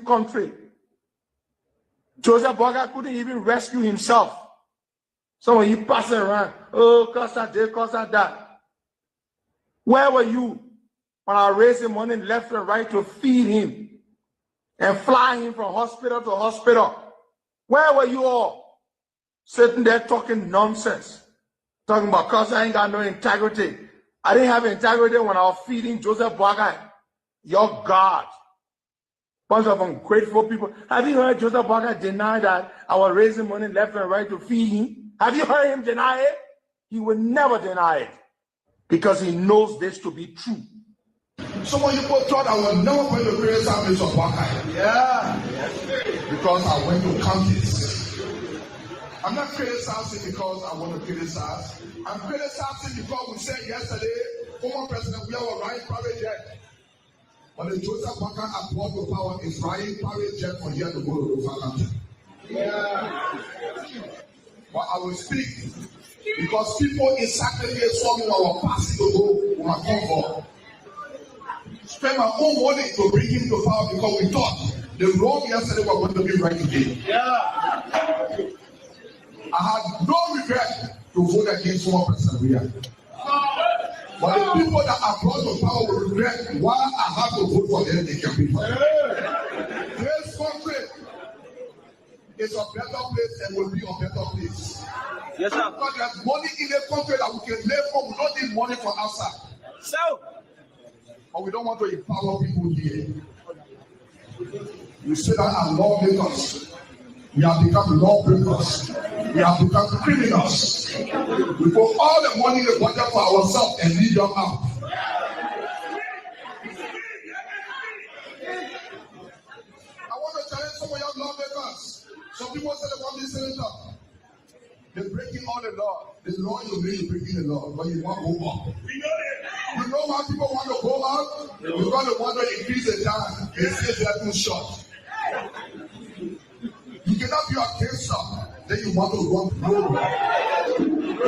country. Joseph Boga couldn't even rescue himself. So when he passing around, oh, cause I did, cause I that. Where were you when I raised him money left and right to feed him and fly him from hospital to hospital? Where were you all? Sitting there talking nonsense. Talking about cause I ain't got no integrity. I didn't have integrity when I was feeding Joseph Boga. Your God. Bunch of ungrateful people. Have you heard Joseph Boga deny that I was raising money left and right to feed him? Have you heard him deny it? He will never deny it because he knows this to be true. Some of you thought I was never going to criticize of Boga. Yeah. Because I went to counties. I'm not criticizing because I want to criticize. I'm criticizing because we said yesterday, former president, we have a right private jet. But the Joseph Boga abroad to power is flying private jet from here to go to the country. Yeah. But I will speak because people in Saturday saw me when I was passing to go with my comfort. Spend my own money to bring him to power because we thought the wrong yesterday was going to be right today. Yeah. I had no regret to vote against former President Ria. But the people that are brought to power will regret why I have to vote for them. They can be for them. This country is a better place and will be a better place. Yes, sir. Because there's money in the country that we can live for. We don't need money from outside. So, but we don't want to empower people here. You say that our lawmakers, we have become lawbreakers. We have become criminals. We put all the money in the budget for ourselves and leave them out. I want to challenge some of your lawmakers. Some people say they want this senator. They're breaking all the law. The law you really breaking the law, but you want to go up. You know why people want to go out? Because they want to increase the time. They say they're too short. You cannot be a gangster, then you want to run blue.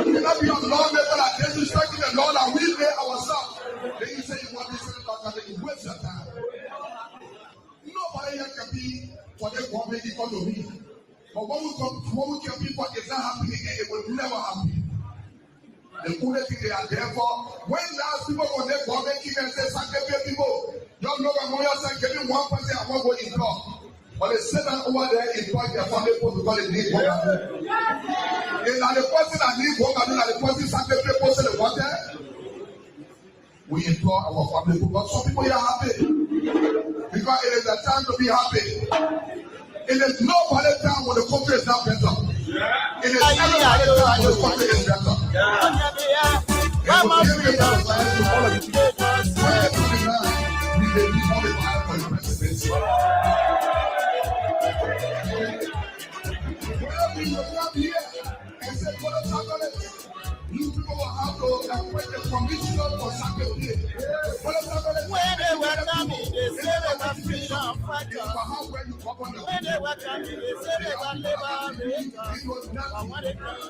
You cannot be a lawmaker that then you start the law that we made ourselves. Then you say you want this senator, then you waste your time. Nobody here can be for the government economy. But when we can be for it's not happening, and it will never happen. The only thing they are there for, when last people on their government even say, "Sanctify people, don't know about your son, give me 1% I won't go in court." But they sit down over there in point their family post because they need work. And now the person that needs work, and the person sanctify people say they want that. We employ our family people, but some people are happy because it is a time to be happy. It is no other time when the country is not better. It is every other time when the country is better. We will be qualified for the presidency. You will come here and say, "For the Saturdays, you people will have to appoint the commissioner for Saturday." For the Saturdays, when they were coming, they said they were freedom fighters. When they were coming, they said they were liberators. But when they came,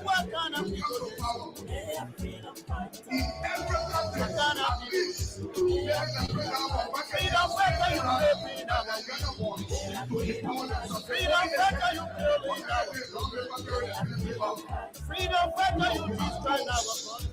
what kind of people in every country, what kind of people? Freedom fighter, you play freedom. Freedom fighter, you play freedom. Freedom fighter, you destroy our country.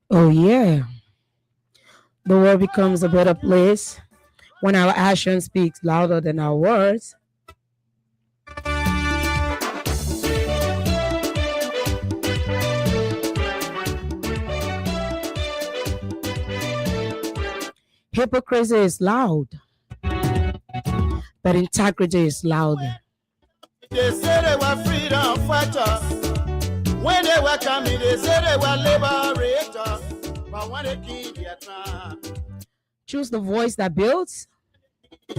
Oh, yeah. The world becomes a better place when our action speaks louder than our words. Hypocrisy is loud, but integrity is louder. They say they were freedom fighters. When they were coming, they say they were liberators. But when they kill Vietnam, choose the voice that builds,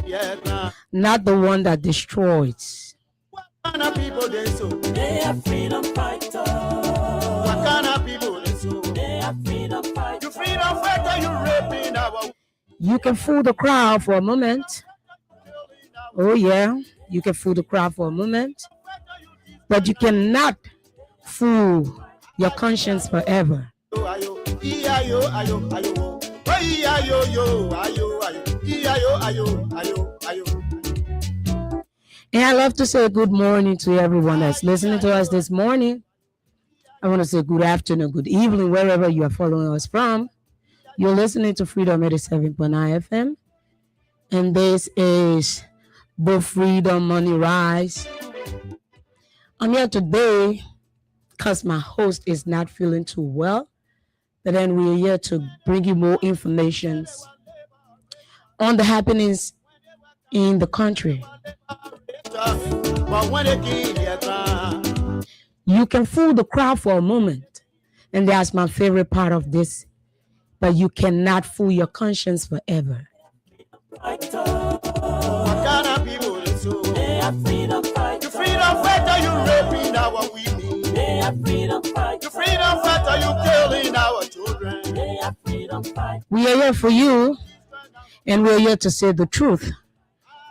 Vietnam, not the one that destroys. What kind of people they so? They are freedom fighters. What kind of people they so? They are freedom fighters. You freedom fighter, you raping our. You can fool the crowd for a moment. Oh yeah, you can fool the crowd for a moment, but you cannot fool your conscience forever. And I love to say good morning to everyone that's listening to us this morning. I want to say good afternoon, good evening, wherever you are following us from. You're listening to Freedom 87.9 FM. And this is the Freedom Money Rise. I'm here today because my host is not feeling too well. But then we're here to bring you more information on the happenings in the country. You can fool the crowd for a moment, and that's my favorite part of this, but you cannot fool your conscience forever. What kind of people they so? They are freedom fighters. You freedom fighter, you raping our women. They are freedom fighters. You freedom fighter, you killing our children. They are freedom fighters. We are here for you, and we're here to say the truth.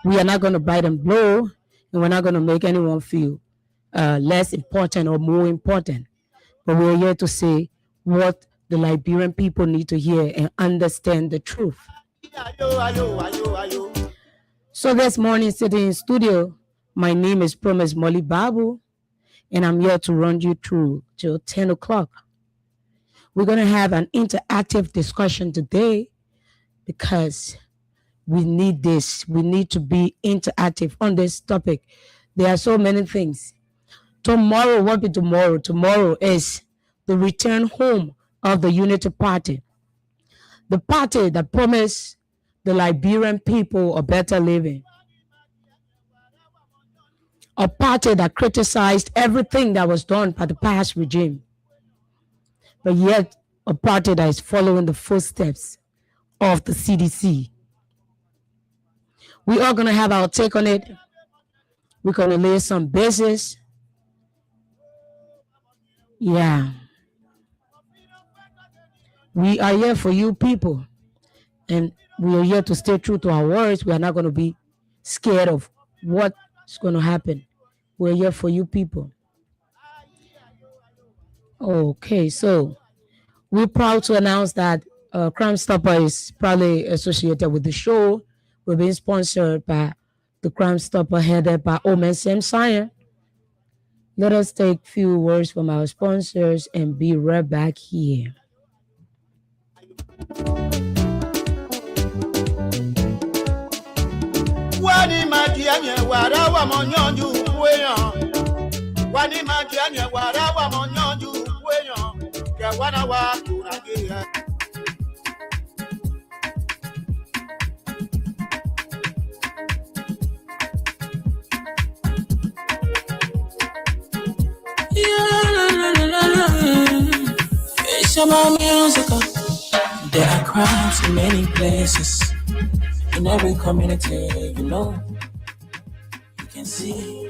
We are not going to bite and blow, and we're not going to make anyone feel less important or more important. But we're here to say what the Liberian people need to hear and understand the truth. So this morning, sitting in studio, my name is Promise Molly Babu, and I'm here to run you through till 10 o'clock. We're going to have an interactive discussion today because we need this. We need to be interactive on this topic. There are so many things. Tomorrow, what be tomorrow? Tomorrow is the return home of the Unity Party. The party that promised the Liberian people a better living. A party that criticized everything that was done by the past regime. But yet, a party that is following the footsteps of the CDC. We are going to have our take on it. We're going to lay some basis. Yeah. We are here for you people. And we are here to stay true to our words. We are not going to be scared of what's going to happen. We're here for you people. Okay, so we're proud to announce that Crime Stopper is proudly associated with the show. We're being sponsored by the Crime Stopper, headed by Omen Sam Sire. Let us take a few words from our sponsors and be right back here. Wani madianye wara wa monyonju kweyan. Wani madianye wara wa monyonju kweyan. Ke wana wa kunage. It's about music. There are crimes in many places. In every community, you can see.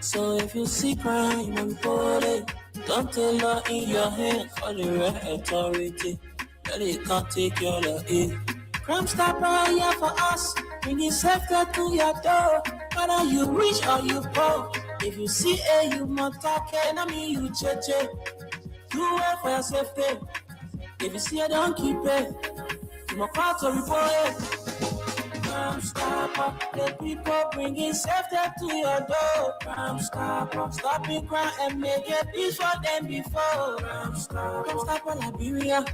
So if you see crime report it, don't take law in your hands for the right authority. That it can't take your law in. Crime Stopper here for us, bringing safety to your door. Whether you rich or you poor, if you see a you must talk, and I mean you cheche. Do it for your safety. If you see a don't keep it, you must call to report it. Crime Stopper, the people bringing safety to your door. Crime Stopper, stopping crime and make it peace for them before. Crime Stopper, Liberia,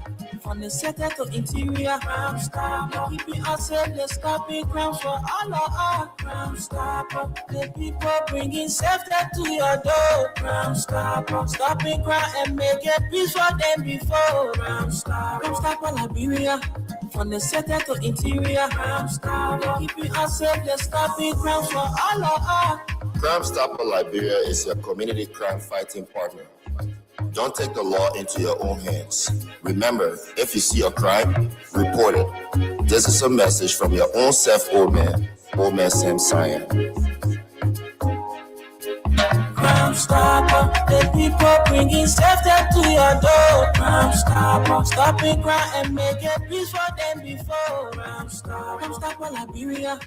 from the center to interior. Crime Stopper, keeping us safe, the stopping crimes for all of us. Crime Stopper, the people bringing safety to your door. Crime Stopper, stopping crime and make it peace for them before. Crime Stopper, Liberia, from the center to interior. Crime Stopper, keeping us safe, the stopping crimes for all of us. Crime Stopper Liberia is your community crime fighting partner. Don't take the law into your own hands. Remember, if you see a crime, report it. This is a message from your own self, Old Man Sam Cyan. Crime Stopper, the people bringing safety to your door. Crime Stopper, stopping crime and making peace for them before. Crime Stopper, Liberia,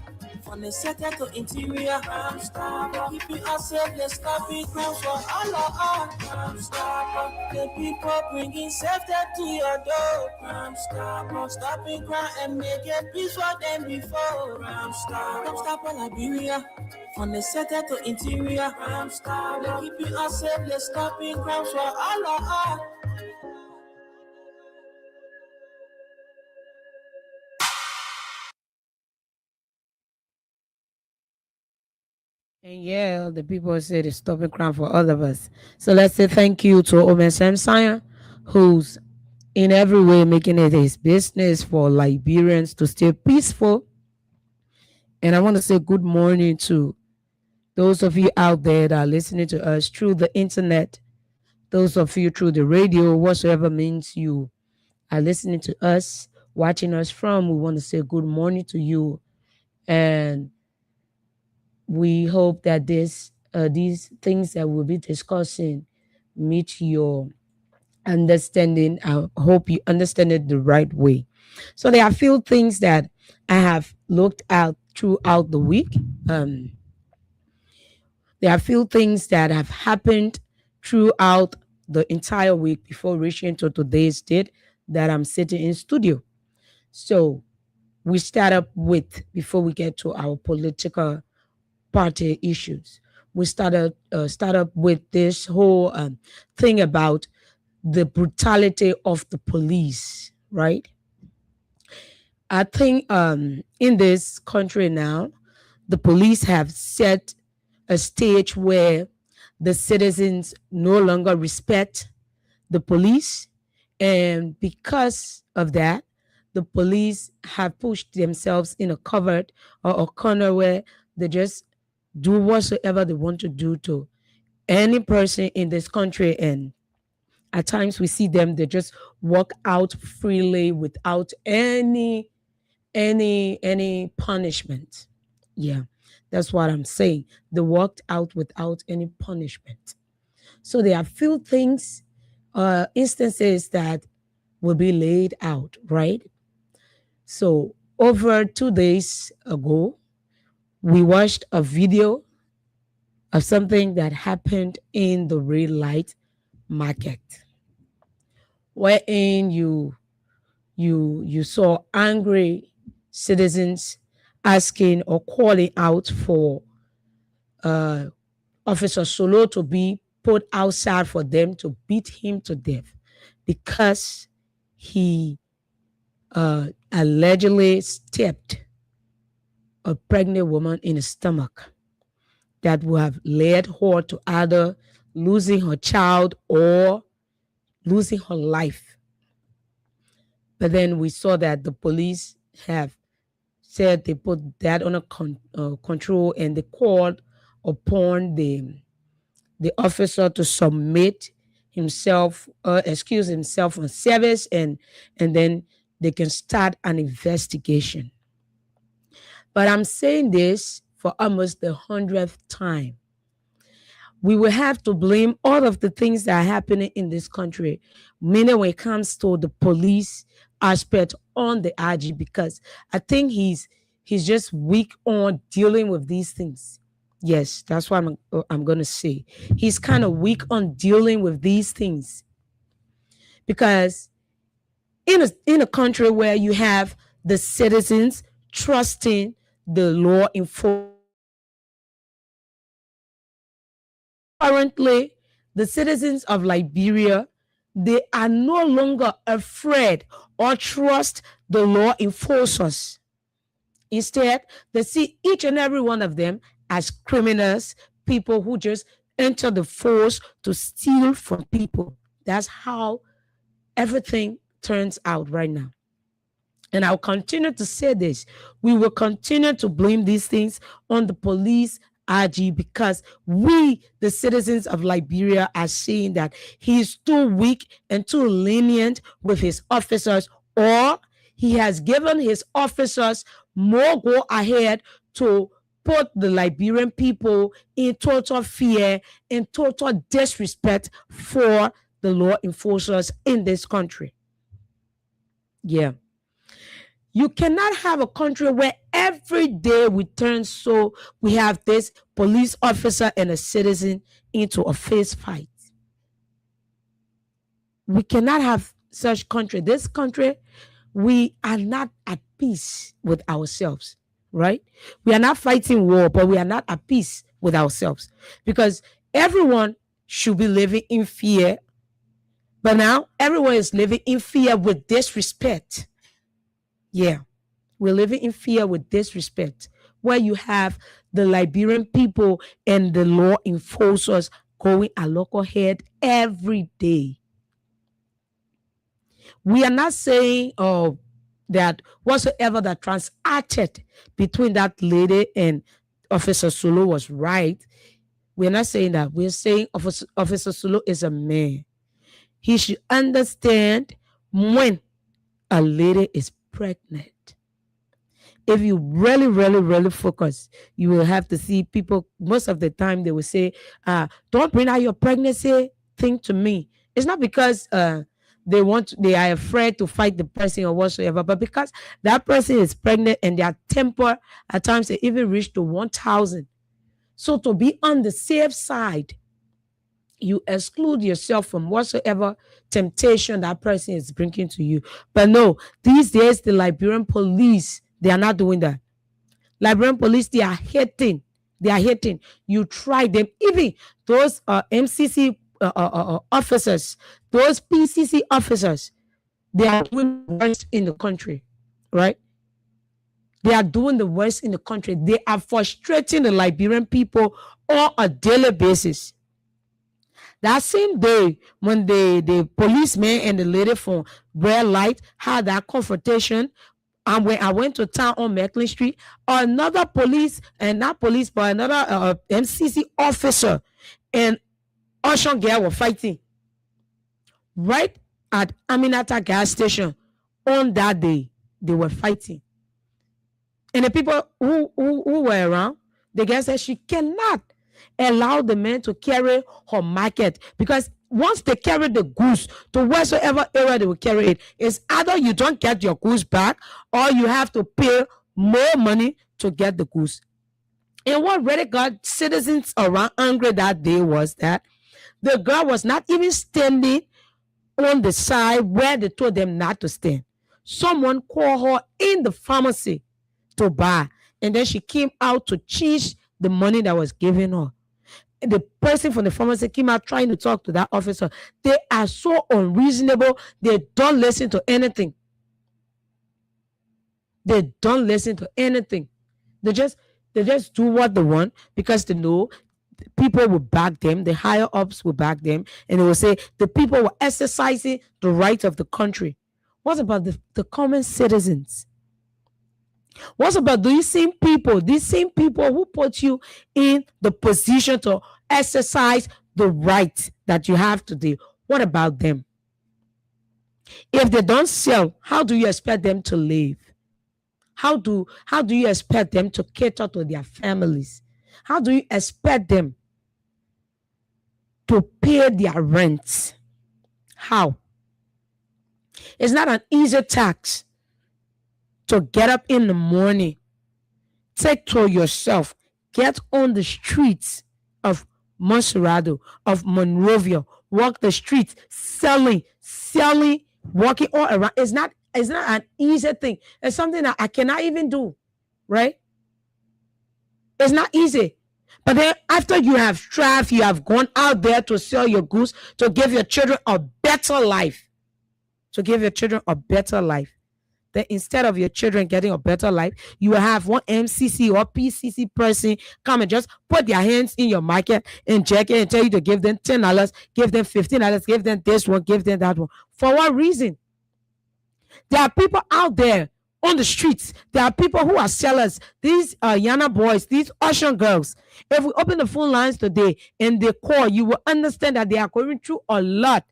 from the center to interior. Crime Stopper, keeping us safe, the stopping crimes for all of us. Crime Stopper, the people bringing safety to your door. Crime Stopper, stopping crime and making peace for them before. Crime Stopper, Liberia, from the center to interior. Crime Stopper, keeping us safe, the stopping crimes for all of us. And yeah, the people said it's stopping crime for all of us. So let's say thank you to Omen Sam Sire, who's in every way making it his business for Liberians to stay peaceful. And I want to say good morning to those of you out there that are listening to us through the internet, those of you through the radio, whatsoever means you are listening to us, watching us from. We want to say good morning to you. And we hope that these things that we'll be discussing meet your understanding. I hope you understand it the right way. So there are a few things that I have looked at throughout the week. There are a few things that have happened throughout the entire week before reaching to today's date that I'm sitting in studio. So we start up with, before we get to our political party issues, we start up with this whole thing about the brutality of the police, right? I think in this country now, the police have set a stage where the citizens no longer respect the police. And because of that, the police have pushed themselves in a cupboard or a corner where they just do whatsoever they want to do to any person in this country. And at times we see them, they just walk out freely without any punishment. Yeah, that's what I'm saying. They walked out without any punishment. So there are few things, instances that will be laid out, right? So over 2 days ago, we watched a video of something that happened in the red light market, wherein you saw angry citizens asking or calling out for Officer Solo to be put outside for them to beat him to death because he allegedly stabbed a pregnant woman in the stomach that would have led her to either losing her child or losing her life. But then we saw that the police have said they put that under control, and they called upon the officer to submit himself, excuse himself on service, and then they can start an investigation. But I'm saying this for almost the 100th time. We will have to blame all of the things that are happening in this country, meaning when it comes to the police aspect on the IG, because I think he's just weak on dealing with these things. Yes, that's what I'm going to say. He's kind of weak on dealing with these things because in a country where you have the citizens trusting the law enforcement, currently the citizens of Liberia, they are no longer afraid or trust the law enforcers. Instead, they see each and every one of them as criminals, people who just enter the force to steal from people. That's how everything turns out right now. And I'll continue to say this. We will continue to blame these things on the police IG because we, the citizens of Liberia, are seeing that he is too weak and too lenient with his officers, or he has given his officers more go ahead to put the Liberian people in total fear and total disrespect for the law enforcers in this country. Yeah. You cannot have a country where every day we turn so we have this police officer and a citizen into a fist fight. We cannot have such country. This country, we are not at peace with ourselves, right? We are not fighting war, but we are not at peace with ourselves because everyone should be living in fear. But now everyone is living in fear with disrespect. Yeah, we're living in fear with disrespect, where you have the Liberian people and the law enforcers going a local head every day. We are not saying that whatsoever that transacted between that lady and Officer Solo was right. We're not saying that. We're saying Officer Solo is a man. He should understand when a lady is pregnant. If you really, really, really focus, you will have to see people, most of the time they will say, don't bring out your pregnancy thing to me. It's not because they are afraid to fight the person or whatsoever, but because that person is pregnant and their temper at times they even reach to 1,000. So to be on the safe side, you exclude yourself from whatsoever temptation that person is bringing to you. But no, these days, the Liberian police, they are not doing that. Liberian police, they are hating. They are hating. You try them. Even those MCC officers, those PCC officers, they are doing the worst in the country, right? They are doing the worst in the country. They are frustrating the Liberian people on a daily basis. That same day, when the policeman and the lady from red light had that confrontation, and when I went to town on Mecklin Street, another police, and not police, but another MCC officer and Ocean girl were fighting right at Aminata gas station. On that day, they were fighting. And the people who were around, the girl said she cannot allow the men to carry her market, because once they carry the goods to whatsoever area they will carry it, it's either you don't get your goods back or you have to pay more money to get the goods. And what really got citizens around angry that day was that The girl was not even standing on the side where they told them not to stand. Someone called her in the pharmacy to buy, and then she came out to change the money that was given her. And the person from the pharmacy came out trying to talk to that officer. They are so unreasonable. They don't listen to anything. They don't listen to anything. They just do what they want because they know people will back them, the higher ups will back them, and they will say the people were exercising the rights of the country. What about the common citizens? What about these same people who put you in the position to exercise the rights that you have today? What about them? If they don't sell, how do you expect them to live? How do you expect them to cater to their families? How do you expect them to pay their rent? How? It's not an easy task to get up in the morning, take to yourself, get on the streets of Monserrado, of Monrovia, walk the streets, selling, walking all around. It's not an easy thing. It's something that I cannot even do, right? It's not easy. But then after you have strived, you have gone out there to sell your goods, to give your children a better life, then instead of your children getting a better life, you will have one MCC or PCC person come and just put their hands in your market and check it and tell you to give them $10, give them $15, give them this one, give them that one. For what reason? There are people out there on the streets. There are people who are sellers. These Yana boys, these ocean girls. If we open the phone lines today and they call, you will understand that they are going through a lot.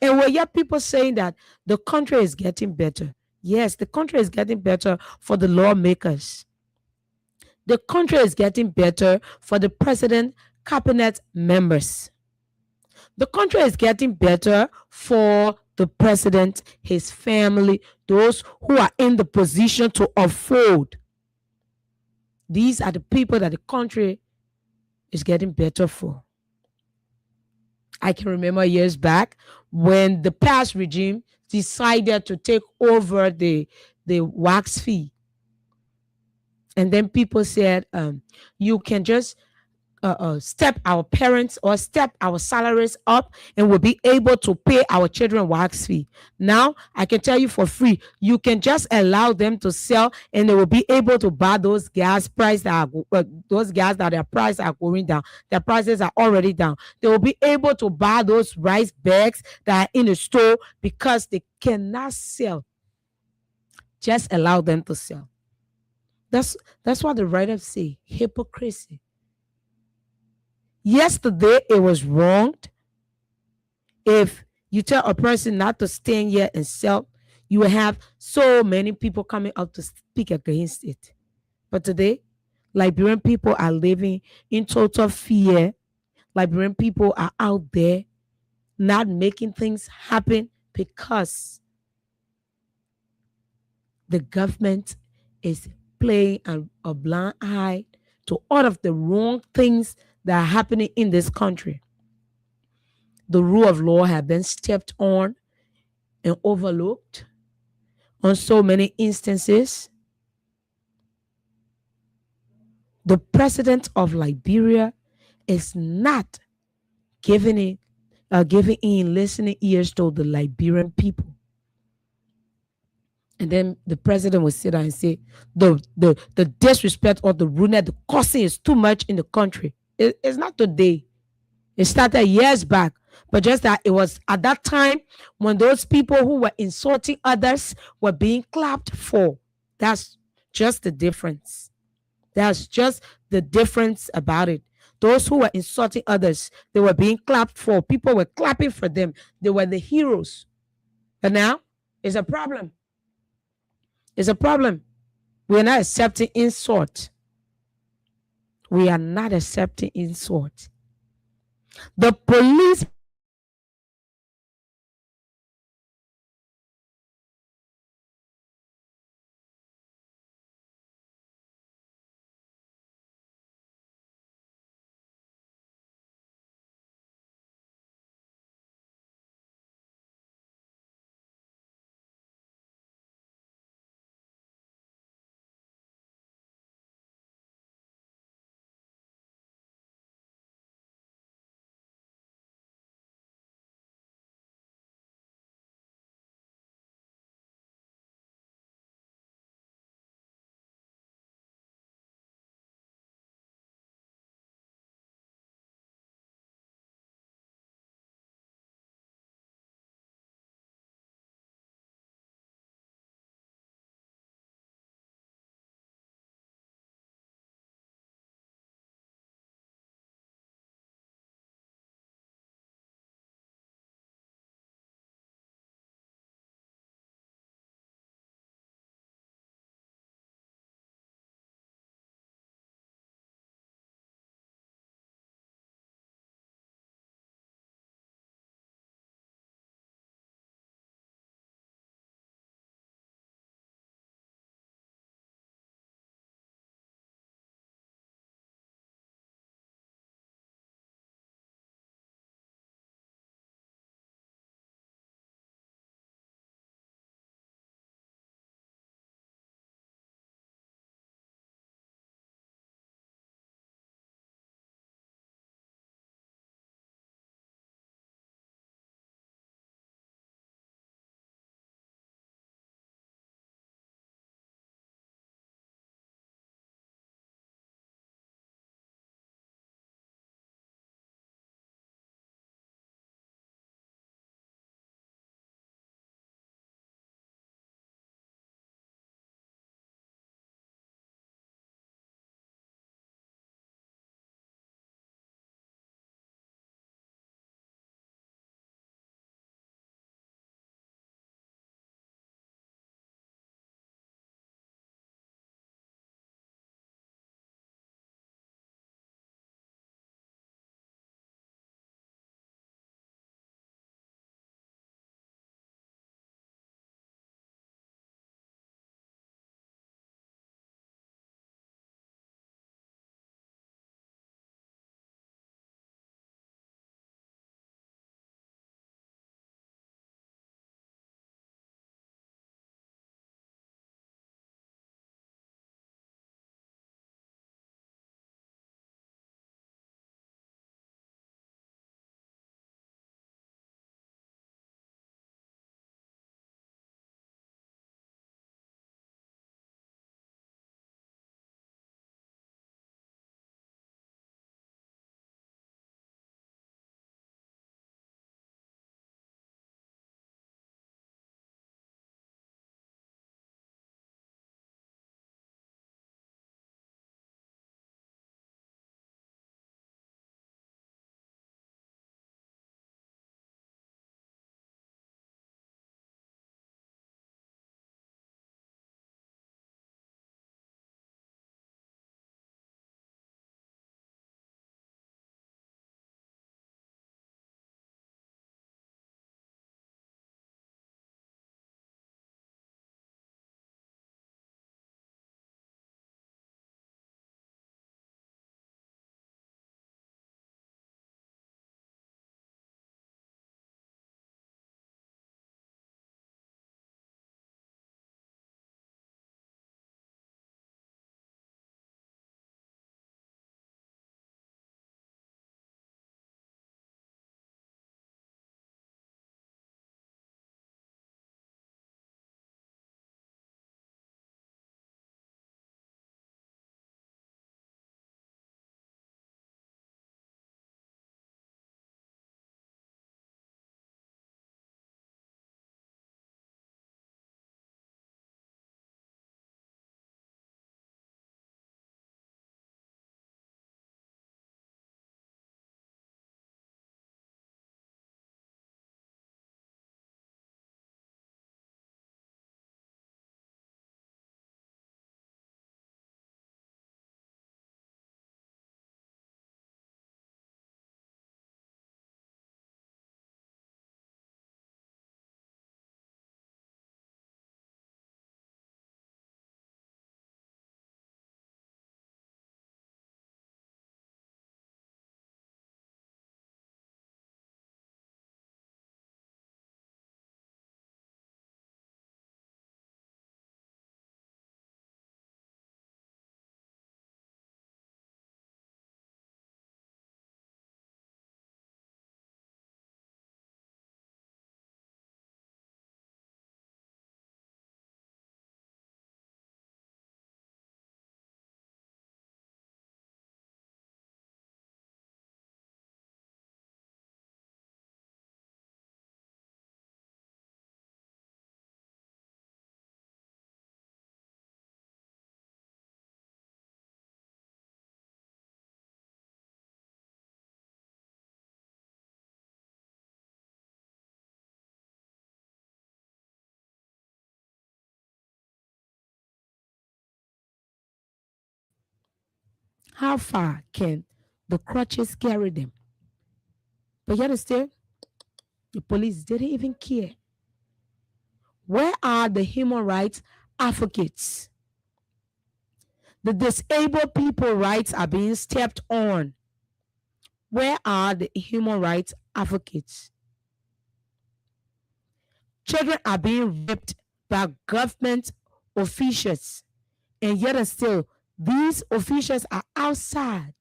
And we hear people saying that the country is getting better. Yes, the country is getting better for the lawmakers. The country is getting better for the president, cabinet members. The country is getting better for the president, his family, those who are in the position to afford. These are the people that the country is getting better for. I can remember years back when the past regime decided to take over the wax fee. And then people said, you can just step our parents or step our salaries up and we'll be able to pay our children wax fee. Now, I can tell you for free, you can just allow them to sell and they will be able to buy those gas prices that their prices are going down. Their prices are already down. They will be able to buy those rice bags that are in the store because they cannot sell. Just allow them to sell. That's what the writers say, hypocrisy. Yesterday, it was wrong. If you tell a person not to stand here and sell, you will have so many people coming up to speak against it. But today, Liberian people are living in total fear. Liberian people are out there not making things happen because the government is playing a blind eye to all of the wrong things that are happening in this country. The rule of law has been stepped on and overlooked on so many instances. The president of Liberia is not giving in listening ears to the Liberian people. And then the president will sit down and say, the disrespect or the rudeness, the cursing is too much in the country. It's not today. It started years back. But just that it was at that time when those people who were insulting others were being clapped for. That's just the difference. That's just the difference about it. Those who were insulting others, they were being clapped for. People were clapping for them. They were the heroes. But now, it's a problem. It's a problem. We are not accepting insult. We are not accepting insult. The police How far can the crutches carry them? But yet still, the police didn't even care. Where are the human rights advocates? The disabled people rights are being stepped on. Where are the human rights advocates? Children are being raped by government officials, and yet and still, these officials are outside.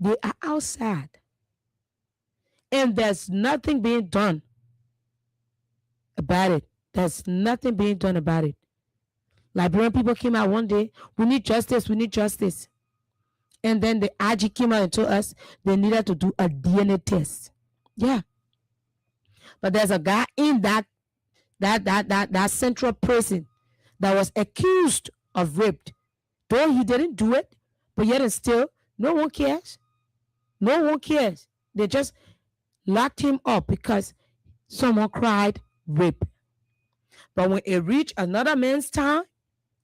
They are outside. And there's nothing being done about it. There's nothing being done about it. Liberian people came out one day, we need justice, we need justice. And then the IG came out and told us they needed to do a DNA test. Yeah. But there's a guy in that central prison that was accused of rape. Though he didn't do it, but yet and still, no one cares. No one cares. They just locked him up because someone cried rape. But when it reached another man's time,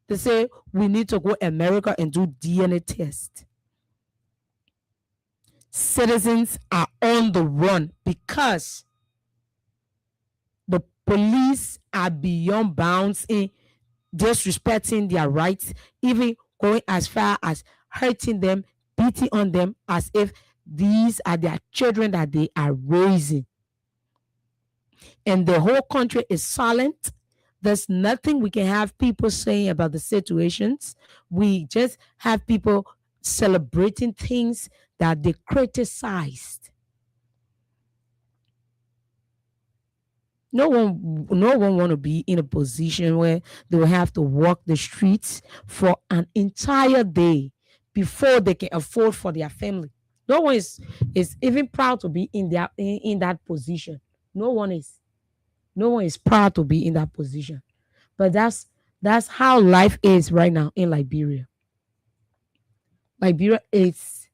they say, we need to go to America and do DNA test. Citizens are on the run because the police are beyond bounds in disrespecting their rights, even going as far as hurting them, beating on them as if these are their children that they are raising. And the whole country is silent. There's nothing we can have people saying about the situations. We just have people celebrating things that they criticized. No one want to be in a position where they will have to walk the streets for an entire day before they can afford for their family. No one is even proud to be in that position. No one is proud to be in that position. But that's how life is right now in Liberia. Liberia is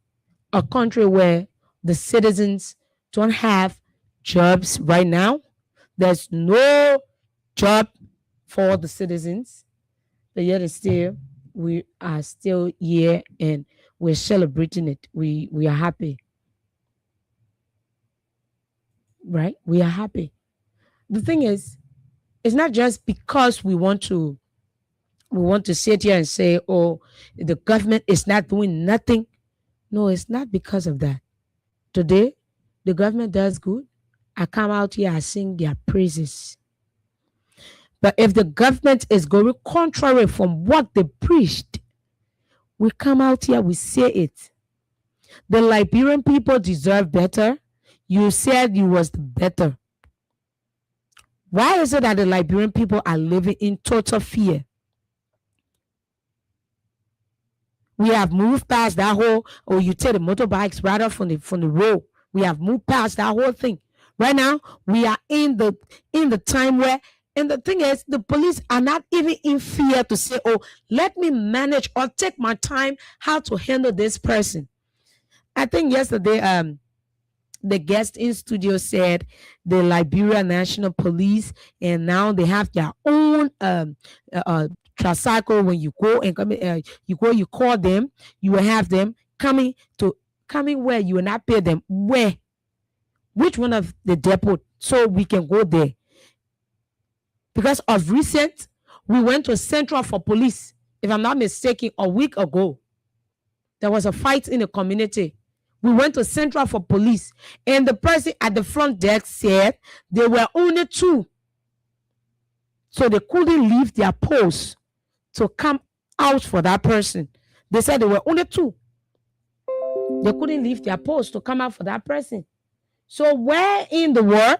a country where the citizens don't have jobs right now. There's no job for the citizens. But yet still, we are still here and we're celebrating it. We are happy. Right? We are happy. The thing is, it's not just because we want to sit here and say, oh, the government is not doing nothing. No, it's not because of that. Today, the government does good. I come out here, I sing their praises. But if the government is going contrary from what they preached, we come out here, we say it. The Liberian people deserve better. You said you was the better. Why is it that the Liberian people are living in total fear? We have moved past that whole, or you take the motorbikes right off from the road. We have moved past that whole thing. Right now, we are in the time where, and the thing is, the police are not even in fear to say, oh, let me manage or take my time how to handle this person. I think yesterday, the guest in studio said the Liberia National Police, and now they have their own tricycle. When you go and come, you call them, you will have them coming where you will not pay them. Where? Which one of the depot, so we can go there? Because of recent, we went to Central for Police, if I'm not mistaken, a week ago. There was a fight in the community. We went to Central for Police, and the person at the front desk said there were only 2. So they couldn't leave their post to come out for that person. They said there were only 2. They couldn't leave their post to come out for that person. So where in the world,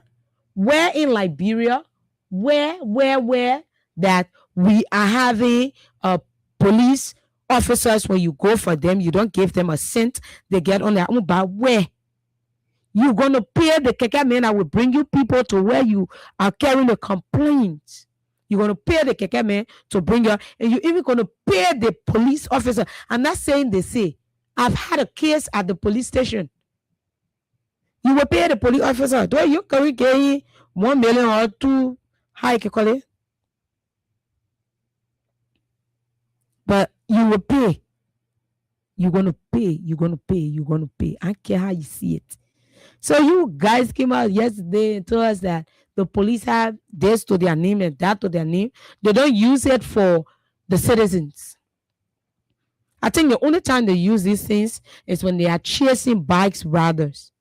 where in Liberia, where that we are having police officers, when you go for them, you don't give them a cent, they get on their own. But where? You're going to pay the keke man that will bring you people to where you are carrying a complaint. You're going to pay the keke man to bring you, and you're even going to pay the police officer. I'm not saying they say. I've had a case at the police station. You will pay the police officer. Do you carry 1 million or 2? How you call it? But you will pay. You're going to pay. You're going to pay. You're going to pay. I don't care how you see it. So you guys came out yesterday and told us that the police have this to their name and that to their name. They don't use it for the citizens. I think the only time they use these things is when they are chasing bikes riders.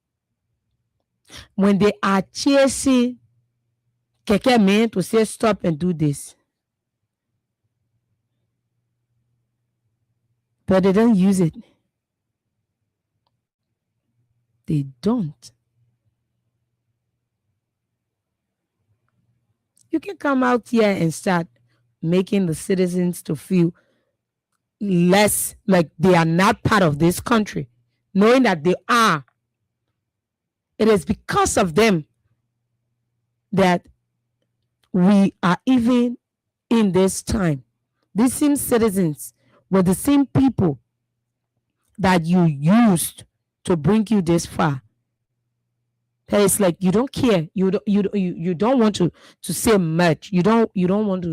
When they are chasing keke men to say stop and do this. But they don't use it. They don't. You can come out here and start making the citizens to feel less like they are not part of this country, knowing that they are. It is because of them that we are even in this time. These same citizens were the same people that you used to bring you this far. It's like you don't care. You don't want to say much. You don't want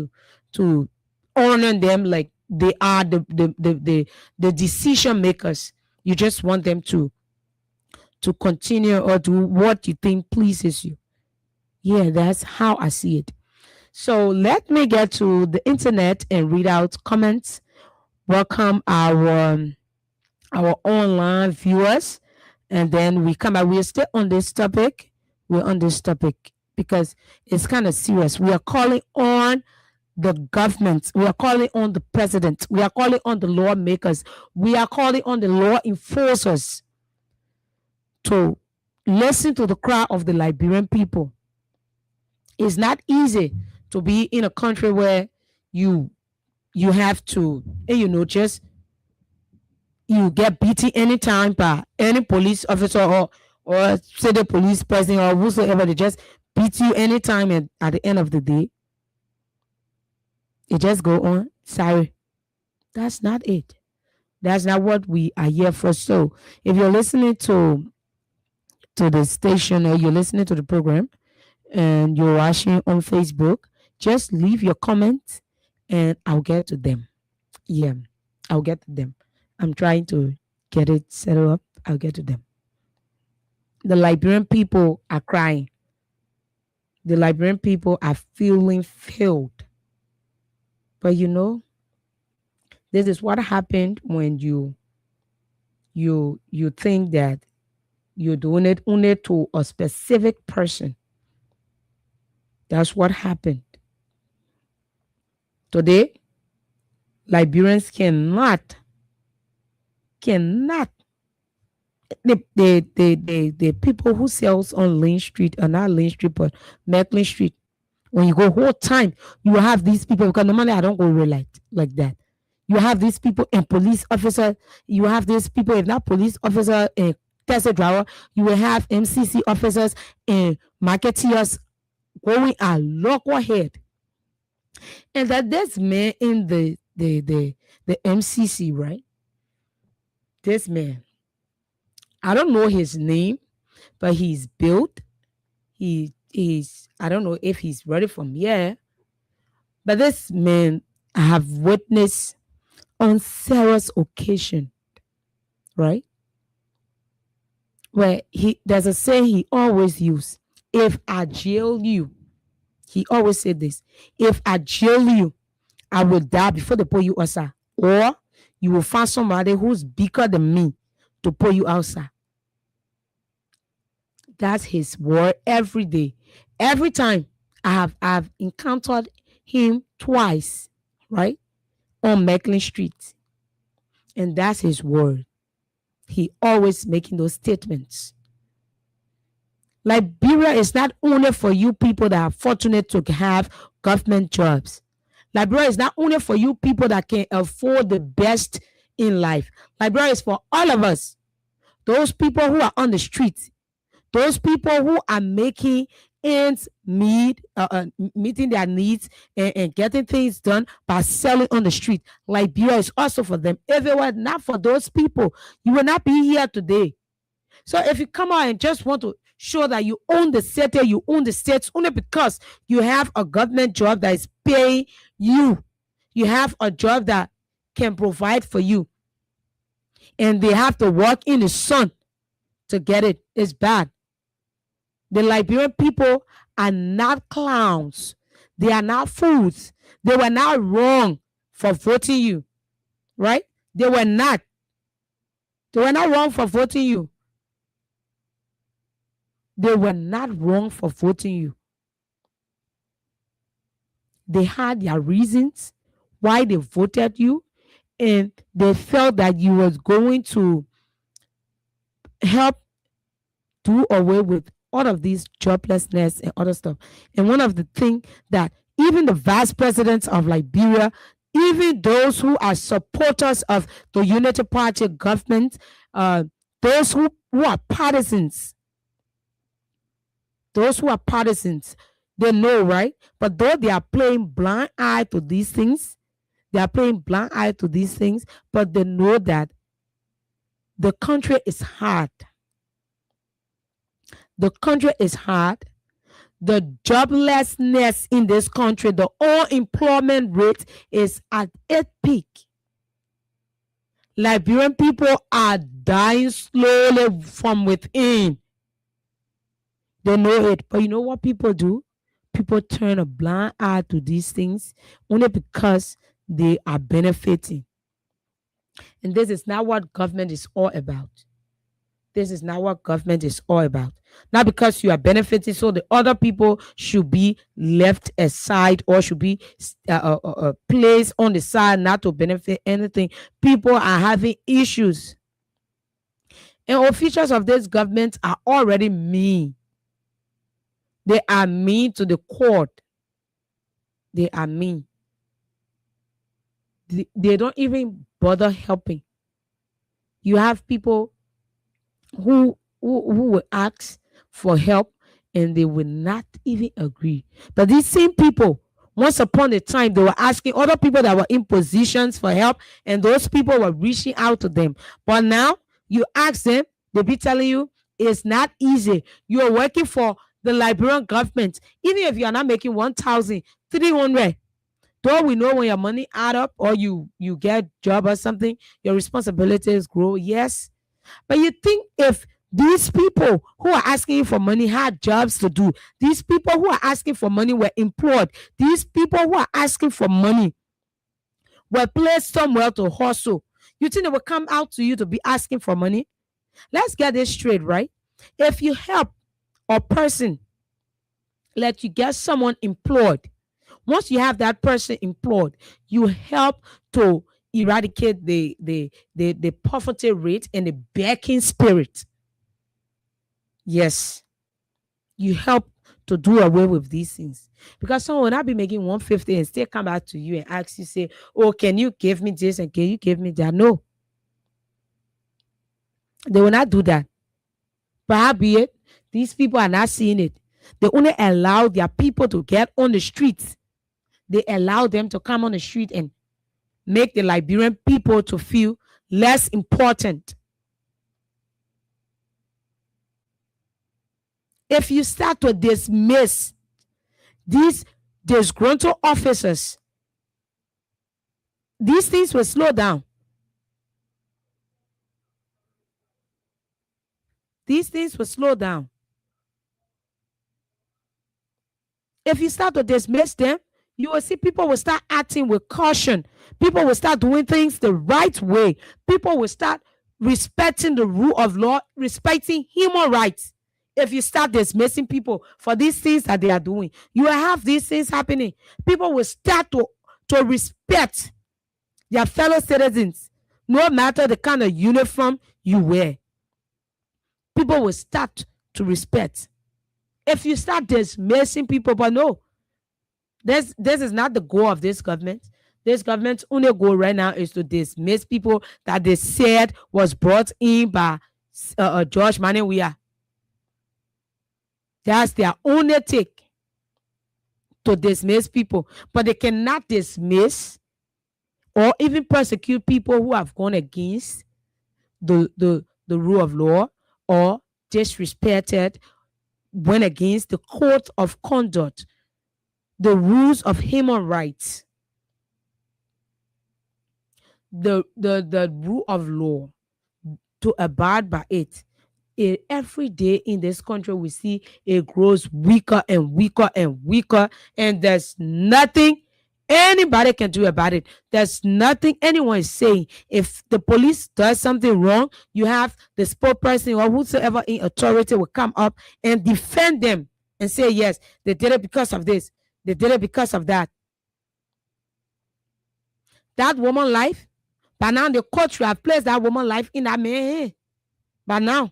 to honor them like they are the decision makers. You just want them to continue or do what you think pleases you. Yeah, that's how I see it. So let me get to the internet and read out comments. Welcome our online viewers. And then we come back. We're still on this topic. We're on this topic because it's kind of serious. We are calling on the government. We are calling on the president. We are calling on the lawmakers. We are calling on the law enforcers to listen to the cry of the Liberian people. It's not easy to be in a country where you have to, just you get beaten anytime by any police officer or say the police person or whosoever. They just beat you anytime, and at the end of the day, it just go on. Sorry, that's not it. That's not what we are here for. So if you're listening to the station or you're listening to the program and you're watching on Facebook, just leave your comments and I'll get to them. Yeah, I'll get to them. I'm trying to get it set up. I'll get to them. The Liberian people are crying. The Liberian people are feeling failed. But this is what happened when you think that you're doing it only to a specific person. That's what happened. Today, Liberians cannot the people who sells on Lane Street, or not Lane Street, but Macklin Street, when you go whole time, you have these people, because normally I don't go red light like that. You have these people and police officer, you have these people, if not police officer and taxi driver, you will have MCC officers and marketeers going a lock ahead. And that this man in the MCC, right? This man, I don't know his name, but he's built. He's, I don't know if he's ready from here, but this man I have witnessed on Sarah's occasion, right? Where there's a saying he always use: if I jail you, he always said this: if I jail you, I will die before they pull you outside, or you will find somebody who's bigger than me to pull you outside. That's his word every day. Every time I've encountered him twice, right, on Macklin Street. And that's his word. He always making those statements. Liberia is not only for you people that are fortunate to have government jobs. Liberia is not only for you people that can afford the best in life. Liberia is for all of us. Those people who are on the streets, those people who are making ends meet, meeting their needs and getting things done by selling on the street. Liberia is also for them. If it were not for those people, you will not be here today. So if you come out and just want to show that you own the city, you own the states only because you have a government job that is paying you. You have a job that can provide for you, and they have to work in the sun to get it. It's bad. The Liberian people are not clowns. They are not fools. They were not wrong for voting you, right? They were not. They were not wrong for voting you. They were not wrong for voting you. They had their reasons why they voted you, and they felt that you was going to help do away with all of these joblessness and other stuff. And one of the things that even the vice presidents of Liberia, even those who are supporters of the Unity Party government, those who are partisans, they know, right? But though they are playing blind eye to these things, but they know that the country is hard. The country is hard. The joblessness in this country, the unemployment rate is at its peak. Liberian people are dying slowly from within. They know it. But you know what people do? People turn a blind eye to these things only because they are benefiting. And this is not what government is all about. This is not what government is all about. Not because you are benefiting, so the other people should be left aside or should be placed on the side not to benefit anything. People are having issues. And officials of this government are already mean. They are mean to the court. They are mean. They don't even bother helping. You have people who will ask for help and they will not even agree. But these same people, once upon a time, they were asking other people that were in positions for help, and those people were reaching out to them. But now you ask them, they'll be telling you it's not easy. You're working for the Liberian government. Even if you are not making 1,300, though we know when your money add up or you get a job or something, your responsibilities grow, yes. But you think if these people who are asking for money had jobs to do, these people who are asking for money were employed, these people who are asking for money were placed somewhere to hustle, you think they will come out to you to be asking for money? Let's get this straight, right? If you help a person, let you get someone employed, once you have that person employed, you help to eradicate the poverty rate and the begging spirit. Yes, you help to do away with these things, because someone will not be making 150 and still come back to you and ask you, say, oh, can you give me this and can you give me that? No, they will not do that. Perhaps these people are not seeing it. They only allow their people to get on the streets. They allow them to come on the street and make the Liberian people to feel less important. If you start to dismiss these disgruntled officers, these things will slow down. These things will slow down. If you start to dismiss them, you will see people will start acting with caution. People will start doing things the right way. People will start respecting the rule of law, respecting human rights. If you start dismissing people for these things that they are doing, you will have these things happening. People will start to respect their fellow citizens, no matter the kind of uniform you wear. People will start to respect. If you start dismissing people, but no, this is not the goal of this government. This government's only goal right now is to dismiss people that they said was brought in by George Maniwea. That's their only take, to dismiss people. But they cannot dismiss or even persecute people who have gone against the rule of law or disrespected, went against the code of conduct, the rules of human rights. the rule of law, to abide by it. Every day in this country, we see it grows weaker and weaker and weaker, and there's nothing anybody can do about it. There's nothing anyone is saying. If the police does something wrong, you have the spokesperson or whosoever in authority will come up and defend them and say, yes, they did it because of this, they did it because of that. That woman life, by now the court should have placed that woman life in that man's hand. By now,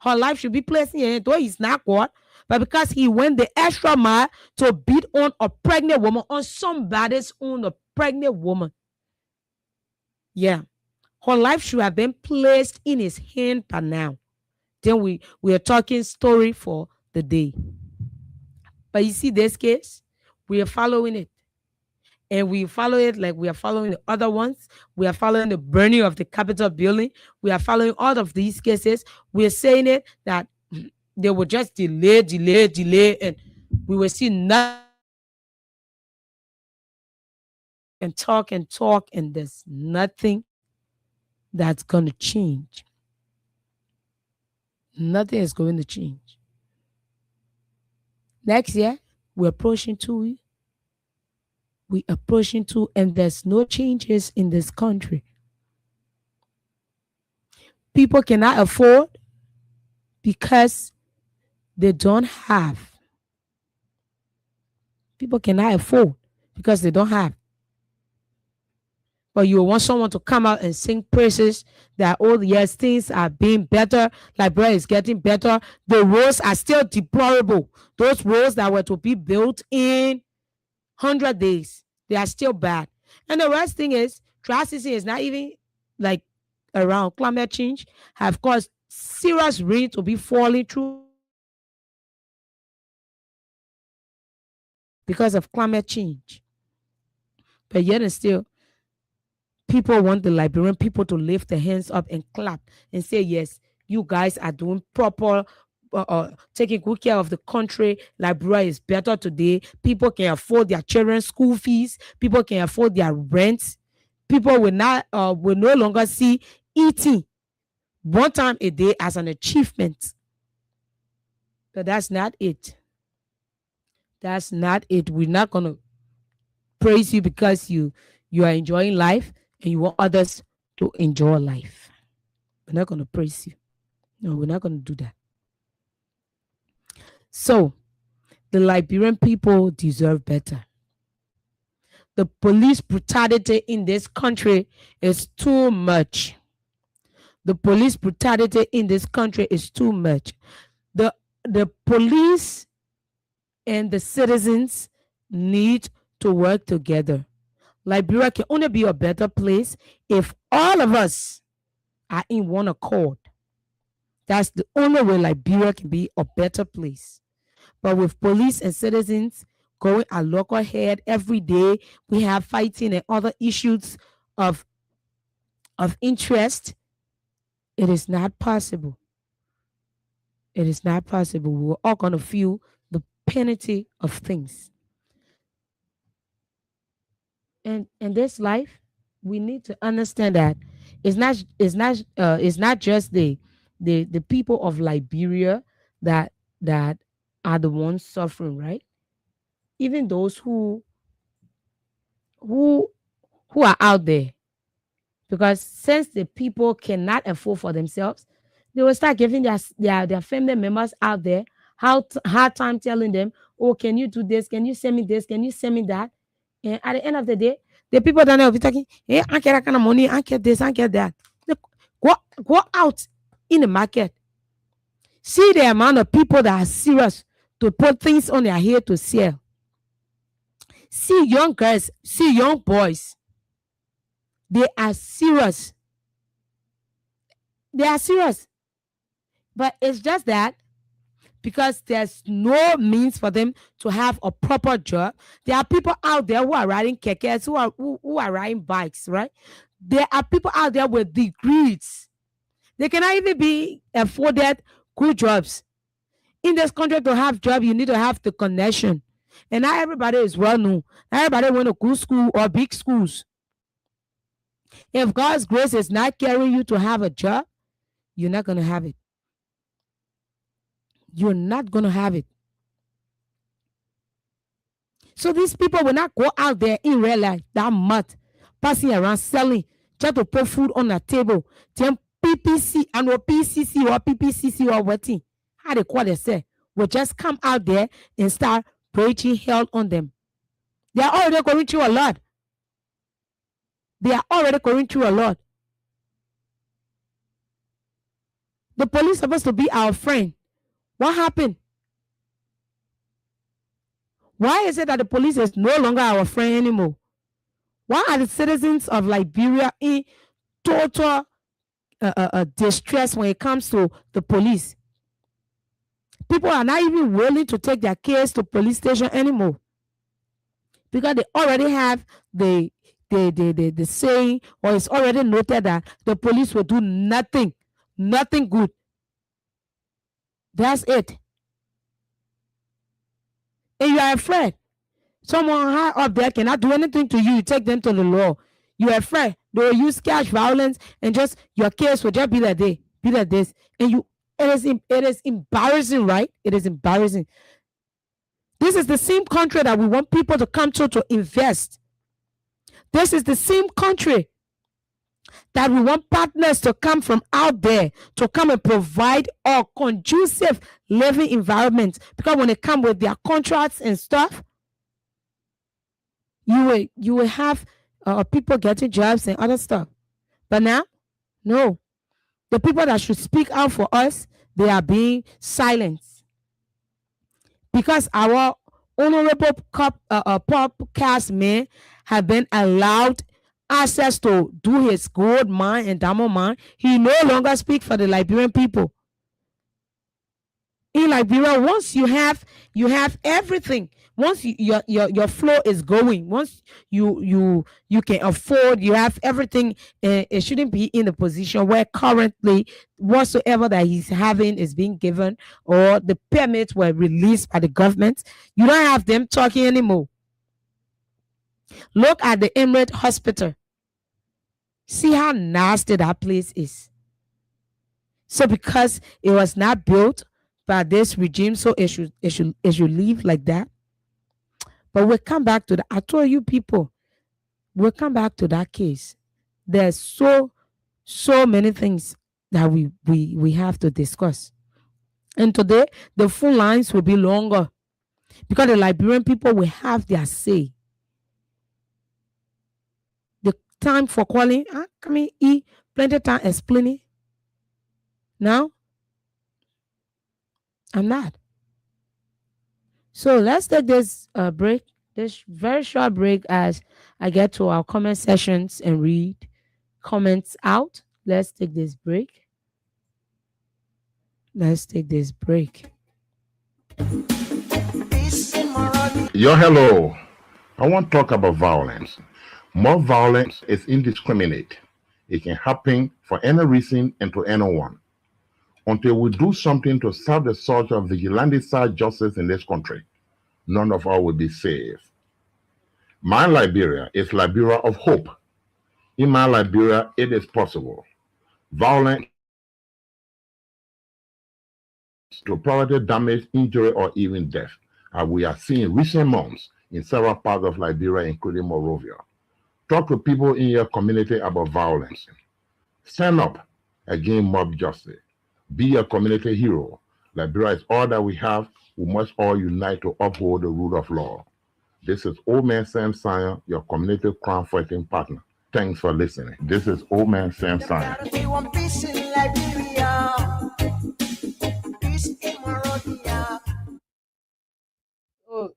her life should be placed in hand, though he's not God. But because he went the extra mile to beat on a pregnant woman, on somebody's own a pregnant woman. Yeah. Her life should have been placed in his hand by now. Then we are talking story for the day. But you see this case, we are following it. And we follow it like we are following the other ones. We are following the burning of the Capitol building. We are following all of these cases. We are saying it that they will just delay, and we will see nothing and talk, and there's nothing that's going to change. Nothing is going to change. Next year, we're approaching 2 and there's no changes in this country. People cannot afford because they don't have. People cannot afford because they don't have. But you want someone to come out and sing praises that, oh yes, things are being better, Liberia is getting better. The roads are still deplorable. Those roads that were to be built in 100 days, they are still bad. And the worst thing is, dry season is not even like around. Climate change have caused serious rain to be falling through because of climate change. But yet and still, people want the Liberian people to lift their hands up and clap and say, yes, you guys are doing proper, taking good care of the country. Liberia is better today. People can afford their children's school fees. People can afford their rent. People will no longer see eating one time a day as an achievement. But that's not it. That's not it. We're not going to praise you because you are enjoying life and you want others to enjoy life. We're not going to praise you. No, we're not going to do that. So, the Liberian people deserve better. The police brutality in this country is too much. The police brutality in this country is too much. The police and the citizens need to work together. Liberia can only be a better place if all of us are in one accord. That's the only way Liberia can be a better place. But with police and citizens going at loggerhead every day, we have fighting and other issues of interest. It is not possible. It is not possible. We're all going to feel the penalty of things. And in this life, we need to understand that it's not just the people of Liberia that are the ones suffering, right? Even those who are out there, because since the people cannot afford for themselves, they will start giving their family members out there hard time, telling them, oh, can you do this? Can you send me this? Can you send me that? And at the end of the day, the people that will be talking, hey, I get that kind of money, I get this, I get that. Go out in the market. See the amount of people that are serious to put things on their head to sell. See young girls, see young boys. They are serious. They are serious. But it's just that because there's no means for them to have a proper job. There are people out there who are riding kekes, who are riding bikes, right? There are people out there with degrees. They cannot even be afforded good jobs. In this country, to have job, you need to have the connection. And not everybody is well known. Not everybody went to good school or big schools. If God's grace is not carrying you to have a job, you're not going to have it. You're not going to have it. So these people will not go out there in real life that much, passing around selling, try to put food on the table. Then PPC and or PCC or PPCC or what thing, how they call it say, will just come out there and start preaching hell on them. They are already going through a lot. They are already going through a lot. The police are supposed to be our friend. What happened? Why is it that the police is no longer our friend anymore? Why are the citizens of Liberia in total distress when it comes to the police? People are not even willing to take their case to police station anymore because they already have the saying, or it's already noted that the police will do nothing good. That's it. And you are afraid. Someone high up there cannot do anything to you. You take them to the law. You are afraid. They will use cash violence and just your case will just be like this. And it is embarrassing, right? It is embarrassing. This is the same country that we want people to come to invest. This is the same country that we want partners to come from out there to come and provide a conducive living environment. Because when they come with their contracts and stuff, you will have people getting jobs and other stuff. But now, no. The people that should speak out for us, they are being silenced. Because our honorable podcast man have been allowed access to do his gold mine and diamond mine, he no longer speaks for the Liberian people. In Liberia, once you have everything, once your flow is going, once you can afford, you have everything, it shouldn't be in the position where currently whatsoever that he's having is being given or the permits were released by the government. You don't have them talking anymore. Look at the Emirate Hospital. See how nasty that place is. So because it was not built by this regime, so it should leave like that. But we'll come back to that. I told you people, we'll come back to that case. There's so many things that we have to discuss. And today, the phone lines will be longer because the Liberian people will have their say. The time for calling, come in, plenty of time explaining. Now, I'm not. So let's take this break, this very short break, as I get to our comment sessions and read comments out. Let's take this break. Hello. I want to talk about violence. More violence is indiscriminate. It can happen for any reason and to anyone. Until we do something to stop the surge of vigilante-style justice in this country, none of us will be safe. My Liberia is Liberia of hope. In my Liberia, it is possible. Violence to property damage, injury, or even death, as we are seeing recent months in several parts of Liberia, including Monrovia. Talk to people in your community about violence. Stand up against mob justice. Be a community hero. Liberia is all that we have. We must all unite to uphold the rule of law. This is Old Man Sam Sion, your community crime fighting partner. Thanks for listening. This is Old Man Sam Sion. Oh,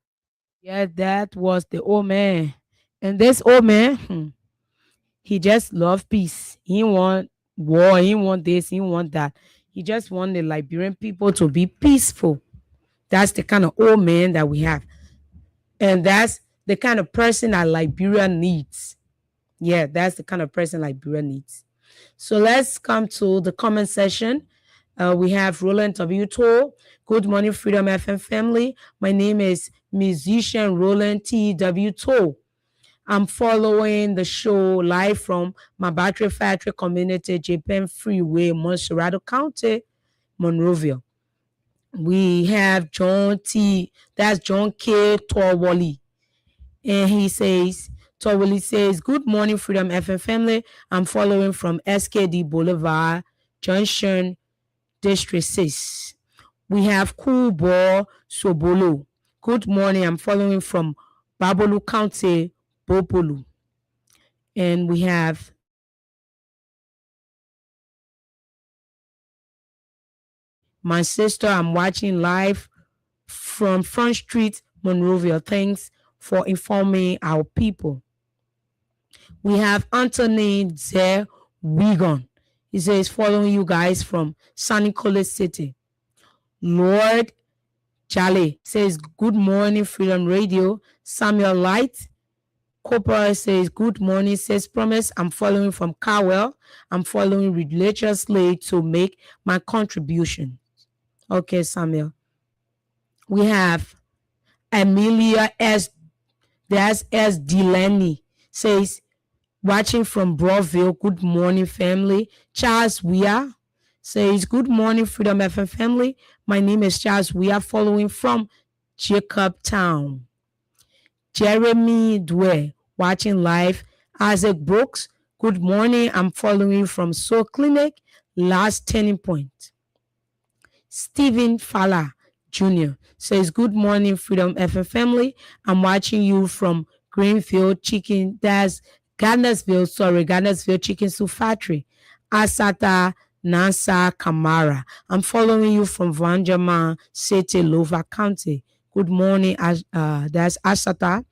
yeah, that was the old man. And this old man, he just loved peace. He want war. He want this. He want that. He just want the Liberian people to be peaceful. That's the kind of old man that we have. And that's the kind of person that Liberia needs. Yeah, that's the kind of person Liberia needs. So let's come to the comment section. We have Roland W. Toll. Good morning, Freedom FM family. My name is musician Roland T.W. Toll. I'm following the show live from my battery factory community, Japan Freeway, Monserrado County, Monrovia. We have John T. That's John K. Torwally. And he says, Torwally says, good morning, Freedom FM family. I'm following from SKD Boulevard, Junction, District 6. We have Kubo Sobolo. Good morning. I'm following from Babolu County, Bopolu. And we have my sister. I'm watching live from Front Street, Monrovia. Thanks for informing our people. We have Anthony Zer Wigan. He says, following you guys from Sunny College City. Lord Jale says, good morning, Freedom Radio. Samuel Light Corporal says, good morning, says Promise. I'm following from Cowell. I'm following religiously to make my contribution. Okay, Samuel. We have Amelia S. That's S. Delaney says, watching from Broadville. Good morning, family. Charles Weir says, good morning, Freedom FM family. My name is Charles Weir, following from Jacobtown. Jeremy Dwyer, watching live. Isaac Brooks, good morning. I'm following from Soul Clinic, last turning point. Stephen Fowler Jr. says, good morning, Freedom FM family. I'm watching you from Greenfield Chicken, that's Gardnersville Chicken Soup Factory. Asata Nansa Kamara. I'm following you from Vanjaman City, Lova County. Good morning, that's Asata.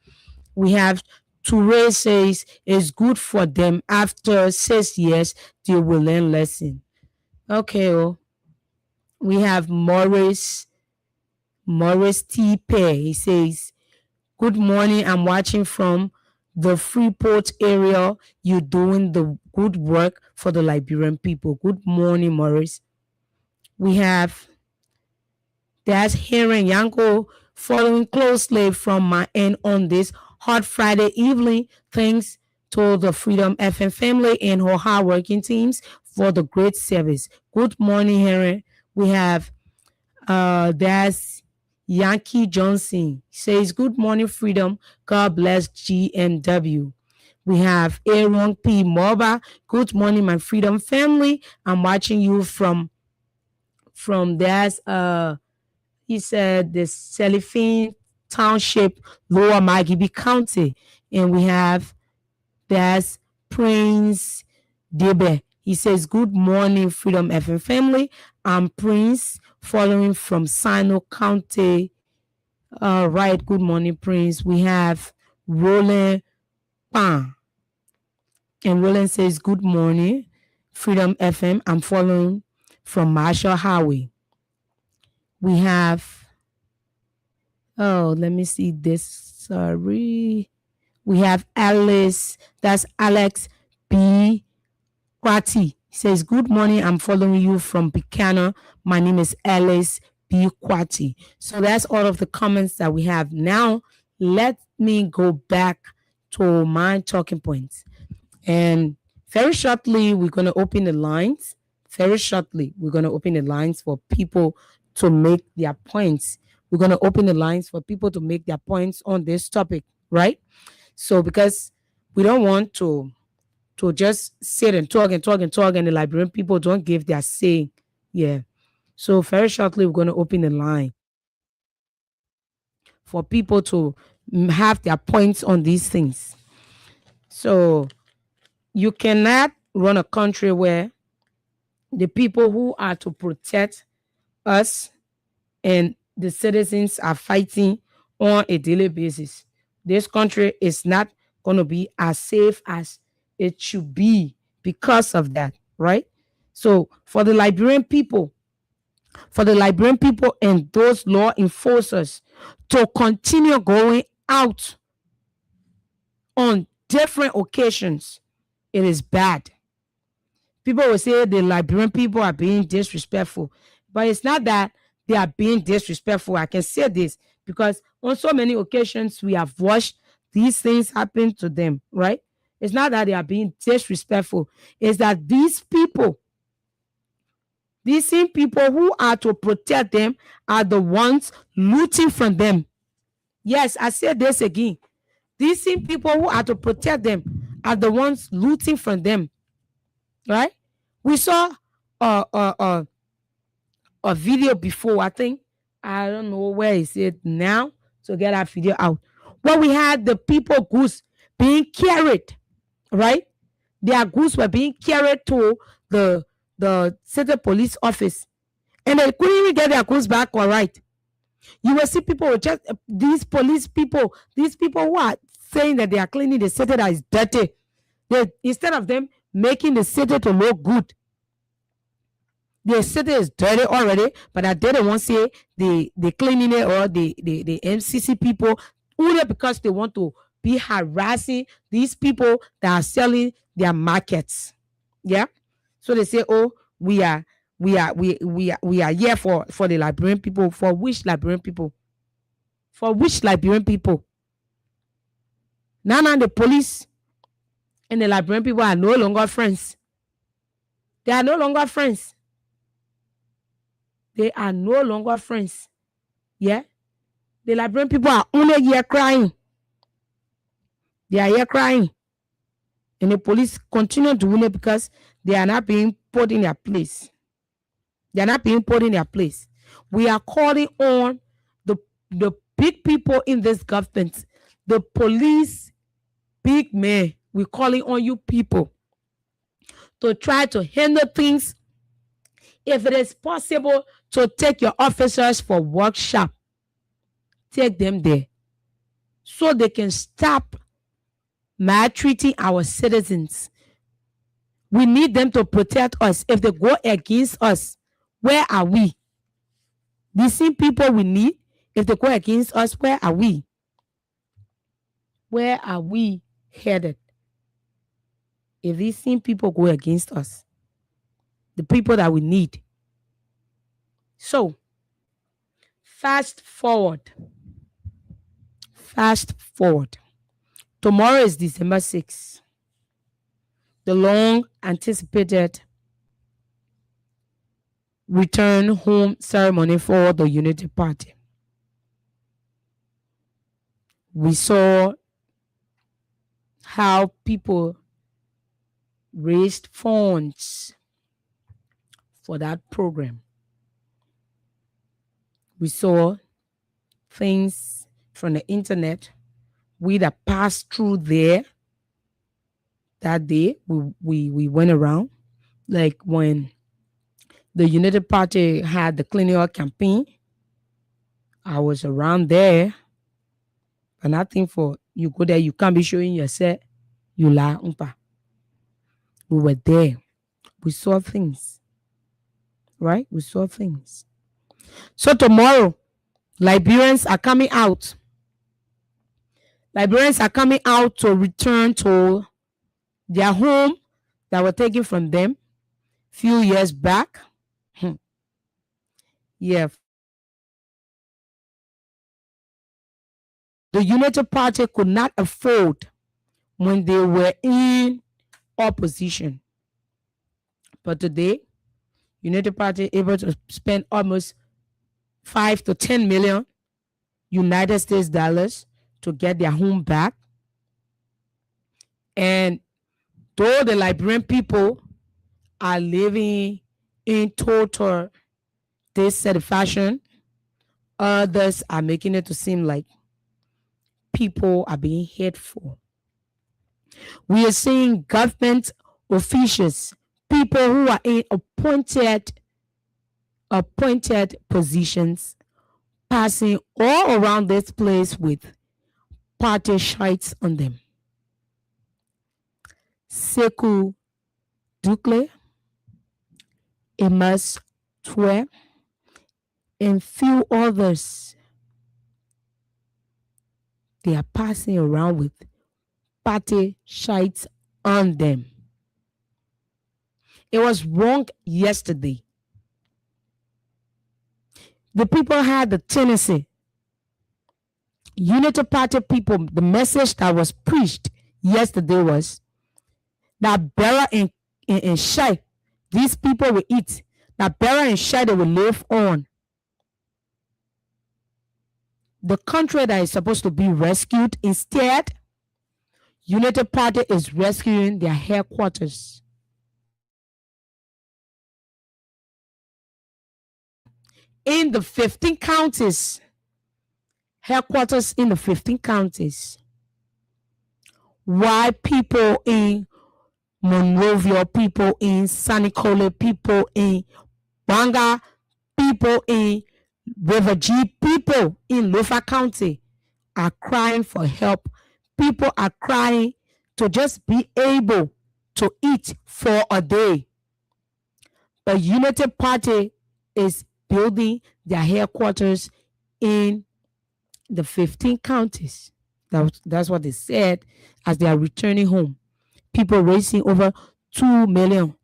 We have Toure says, it's good for them. After 6 years, they will learn lesson. Okay, we have Morris T. Pay. He says, good morning. I'm watching from the Freeport area. You're doing the good work for the Liberian people. Good morning, Morris. We have, that's Heron Yanko, following closely from my end on this hot Friday evening. Thanks to the Freedom FM family and her hardworking teams for the great service. Good morning, Heron. We have, that's Yankee Johnson says, good morning, Freedom. God bless GMW. We have Aaron P. Moba. Good morning, my Freedom family. I'm watching you from that's he said the Cellophane Township, Lower Magibi County. And we have that's Prince Debe. He says, good morning, Freedom FM family. I'm Prince, following from Sino County. Right, good morning, Prince. We have Roland Pan. And Roland says, good morning, Freedom FM. I'm following from Marshall Highway. We have, let me see this. Sorry. We have Alice, that's Alex B. Kwati says, good morning. I'm following you from Buchanan. My name is Alice B. Kwati. So that's all of the comments that we have. Now, let me go back to my talking points. And very shortly, we're going to open the lines. Very shortly, we're going to open the lines for people to make their points. We're going to open the lines for people to make their points on this topic, right? So because we don't want to just sit and talk, and the Liberian people don't give their say. Yeah. So very shortly, we're going to open the line for people to have their points on these things. So you cannot run a country where the people who are to protect us and the citizens are fighting on a daily basis. This country is not going to be as safe as it should be because of that, right? So for the Liberian people and those law enforcers to continue going out on different occasions, it is bad. People will say the Liberian people are being disrespectful, but it's not that they are being disrespectful. I can say this because on so many occasions we have watched these things happen to them, right? It's not that they are being disrespectful. It's that these same people who are to protect them are the ones looting from them. Yes, I said this again. These same people who are to protect them are the ones looting from them, right? We saw a video before. I think, I don't know where is it now to get that video out. Where we had the people goods being carried, right? Their goods were being carried to the city police office, and they couldn't even get their goods back all right. You will see people just these police people, these people who are saying that they are cleaning the city that is dirty. They, instead of them making the city to look good, the city is dirty already, but I didn't want to say the cleaning it or the MCC people only because they want to be harassing these people that are selling their markets. Yeah. So they say, oh, we are here for the Liberian people. For which Liberian people? For which Liberian people? Now the police and the Liberian people are no longer friends. They are no longer friends. They are no longer friends. Yeah. The Liberian people are only here crying. They are here crying. And the police continue doing it because they are not being put in their place. They are not being put in their place. We are calling on the big people in this government, the police, big men. We're calling on you people to try to handle things. If it is possible to take your officers for workshop, take them there so they can stop maltreating our citizens. We need them to protect us. If they go against us, where are we? The same people we need, if they go against us, where are we? Where are we headed? If these same people go against us, the people that we need. So, fast forward. Fast forward. Tomorrow is December 6th. The long anticipated return home ceremony for the Unity Party. We saw how people raised funds for that program. We saw things from the internet. We that passed through there that day, we went around. Like when the United Party had the cleaning up campaign, I was around there. And I think for you go there, you can't be showing yourself. You la umpa. We were there. We saw things. Right? We saw things. So tomorrow, Liberians are coming out. Liberians are coming out to return to their home that were taken from them few years back. Yeah. The United Party could not afford when they were in opposition. But today, United Party able to spend almost 5 to 10 million United States dollars to get their home back. And though the Liberian people are living in total dissatisfaction, others are making it to seem like people are being hateful. We are seeing government officials, people who are in appointed positions, passing all around this place with party shites on them. Sekou Dukle, Amos Twe, and few others. They are passing around with party shites on them. It was wrong yesterday. The people had the tendency Unity Party people, the message that was preached yesterday was that Bera and Shai, these people will eat. That Bera and Shai, they will live on. The country that is supposed to be rescued, instead, Unity Party is rescuing their headquarters. In the 15 counties, headquarters in the 15 counties, why people in Monrovia, people in Sanicole, people in Banga, people in River G, people in Lofa County are crying for help. People are crying to just be able to eat for a day. But Unity Party is building their headquarters in the 15 counties. That's what they said as they are returning home. People raising over 2 million.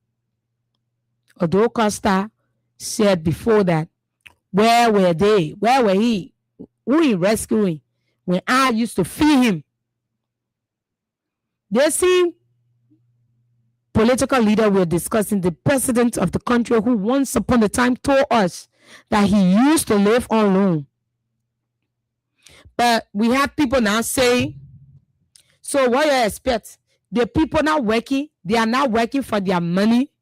Although Costa said before that, where were they? Where were he? Who he rescuing? When I used to feed him. They seem political leader we're discussing, the president of the country, who once upon a time told us that he used to live on loan. But we have people now saying, so what you expect? The people now working, they are now working for their money.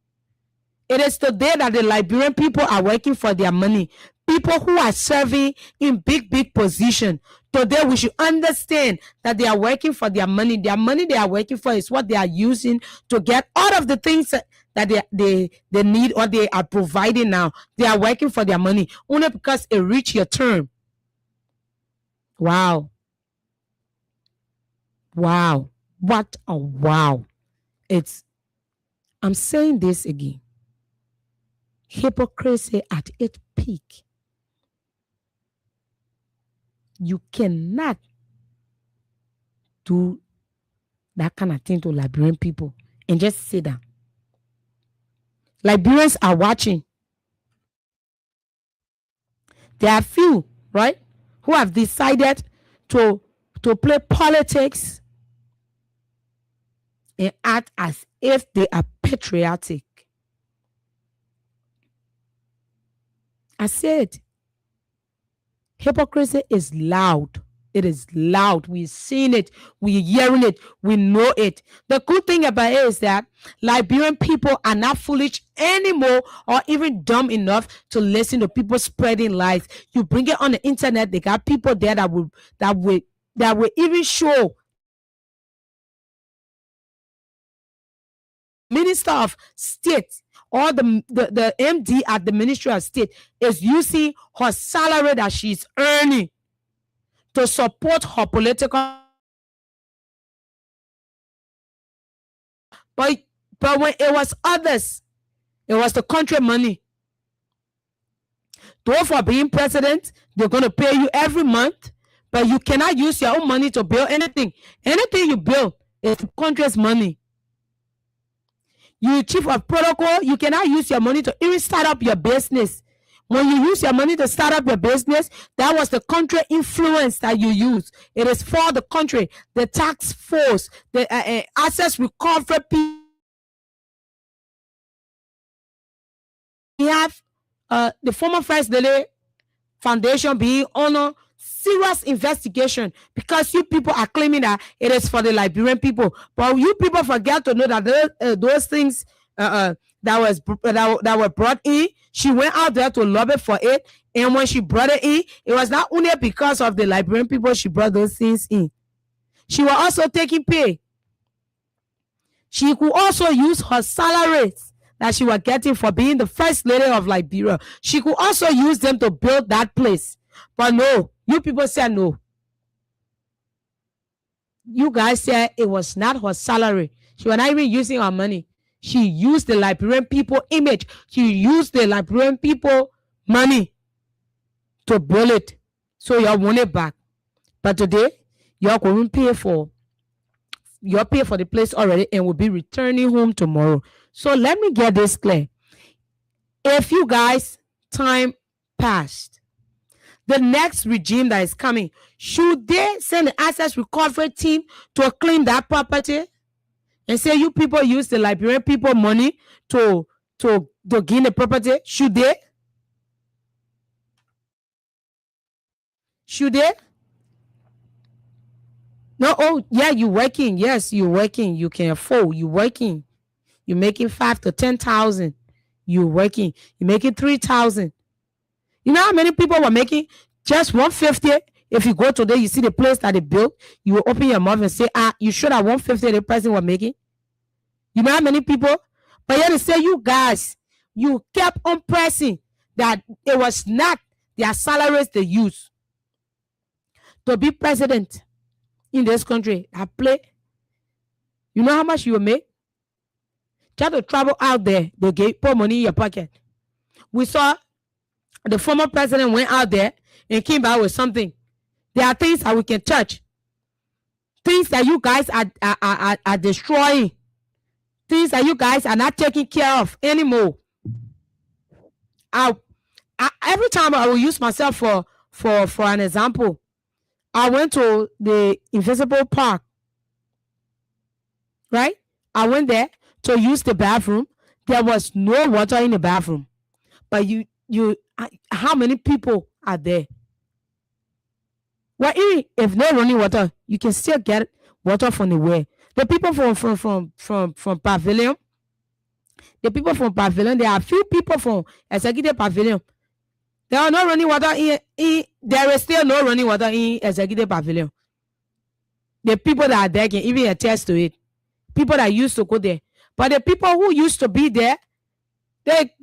It is today that the Liberian people are working for their money. People who are serving in big position. Today we should understand that they are working for their money. Their money they are working for is what they are using to get all of the things that they need or they are providing now. They are working for their money only because it reached your term. Wow. Wow. What a wow. I'm saying this again. Hypocrisy at its peak. You cannot do that kind of thing to Liberian people and just sit down. Liberians are watching. There are few, right, who have decided to play politics and act as if they are patriotic. I said, hypocrisy is loud. It is loud. We've seen it. We're hearing it. We know it. The good thing about it is that Liberian people are not foolish anymore or even dumb enough to listen to people spreading lies. You bring it on the internet, they got people there that will even show Minister of State or the MD at the Ministry of State is using her salary that she's earning to support her political. But when it was others, it was the country money. Though for being president, they're going to pay you every month, but you cannot use your own money to build anything. Anything you build is the country's money. You chief of protocol, you cannot use your money to even start up your business. When you use your money to start up your business, that was the country influence that you use. It is for the country, the tax force, the assets recovery. We have the former First Lady Foundation being on serious investigation because you people are claiming that it is for the Liberian people, but you people forget to know that those things that were brought in, she went out there to lobby for it, and when she brought it in, it was not only because of the Liberian people she brought those things in. She was also taking pay. She could also use her salaries that she was getting for being the First Lady of Liberia. She could also use them to build that place. But no, you people said no. You guys said it was not her salary. She was not even using her money. She used the Liberian people image. She used the Liberian people money to build it. So y'all want it back. But today, y'all going to pay for the place already and will be returning home tomorrow. So let me get this clear. If you guys, time passed, the next regime that is coming Should they send the access recovery team to clean that property and say you people use the Liberian people money to gain the property? Should they? Should they? No, oh yeah, you working. Yes, you working. You can afford. You working. You're making 5,000 to 10,000. You working. You're making 3,000. You know how many people were making just 150? If you go today, you see the place that they built, you will open your mouth and say, you should have 150 the person was making. You know how many people? But yet they say, you guys, you kept on pressing that it was not their salaries they use to be president in this country. I play. You know how much you will make? Try to travel out there, they put money in your pocket. We saw the former president went out there and came back with something. There are things that we can touch. Things that you guys are destroying. Things that you guys are not taking care of anymore. Every time I will use myself for an example. I went to the Invisible Park. Right? I went there to use the bathroom. There was no water in the bathroom. But how many people are there? Well, if no running water, you can still get water from the well. The people from Pavilion, there are a few people from Executive Pavilion. There are no running water there is still no running water in Executive Pavilion. The people that are there can even attest to it. People that used to go there. But the people who used to be there, they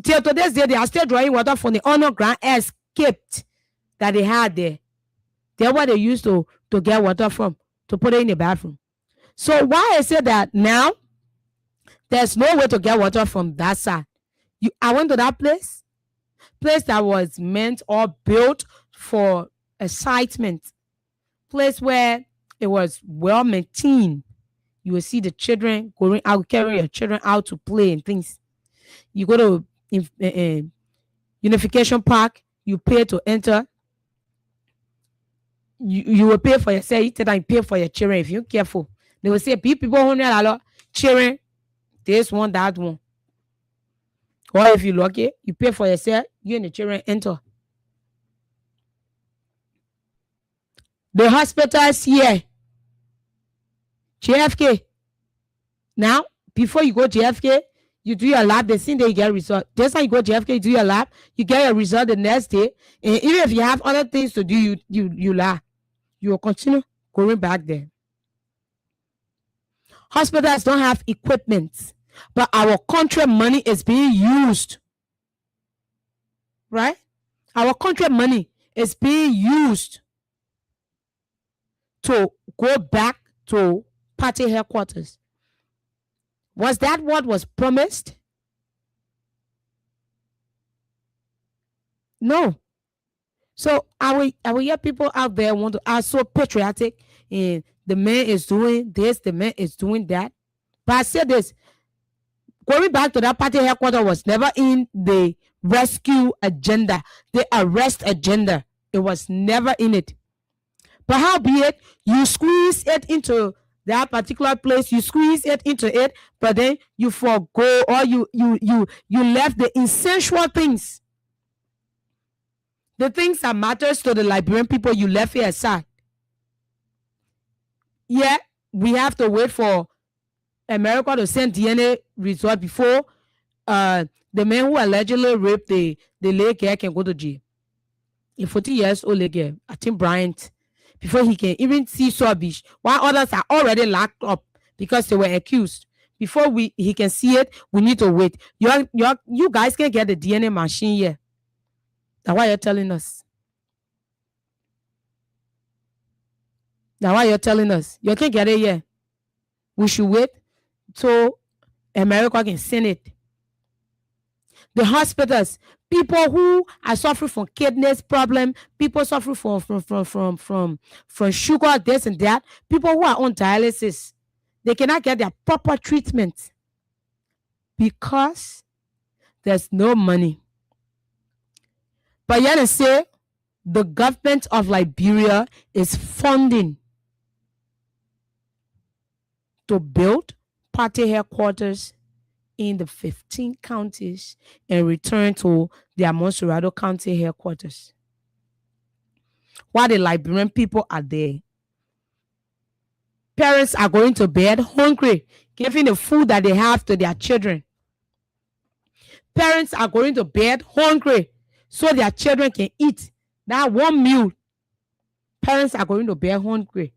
till today's day, they are still drawing water from the underground escaped that they had there. They're what they used to get water from, to put it in the bathroom. So why I say that now, there's no way to get water from that side. I went to that place that was meant or built for excitement, place where it was well maintained. You will see the children going out, carry your children out to play and things. You go to Unification Park, you pay to enter. You will pay for yourself. You pay for your children if you're careful. They will say, people $100 children, this one, that one. Or if you're lucky, you pay for yourself, you and the children enter. The hospitals here, JFK. Now, before you go JFK, you do your lab, the same day you get a result. Just like you go JFK, you do your lab, you get your result the next day. And even if you have other things to do, you lab. You will continue going back there. Hospitals don't have equipment, but our country money is being used. Right? Our country money is being used to go back to party headquarters. Was that what was promised? No. So I will hear people out there are so patriotic and the man is doing this, the man is doing that. But I said this, going back to that party headquarters was never in the rescue agenda, the arrest agenda. It was never in it. But howbeit, you squeeze it into that particular place, you squeeze it into it, but then you forgo or you left the essential things. The things that matters to the Liberian people, you left here aside. Yeah, we have to wait for America to send DNA result before the man who allegedly raped the lady girl can go to jail. A 40 years old lady, I think Bryant, before he can even see Sobish, while others are already locked up because they were accused. Before he can see it, we need to wait. You guys can get the DNA machine here. That's why you're telling us. That's why you're telling us. You can't get it here. We should wait so America can send it. The hospitals, people who are suffering from kidneys problem, people suffering from sugar, this and that, people who are on dialysis, they cannot get their proper treatment because there's no money. But yet they say the government of Liberia is funding to build party headquarters in the 15 counties and return to their Monserrado County headquarters. While the Liberian people are there, parents are going to bed hungry, giving the food that they have to their children. Parents are going to bed hungry so their children can eat that one meal. Parents are going to bed hungry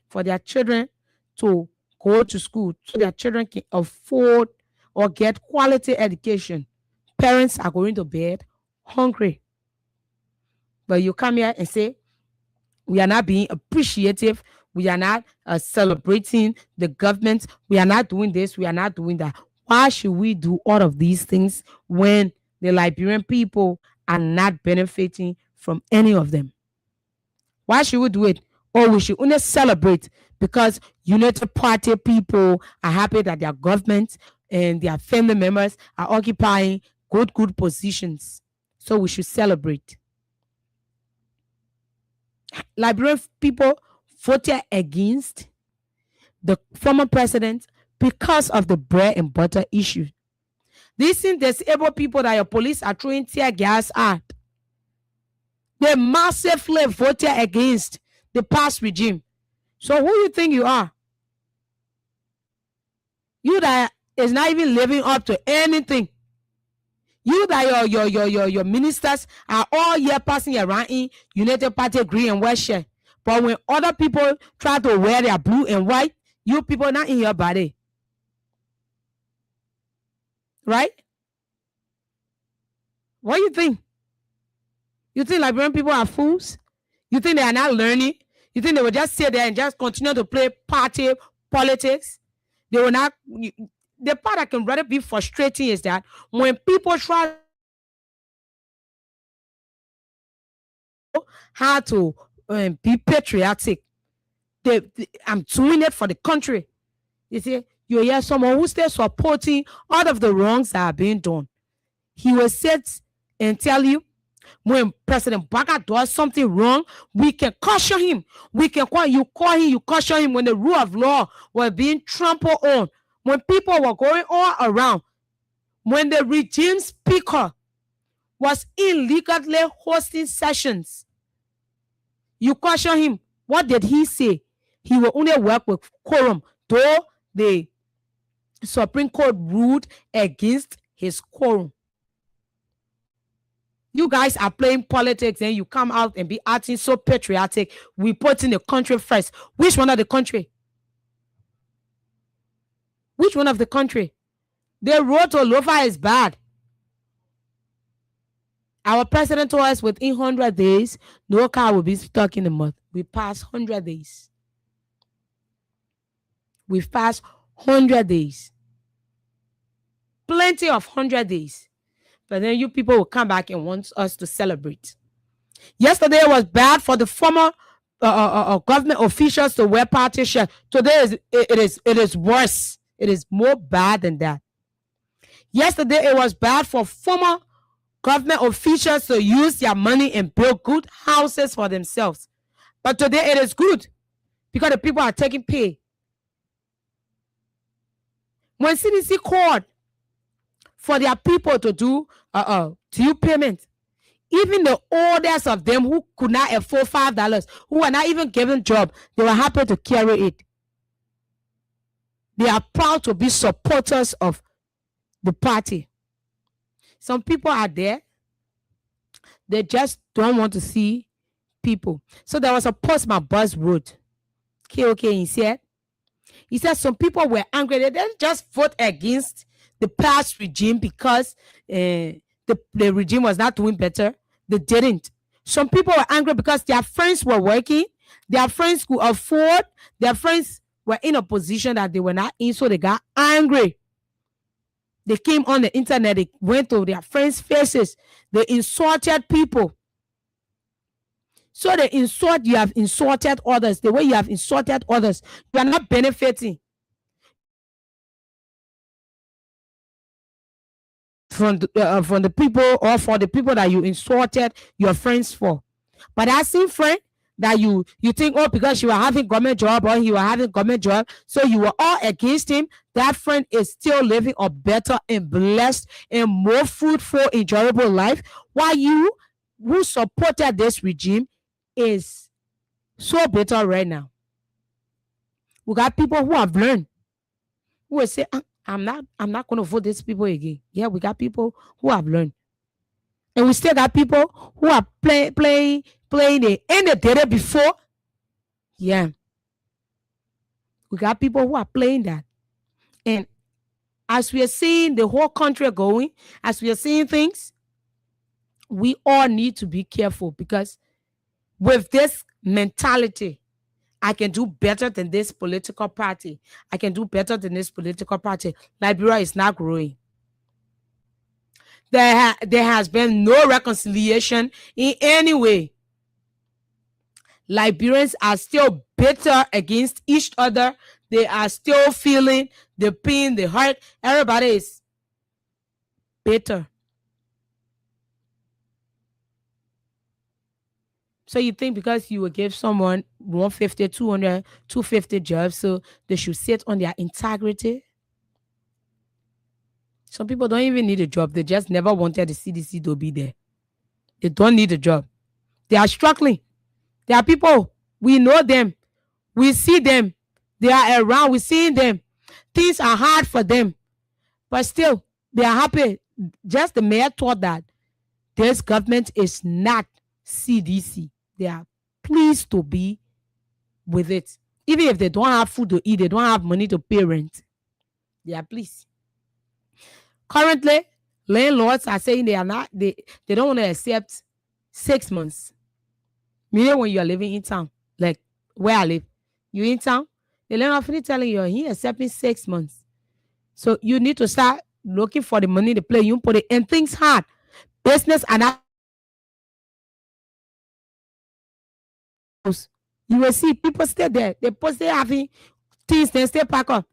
for their children to go to school so their children can afford or get quality education. Parents are going to bed hungry. But you come here and say, we are not being appreciative. We are not celebrating the government. We are not doing this. We are not doing that. Why should we do all of these things when the Liberian people are not benefiting from any of them? Why should we do it? Or we should only celebrate because United Party people are happy that their government and their family members are occupying good positions. So we should celebrate. Liberian people voted against the former president because of the bread and butter issue. These disabled people that your police are throwing tear gas at, they massively voted against the past regime. So who you think you are? You that is not even living up to anything. You that your ministers are all here passing around in United Party green and white shirt. But when other people try to wear their blue and white, you people not in your body. Right? What do you think? You think Liberian people are fools? You think they are not learning? You think they will just sit there and just continue to play party politics? They will not. The part that can rather be frustrating is that when people try how to be patriotic, I'm doing it for the country. You see, you hear someone who stays supporting all of the wrongs that are being done. He will sit and tell you, when President Baga does something wrong, we can caution him. We can call you, you caution him when the rule of law was being trampled on, when people were going all around, when the regime speaker was illegally hosting sessions. You caution him. What did he say? He will only work with quorum, though the Supreme Court ruled against his quorum. You guys are playing politics and you come out and be acting so patriotic. We put in the country first. Which one of the country? Which one of the country? The road to Lofa is bad. Our president told us within 100 days, no car will be stuck in the mud. We passed 100 days. We've passed 100 days. Plenty of 100 days. But then you people will come back and want us to celebrate. Yesterday was bad for the former government officials to wear party shirts. Today it is worse. It is more bad than that. Yesterday it was bad for former government officials to use their money and build good houses for themselves. But today it is good because the people are taking pay. When CDC called for their people to do due payment, even the oldest of them who could not afford $5, who are not even given job, they were happy to carry it. They are proud to be supporters of the party. Some people are there, they just don't want to see people. So there was a post my boss wrote. He said some people were angry. They didn't just vote against the past regime because the regime was not doing better. They didn't. Some people were angry because their friends were working, their friends could afford, their friends were in a position that they were not in, so they got angry. They came on the internet, they went to their friends' faces, they insulted people. So you have insulted others. The way you have insulted others, you are not benefiting from the people, or for the people that you insulted your friends for. But that same friend that you think, oh, because you were having government job or he was having government job, so you were all against him, that friend is still living a better and blessed and more fruitful, enjoyable life, while you who supported this regime is so bitter right now. We got people who have learned, who will say, I'm not going to vote these people again. Yeah, we got people who have learned. And we still got people who are playing it, and they did it before. Yeah. We got people who are playing that. And as we are seeing the whole country going, as we are seeing things, we all need to be careful, because with this mentality, I can do better than this political party. I can do better than this political party. Liberia is not growing. There has been no reconciliation in any way. Liberians are still bitter against each other. They are still feeling the pain, the hurt. Everybody is bitter. So you think because you will give someone 150, 200, 250 jobs, so they should sit on their integrity? Some people don't even need a job. They just never wanted the CDC to be there. They don't need a job. They are struggling. There are people, we know them. We see them. They are around. We're seeing them. Things are hard for them. But still, they are happy. Just the mayor thought that this government is not CDC. They are pleased to be with it. Even if they don't have food to eat, they don't have money to pay rent, they are pleased. Currently, landlords are saying they don't want to accept 6 months. Meaning when you are living in town, like where I live, you in town, the landlord is telling you he accepting 6 months. So you need to start looking for the money to play. You put it, and things hard. Business and that, you will see people stay there. They post they having things, they stay pack up.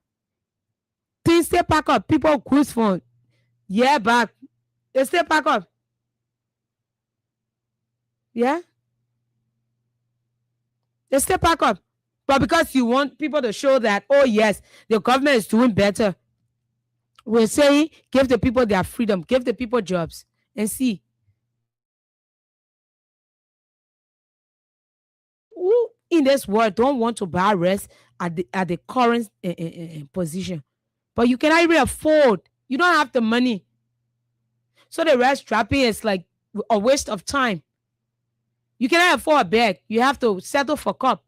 Things stay pack up. People cruise phone. Yeah, back. They stay pack up. Yeah. They stay pack up. But because you want people to show that, oh yes, the government is doing better, we're saying give the people their freedom, give the people jobs, and see. Who in this world don't want to buy rest at the current position? But you cannot even afford. You don't have the money. So the rest trapping is like a waste of time. You cannot afford a bag. You have to settle for cup.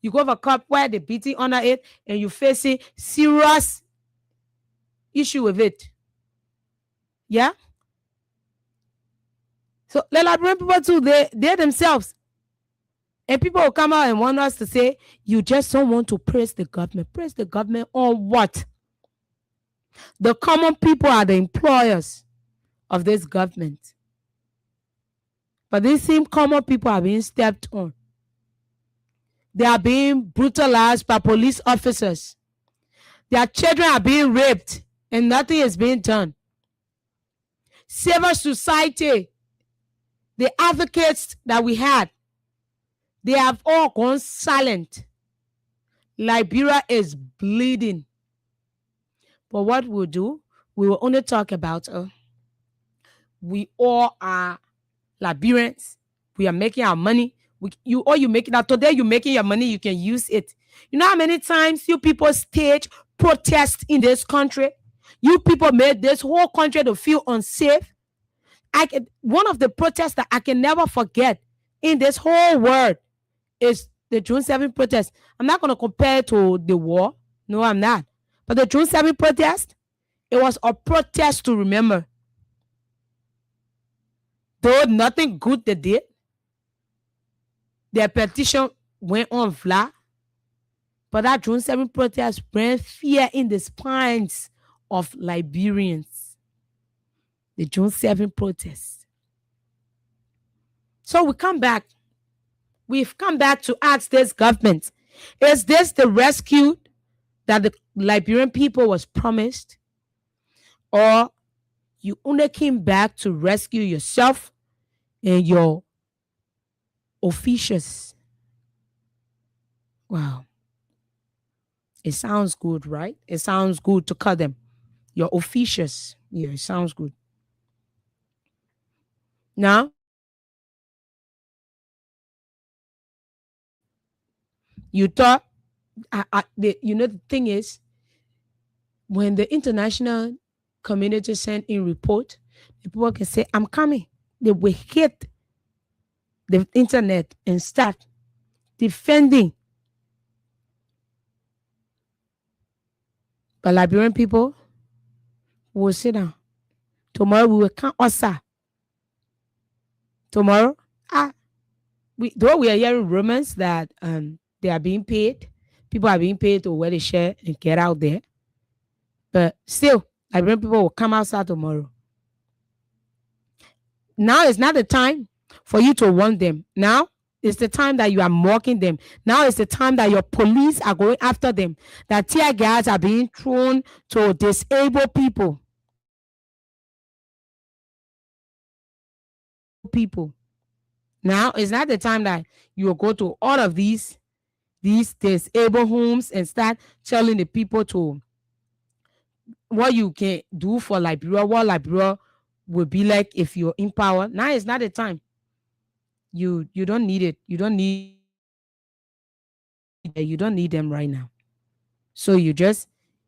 You go for cup where the beating under it, and you facing serious issue with it. Yeah. So let Liberian people too, they themselves. And people will come out and want us to say, you just don't want to praise the government. Praise the government on what? The common people are the employers of this government. But these same common people are being stepped on. They are being brutalized by police officers. Their children are being raped and nothing is being done. Civil society, the advocates that we had, they have all gone silent. Liberia is bleeding. But what we'll do, we will only talk about we all are Liberians. We are making our money. You making that today. You're making your money. You can use it. You know how many times you people stage protests in this country? You people made this whole country to feel unsafe. One of the protests that I can never forget in this whole world is the June 7th protest. I'm not going to compare it to the war. No, I'm not. But the June 7th protest, it was a protest to remember. Though nothing good they did, their petition went on flat. But that June 7th protest brought fear in the spines of Liberians. The June 7th protest. So we come back. We've come back to ask this government, is this the rescue that the Liberian people was promised? Or you only came back to rescue yourself and your officials. Wow. It sounds good, right? It sounds good to call them your officials. Yeah, it sounds good. Now, you thought, the thing is, when the international community send in report, the people can say, I'm coming. They will hit the internet and start defending. But Liberian people will sit down. Tomorrow we will count Osa. Tomorrow, though we are hearing rumors that they are being paid, people are being paid to wear the shirt and get out there. But still, Liberian people will come outside tomorrow. Now is not the time for you to warn them. Now it's the time that you are mocking them. Now it's the time that your police are going after them. That tear gas are being thrown to disabled people. Now it's not the time that you will go to all of these disabled homes and start telling the people to what you can do for Liberia, what Liberia will be like if you're in power. Now it's not the time. You don't need it. You don't need them right now. So you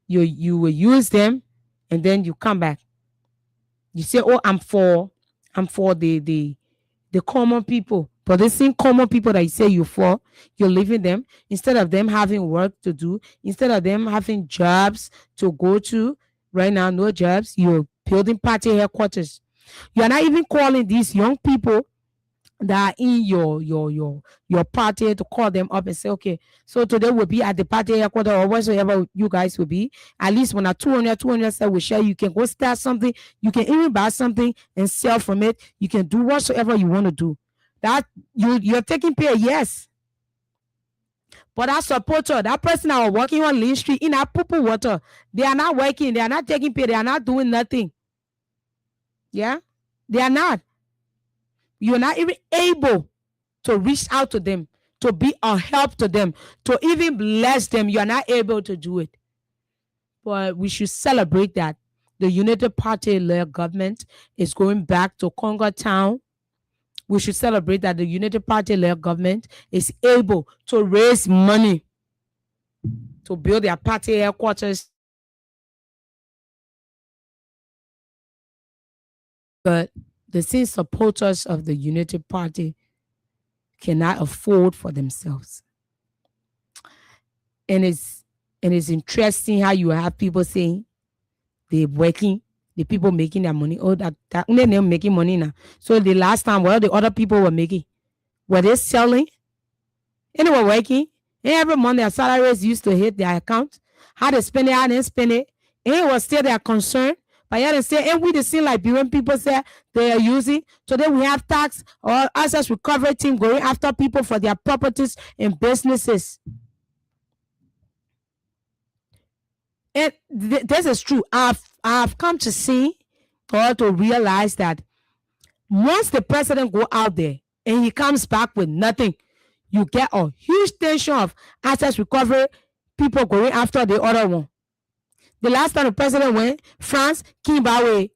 will use them and then you come back. You say, oh, I'm for the common people. But the same common people that you say you're for, you're leaving them instead of them having work to do, instead of them having jobs to go to. Right now, no jobs. You're building party headquarters. You're not even calling these young people that are in your party to call them up and say, okay, so today we'll be at the party headquarters or whatsoever you guys will be. At least when a 200 sell will share, you can go start something. You can even buy something and sell from it. You can do whatsoever you want to do. That you're taking pay, yes. But that supporter, that person that are working on Lane Street in that poo water, they are not working, they are not taking pay, they are not doing nothing. Yeah, they are not. You're not even able to reach out to them, to be a help to them, to even bless them. You're not able to do it. But we should celebrate that the United Party-led government is going back to Congo Town. We should celebrate that the United Party-led government is able to raise money to build their party headquarters. But the same supporters of the United Party cannot afford for themselves. And it's interesting how you have people saying they're working, the people making their money. Oh, that they're making money now. So the last time, well, the other people were making, were they selling? And they were working. And every month their salaries used to hit their account. How they spend it, how they spend it. And it was still their concern. But yet they say, and we the same Liberian people say they are using. Today we have tax or assets recovery team going after people for their properties and businesses. And this is true. I've come to see or to realize that once the president go out there and he comes back with nothing, you get a huge tension of assets recovery, people going after the other one. The last time the president went, France came by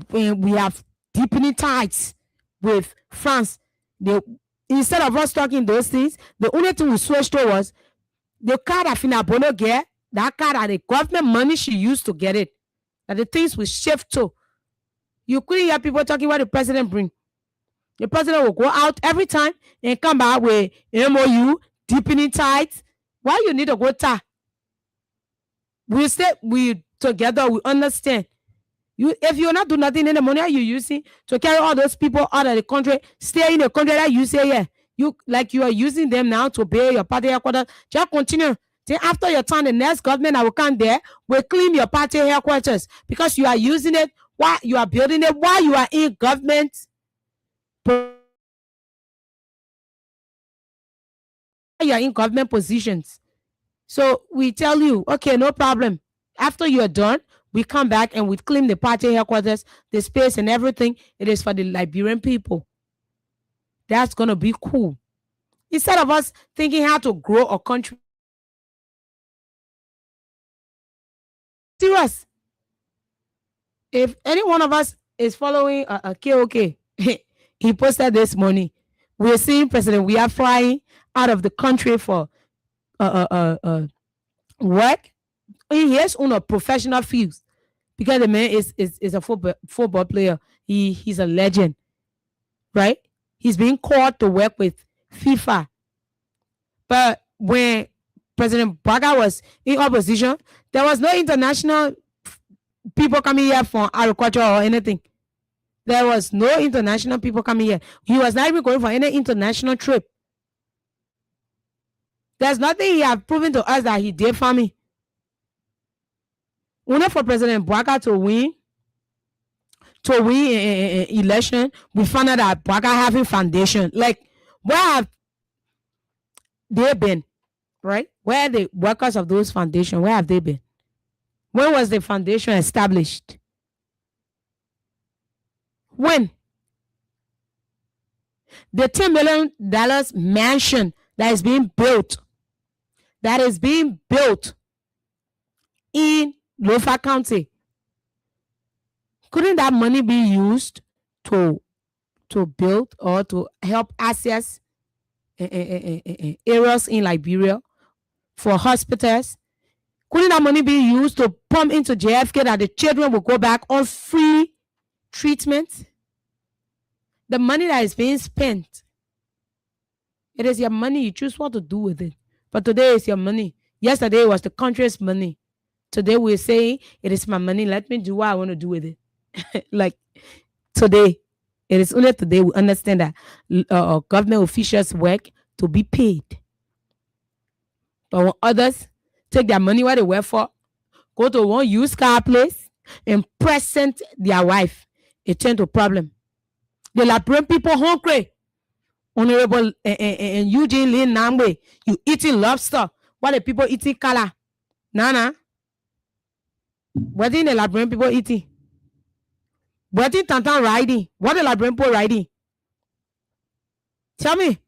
when we have deepening ties with France. Instead of us talking those things, the only thing we switched to was the card that Finabono get, that card that the government money she used to get it. That the things will shift to. You couldn't hear people talking what the president bring. The president will go out every time and come back with MOU, deepening ties. Why you need to go to? We together, we understand. If you're not doing nothing in the money you're using to carry all those people out of the country, stay in the country that you say, yeah, you are using them now to pay your party headquarters. Just continue. Then after your time, the next government that will come there will clean your party headquarters because you are using it while you are building it while you are in government. You are in government positions. So we tell you, okay, no problem. After you're done, we come back and we clean the party headquarters, the space and everything. It is for the Liberian people. that's going to be cool. Instead of us thinking how to grow a country. Serious. If any one of us is following a KOK, he posted this morning. We're seeing President, we are flying out of the country for work. He has on a professional field because the man is a football player. He's a legend, right? He's being called to work with FIFA. But when President Baga was in opposition, there was no international people coming here for agriculture or anything. There was no international people coming here. He was not even going for any international trip. There's nothing he has proven to us that he did for me. Only for President Baga to win election, we found out that Baga having foundation. Like, where have they been? Right? Where are the workers of those foundations? Where have they been? When was the foundation established? When? The $10 million mansion that is being built in Lofa County, couldn't that money be used to build or to help access areas in Liberia for hospitals? Couldn't that money be used to pump into JFK that the children will go back on free treatment? The money that is being spent, it is your money. You choose what to do with it. But today is your money. Yesterday was the country's money. Today we're saying it is my money. Let me do what I want to do with it. Like today, it is only today we understand that government officials work to be paid. But when others take their money where they work for, go to one used car place and present their wife, it turns to problem. The Liberian people hungry. Honorable and Eugene Lin Namwe, you eating lobster. What the people eating kala? Nana. What the Liberian people eating? What the Tantan riding? What the Liberian people riding? Tell me.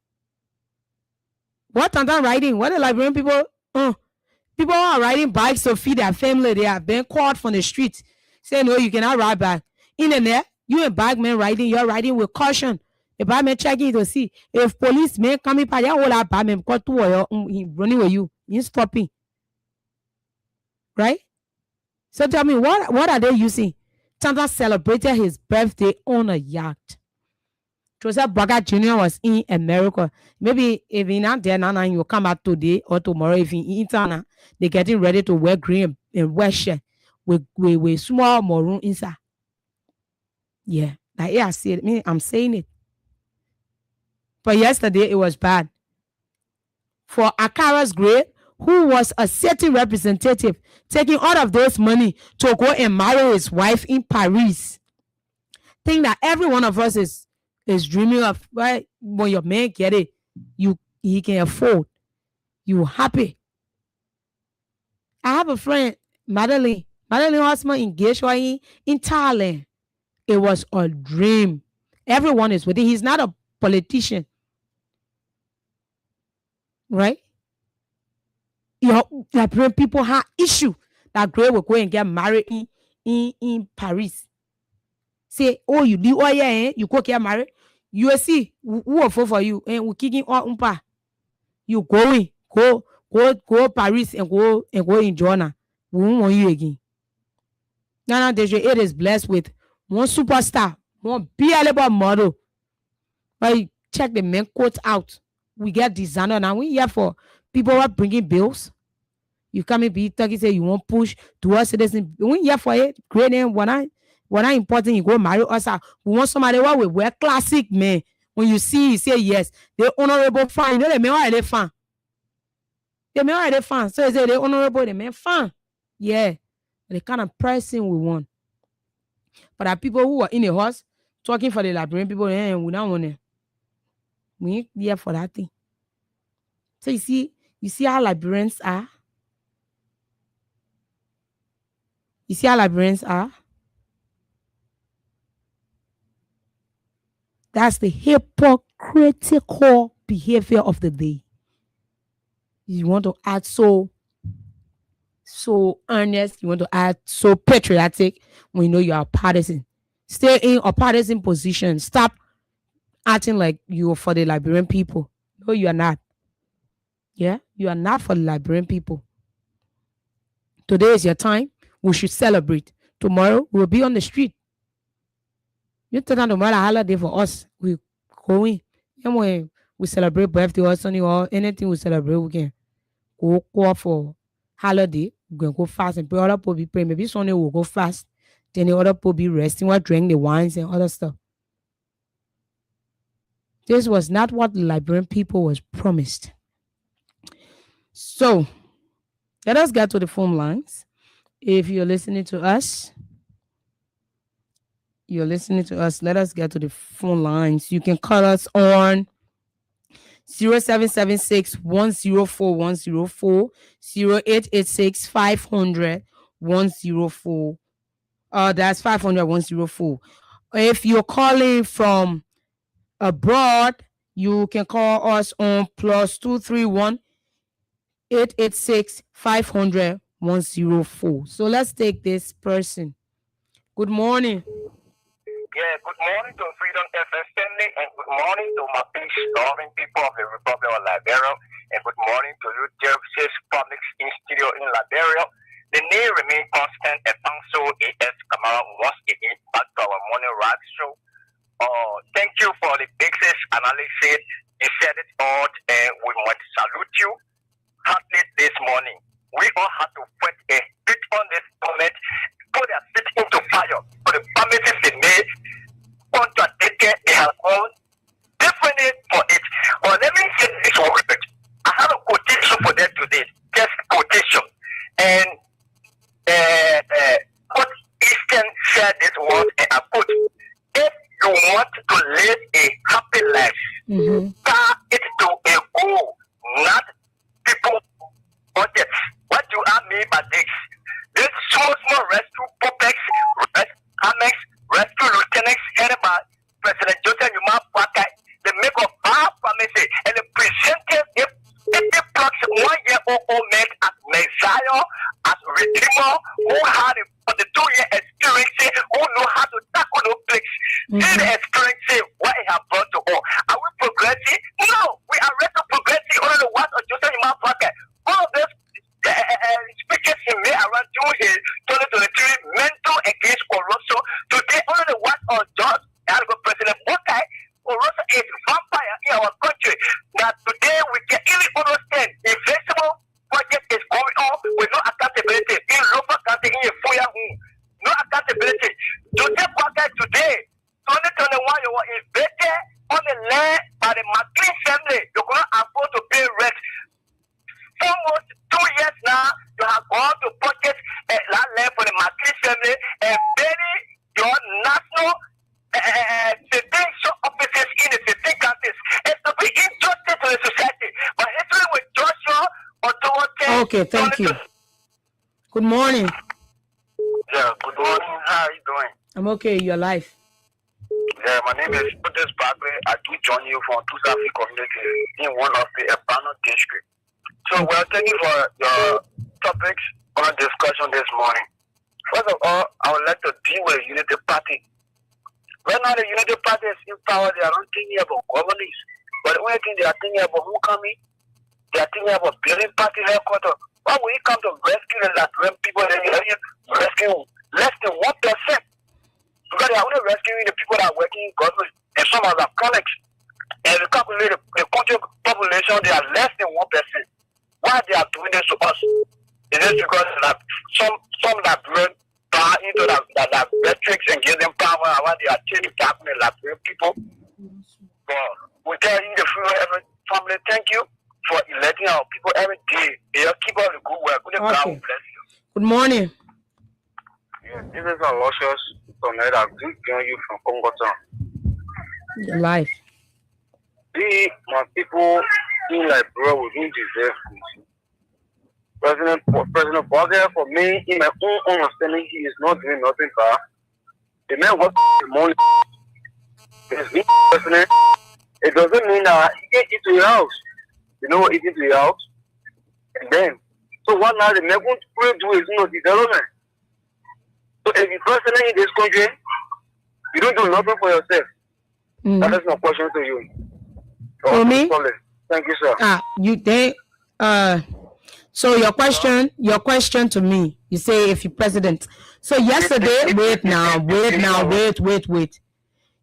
What Tantan riding? What the Liberian people? People are riding bikes to feed their family. They have been caught from the streets. Say no, you cannot ride back. In the net, you a bag man riding, you're riding with caution. The bag man checking to see if police men coming by your whole bag man got to he running with you. He's stopping. Right? So tell me, what are they using? Tanta celebrated his birthday on a yacht. Joseph Baga Jr. was in America. Maybe if he's not there now, you'll come back today or tomorrow. If he's in Ghana, they're getting ready to wear green and wear shirt with small maroon inside. Yeah, like I said, I'm saying it. But yesterday it was bad. For Akara's grade, who was a certain representative, taking all of those money to go and marry his wife in Paris. Think that every one of us is dreaming of, right? When your man get it, he can afford. You happy. I have a friend, Madeline husband engaged her in Thailand. It was a dream. Everyone is with it. He's not a politician. Right? Like people have issue that Gray will go and get married in Paris. Say, oh, you do, oh yeah, you go get married. You will see who will vote for you and we kicking all umpa. You go Paris and go in Jonah. We won't want you again. Nana Deja, it is blessed with one superstar, one BLable model. But check the main quote out. We get designer now. We here for people who are bringing bills. You come and be talking, say you won't push towards citizen. We here for it. Great name. When I important, you go marry us. We want somebody who will wear classic man. When you see, you say yes. They're honorable fan. You know the men are they fan. The men are they fan. So you say they're honorable, the men fan. Yeah. The kind of person we want. But there are people who are in the house talking for the Liberian people, and we don't want it. We ain't there for that thing. So you see how Liberians are? You see how Liberians are? That's the critical behavior of the day. You want to act so earnest, you want to act so patriotic when you know you are partisan. Stay in a partisan position. Stop acting like you're for the Liberian people. No, you are not. Yeah, you are not for the Liberian people. Today is your time. We should celebrate. Tomorrow we'll be on the street. You tell them tomorrow a holiday for us. We go in. And when we celebrate birthday or something or anything we celebrate, we can go for holiday. We can go fast and pray. Other people be praying. Maybe Sunday we'll go fast. Then the other people be resting, we'll drink the wines and other stuff. This was not what the Liberian people was promised. So let us get to the phone lines. If you're listening to us, let us get to the phone lines. You can call us on 0776 104 104, 0886 500 104. That's 500 104. If you're calling from abroad, you can call us on +231 886 500 104. So let's take this person. Good morning. Yeah, good morning to Freedom FM family, and good morning to my peace-loving people of the Republic of Liberia, and good morning to you, Jervis Public in Studio in Liberia. The name remains constant, and Pangso AS Kamara once again back to our morning rock show. Thank you for the basis analysis. You said it all, and we want to salute you heartily this morning. We all have to put a bit on this moment, put their feet into fire for the promises they made, contradicted, they have gone differently for it. But let me say this word. I have a quotation for them today, just quotation. And what Eastern said this word, and I quote, if you want to live a happy life, start it to a goal, not people budgets. What do I mean by this? This small rescue puppets, rescue lieutenants headed by President Joseph Yuma Pakai, they make a bad promises and they presented if they plucks 1-year-old man as Messiah, as Redeemer, who had a 42-year experience, who know how to tackle no plagues. See the experience, what he has brought to all. Are we progressing? No, we are ready to progress under the words of Joseph Yuma Pakai. All of this speeches he made around June 2023, mental against corruption. Today, under the words of George President Bukai, corruption is vampire in our country. Now, today we can really understand invisible project is going on with no accountability. In local country, in Fuya, no accountability. Today, today, 2021, you were invested on the land by the McLean family. You cannot afford to pay rent. Almost 2 years now, you have gone to purchase that land for the McLean family and bury your national citizen offices in the 15 countries. It's to be injustice to the society. But history with Joshua authority. Okay, thank you. Good morning. Yeah, good morning. How are you doing? I'm okay. You're alive. Yeah, my name is Otis Barkley. I do join you from Tusafi community in one of the Ebano district. So well, thank you for your topics on discussion this morning. First of all, I would like to deal with the Unity Party. Right now, the Unity Party is in power. They are not thinking about governance. But the only thing they are thinking about who coming, they are thinking about building party headquarters. Why will you come to rescue the Liberian people that you rescue less than 1%? Because they are only rescuing the people that are working in government and some of our colleagues. And if you calculate the country population, they are less than 1%. Why they are doing this to us? Is it because some Liberian buy into the metrics and give them power and why they are changing back in the Liberian people? But we tell you the every family, thank you for electing our people every day. They keep up the good work. Good God bless you. Good morning. Yeah, this is our Luscious Connect. I do join you from Congo Town. Your life. My people in Liberia, we don't deserve this. President Boga, for me, in my own understanding, he is not doing nothing bad. The man works the money. He's being president. It doesn't mean that he get into your house. You know, it's into your house. And then, so what now the American people do is development. So if you're president in this country, you don't do nothing for yourself. That is my question to you. For me? Thank you, sir. So your question to me, you say if you're president. So yesterday, wait.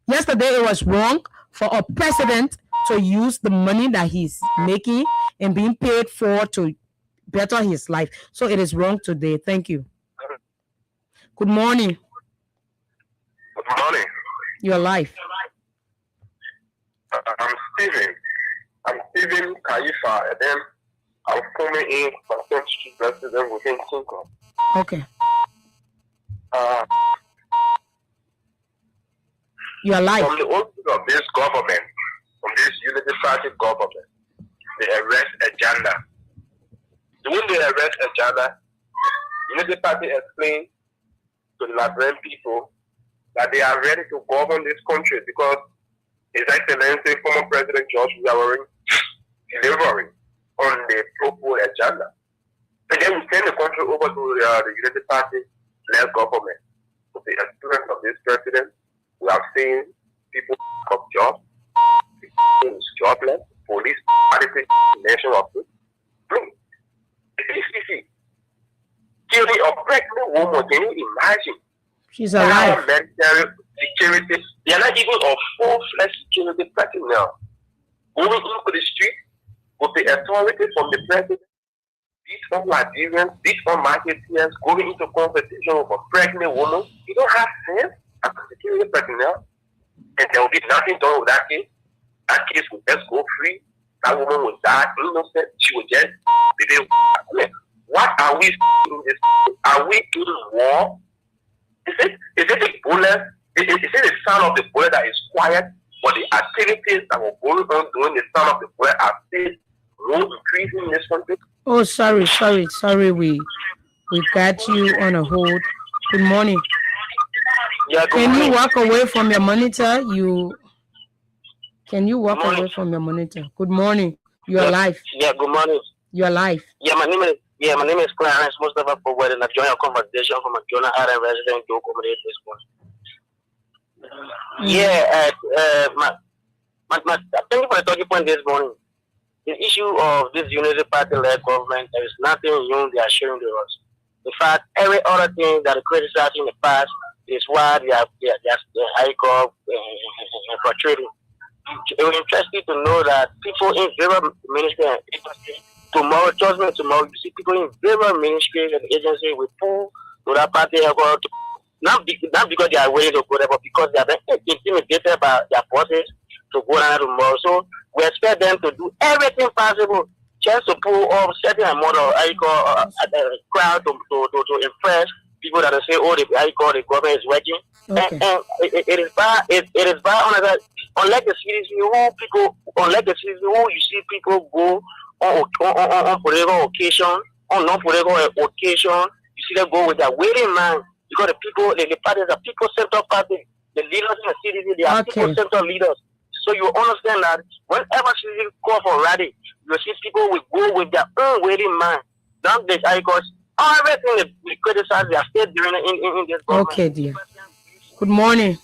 Yesterday it was wrong for a president to use the money that he's making and being paid for to better his life. So it is wrong today. Thank you. Good morning. Good morning. Your life. I'm Steven Kaifa, and then I'm coming in for Street President within Cinco. Okay. Your life. From the origin of this government, from this unity party government, they arrest agenda. When they arrest agenda, unity party explains to the Liberian people that they are ready to govern this country because His Excellency, former President George Weah delivering on the proposed agenda. And then we send the country over to the Unity Party-led government. With the experience of this president, we have seen people of jobs, people jobless, police, party, nation of the CCC. Killing a pregnant woman, can you imagine? She's alive. Military security. They are not even a full-fledged security personnel. Going into the street with the authority from the president, beat on Nigerians, beat on marketeers, going into competition with a pregnant woman. You don't have sense as a security personnel. And there will be nothing done with that case. That case will just go free. That woman will die innocent. She will just what are we doing this? Are we doing war? Is it the bullet? Is it the sound of the bullet that is quiet? But the activities that were going on during the sound of the bullet are still increasing in this country? Oh, sorry. We got you on a hold. Good morning. Yeah, Can you walk away from your monitor? Can you walk away from your monitor? Good morning. You are live. Yeah, good morning. You are live. Yeah, my name is Clarence Mustafa Forward, and I join your conversation from a Jonah Island resident to accommodate this one. Yeah, thank you for the talking point this morning. The issue of this unity party-led government, there is nothing new they are showing to us. In fact, every other thing that they criticized in the past is why they are high court portraying. It was interesting to know that people in various ministry tomorrow, you see people in various ministries and agencies will pull to that party not because they are willing to go there, but because they are being intimidated by their bosses to go down tomorrow. So we expect them to do everything possible just to pull off certain amount of crowd to impress people that say, oh, the government is working. Okay. And it is bad unlike the cities who you see people go on political occasion, on non-political occasion, you see them go with their waiting man because the people, the parties are people-centered party. The leaders in the cities, they are people-centered leaders. So you understand that whenever cities call for rally, you see people will go with their own waiting man. Don't they? Because everything they criticize, they are still doing in this government. Okay, dear. Good morning.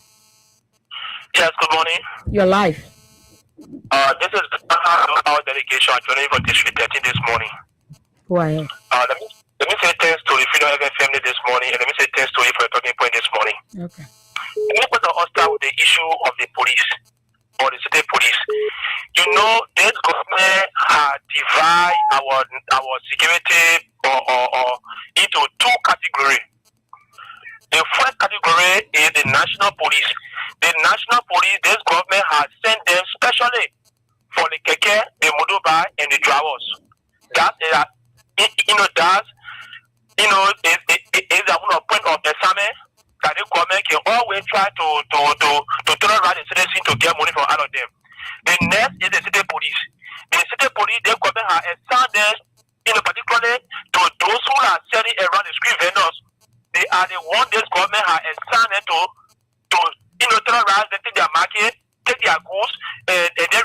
Yes, good morning. You're live. This is our delegation joining for District 13 this morning. Go ahead. Let me say thanks to the Freedom FM family this morning, and let me say thanks to you for your talking point this morning. Okay. Let me start with the issue of the police or the city police. You know, this government has divided our security or into two categories. The first category is the national police. The national police, this government has sent them specially for the keke, the motorbike, and the drivers. It's a point of examen that the government can always try to turn around the citizens to get money from all of them. The next is the city police. The city police, the government has assigned them, particularly to those who are selling around the street vendors. They are the ones this government has assigned them to turn around, they take their market, take their goods, and then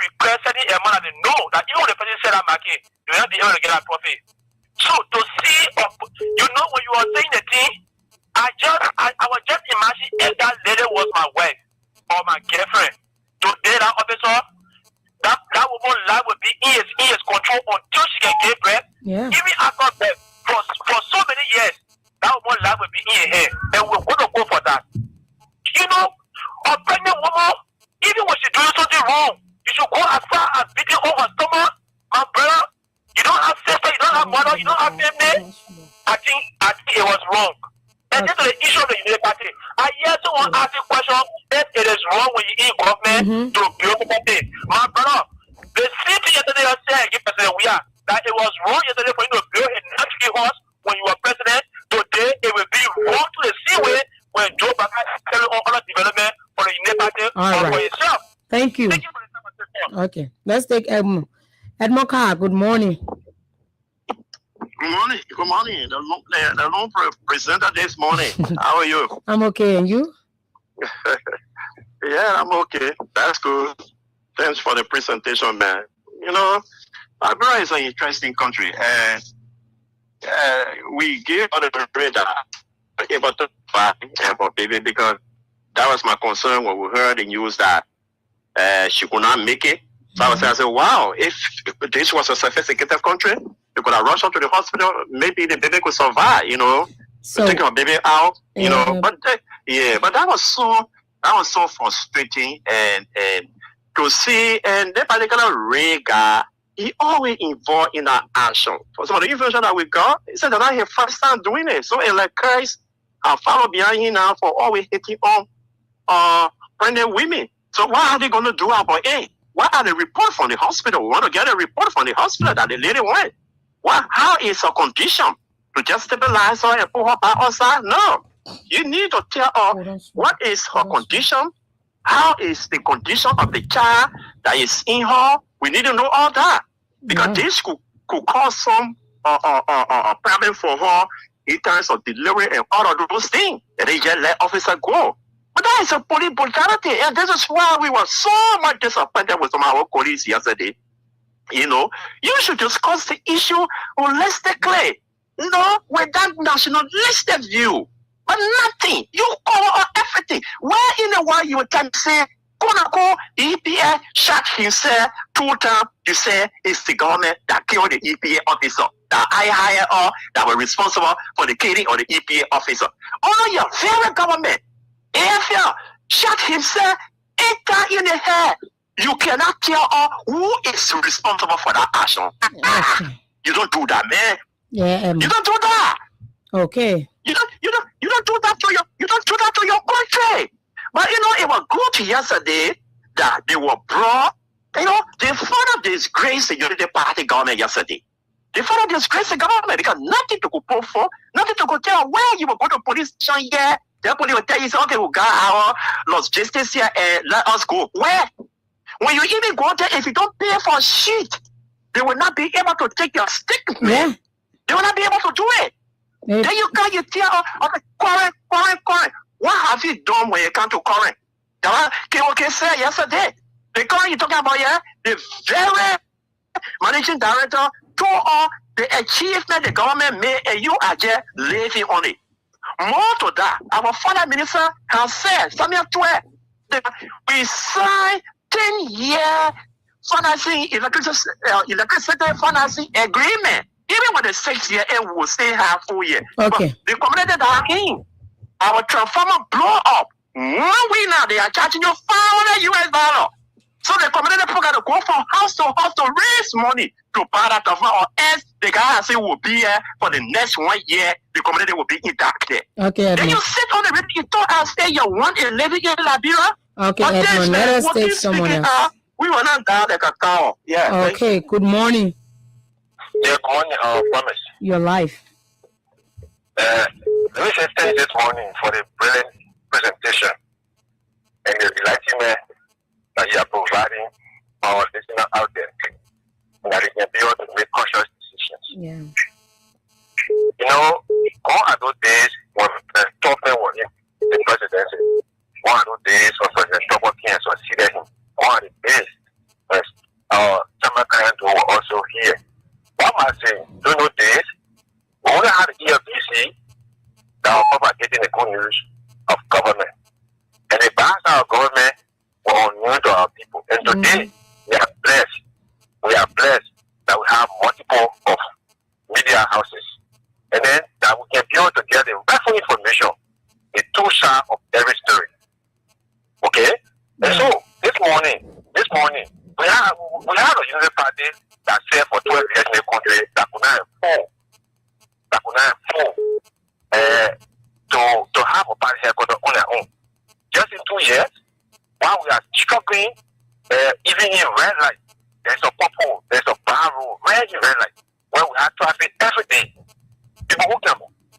So to see, you know, when you were saying the thing, I was just imagining if that lady was my wife or my girlfriend. Today, that officer, that woman's life will be in his control until she can give birth. Yeah. Even after birth, for so many years, that woman's life will be in her hand, and we're going to go for that. You know, a pregnant woman, even when she's doing something wrong, you should go as far as beating on her stomach. My brother, you don't have sister, you don't have mother, you don't have family. I think it was wrong. And this is the issue of the Unity Party. I hear someone asking question if it is wrong when you're in government to build property. My brother, the same thing yesterday I said, that it was wrong yesterday for you to build a natural horse when you were president. Today it will be wrong to the same way when Joe Biden is telling on other development for the Unity Party or for yourself. Thank you. Thank you for the time. Okay, let's take Edmond. Edmond Carr, good morning. Good morning. Good morning. The long presenter this morning. How are you? I'm okay, and you? Yeah, I'm okay. That's good. Thanks for the presentation, man. You know, Liberia is an interesting country, and we give all the radar able to find for baby because that was my concern when we heard the news that she could not make it. So I said, wow, if this was a sophisticated country, you could have rushed up to the hospital, maybe the baby could survive, you know. So taking a baby out, you know. But but that was so frustrating and to see, and that particular Ray guy, he always involved in our action. For some of the information that we got, he said that I had first time doing it. So like Christ, I follow behind him now for always hitting on pregnant women. So what are they gonna do about it? What are the reports from the hospital? We want to get a report from the hospital that the lady went. How is her condition? To just stabilize her and put her by her side? No. You need to tell her what is her condition, how is the condition of the child that is in her. We need to know all that. Because this could cause some problem for her in terms of delivery and all of those things. And they just let officer go. But that is a police brutality, and this is why we were so much disappointed with some of our colleagues yesterday. You know, you should discuss the issue holistically, you know, with that nationalistic view. But nothing. You cover everything. Where in the world you can say, EPA shot himself 2 times, you say it's the government that killed the EPA officer, that I hired that were responsible for the killing of the EPA officer. All your very government. If you shot himself 8 times in the head, you cannot tell who is responsible for that action. You don't do that, man. Yeah, you don't do that. Okay. You don't do that to your country. But you know, it was good yesterday that they were brought. You know, they further disgraced the Unity Party government yesterday. They further disgraced the government because nothing to go put for, nothing to go tell where you were going to police station yet. The police will tell you, okay, we got our logistics here and let us go. Where? When you even go there, if you don't pay for shit, they will not be able to take your stick, man. They will not be able to do it. Then you tell, okay, quarantine. What have you done when you come to quarantine? KOK said yesterday, the current you're talking about here, the very managing director told all the achievement the government made, and you are just living on it. More to that, our father minister has said, Samuel 12, we signed 10-year financing, electricity financing agreement. Even with the 6-year, it will still have 4 years. Okay. But the community that are in, our transformer blow up. 1 week now, they are charging you $500. So the community people got to go from house to house to raise money to buy that transformer, or else the guy say will be here for the next 1 year. The community will be intact there. Okay, Then Edmond. you sit on the radio, you thought I say you want a living in Liberia. Okay, But Edmond, let us take someone else. We will not die like a cow. Yeah. Okay, good morning. Yeah, good morning, Promise. Your life. Let me say thank you this morning for the brilliant presentation and the enlightenment that you are providing our listeners out there, and that they can be able to make conscious decisions. Yeah. You know, all of those days when President was in the presidency, one of those days when President Trump came and succeeded him, one of the days when Chama Kayando were also here. What am I saying? During those days, our propagating the good news of government. And the best our government will unknown to our people. And today, we are blessed. We are blessed that we have multiple of media houses. And then that we can be able to get the rightful information, the two sides of every story. Okay? And so, this morning, we have a unity party that said for 12 years in the country that could not afford to have a party headquarters on their own. Just in 2 years, while we are struggling, even in red light, there's a purple, there's a bar road, right in red light, where we have traffic every day. People who can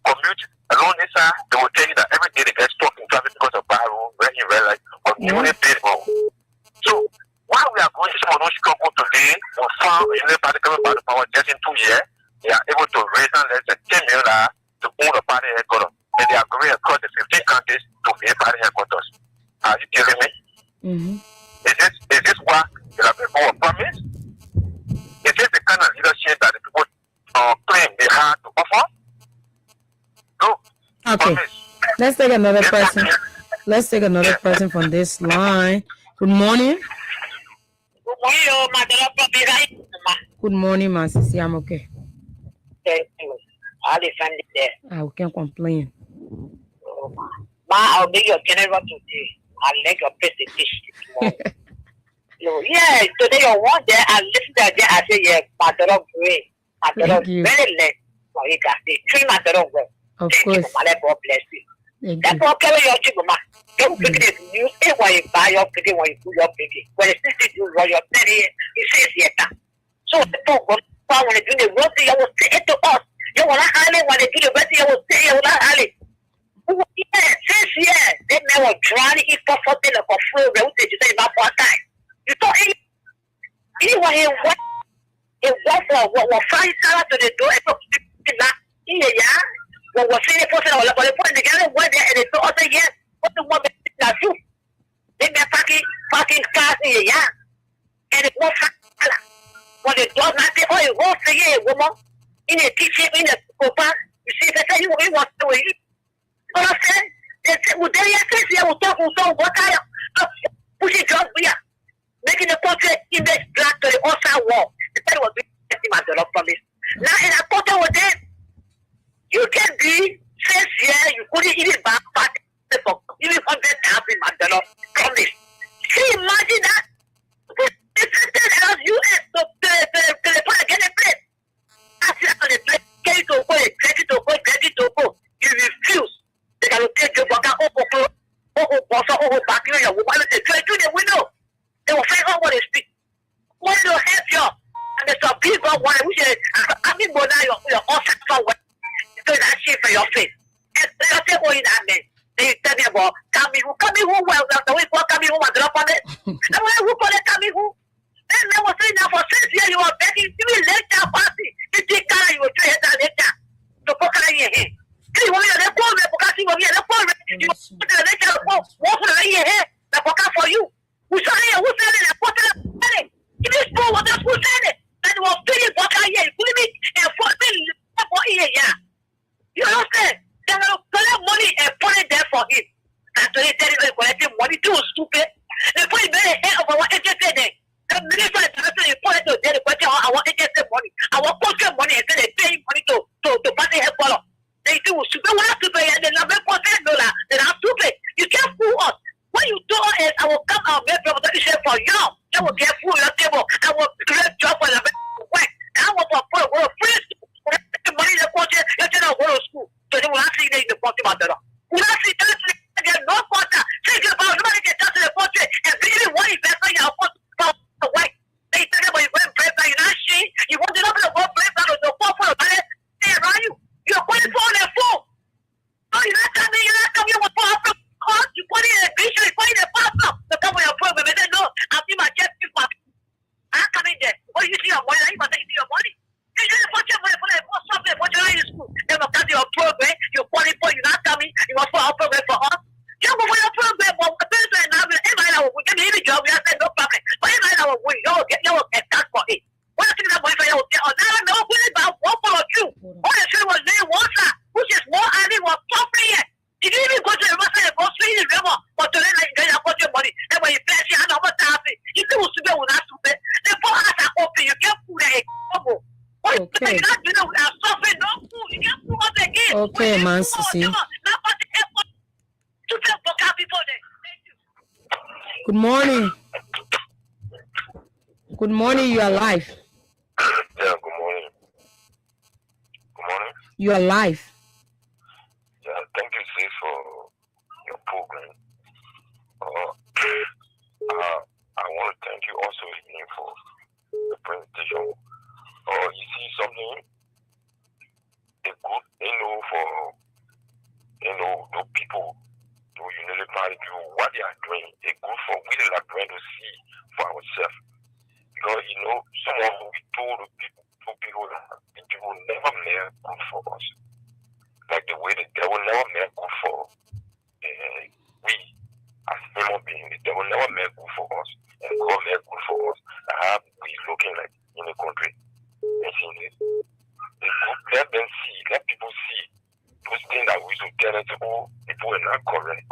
commute along this side, they will tell you that every day they get stuck in traffic because of bar road, right in red light, or newly paid road. So, while we are going to some of those struggle today, we found a unity party coming back to power just in 2 years, they are able to raise less than $10 million to own a party headquarters. And they are going across the 15 countries to be a party headquarters. Are you kidding me? Is this what the people promise? Is this the kind of leadership that the people claim they have to offer? No. Okay. Let's take another person. Let's take another person from this line. Good morning. Good morning, my sister. I'm okay. Thank you. I'll defend it there. I can't complain. I'll make your general today. I'll make your presentation tomorrow. Yeah, today you want there. I listen to that. I say, yeah, my daughter pray. My daughter very late. So you can say, treat my daughter well. Of course. God bless you. That's what carry your chicken, man. Don't pick it. You say when you buy your picking, when you do your picking. When it's not you run your penny, you say yes. So the people when they do the work, they will say it to us. You want to hide when they do the work, they will say you will not hide. Yeah, since yeah, they never drown it for something like a flow. They will say you say about one time. You thought anyone here what will find Sarah to the door and talk to that. Yeah. What was saying for the point together one day and they told us yes, what the woman that do? They be fucking cars in the yard. And it won't when the dog not say, oh, you won't say yeah, woman. In the kitchen, in the copa, you see they say you want to eat. So I said, they say, well, they will talk so what kind of pushing drugs we are. Making the portrait image black to the outside wall. The person was being my dollar promise. Now in a quarter with them, you can be 6 years, you couldn't even buy party for even 100,000 dollar promise. Can you imagine that? It's US to the point again a place. After the place, get it to go. You refuse. They can take your back over back in your woman. They try to the window. They will find out what they speak. What do you help you? And there's some people why we say, I mean, but now you're all set for what? So that shit for your face. And they say, what is that man? They tell me about coming who, well, the way for coming who was drop on it. The way who call it coming who? Then they were saying that for 6 years you were begging, give me later party. You take care, you will try it later. So, what can I hear him? You want me to call me because you want me to call me. You put the later, what will I hear here? The book for you. Who said it? Who said it? What did I say? If you spoke with us, who said it? And you were feeling what I hear. Put me and for me, yeah. You understand? They will collect money and put it there for him. And so they tell you collecting money too stupid. They put it very head of our entertainment. The minister is put it to the question our entertainment money. Our culture money and they pay money to party headquarters. They do stupid. We have to pay and they $11,000. They have to pay. You can't fool us. When you do it, I will come out and make a for you. They will get food on your table. I will create job for the work. I want to put a free money in the culture. You're going to go to school. So they will not see the party matter. We not see that there's no quarter. Think about nobody can touch the portrait and be one investment you have put away. They tell you you're going to break down. You're not seeing. You want to know about break down the four for the money. They around you. You're putting phone and phone. No, you're not coming with four. You put it in a picture, you put it in a passport. The company of program, they said, no, I'll be my chef. I'm coming there. What do you see your money? You must take your money. You just put your money for something, put your money in school. They will cut your program, you qualify, you're not coming, we are suffering no food. You can't put us again. Okay, man, Sissy. Good morning. Good morning, you are live. Yeah, good morning. Good morning. You are live. Yeah, thank you, sis, for your program. I want to thank you also again for the presentation. You see something, a good, the people, the United Party people, what they are doing, it's good for we are trying to see for ourselves. Because, some of we told people that the people never made good for us. Like the way the devil never made good for we as human beings. The devil never made good for us. And God made good for us. How we looking like in the country. And see this. Let them see, let people see those things that we should tell them to people are not correct.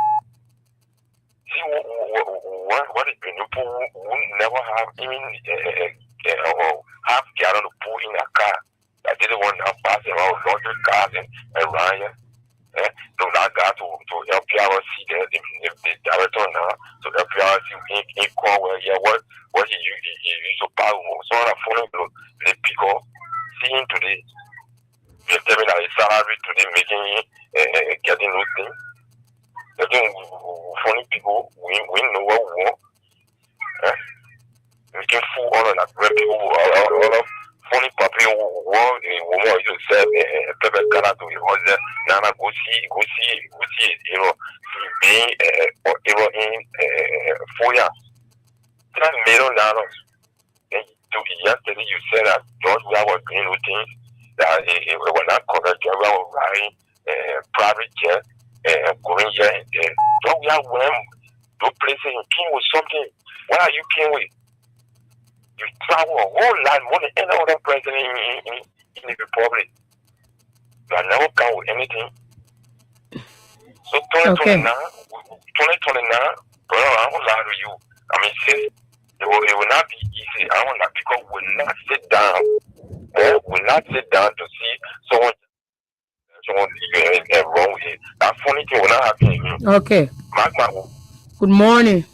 See what is been people who never have even or have gallon of pool in a car. I didn't want to pass around laundry cars and Ryan. So that got to help you out see the director now. So help you out see in call where what he used to power. So on a phone the people seeing today. You tell me that his salary today making getting those things. Again, funny people, we know what we want. Making fool all of that great people, all of funny people who want a woman you said Pepe Gala to your husband, Nana go see, being in 4 years. $10 million. Yesterday you said that George we were doing things that we were not correct, we were riding private jet. Going here and there. Don't we have when no places you came with something? What are you came with? You travel a whole lot more than any other president in the republic. You have never come with anything. So 2029, brother, I won't lie to you. I mean, sis, it will not be easy. I will not because we will not sit down. We will not sit down to see someone. Wrong with it. That funny thing will not happen. Okay. Good morning.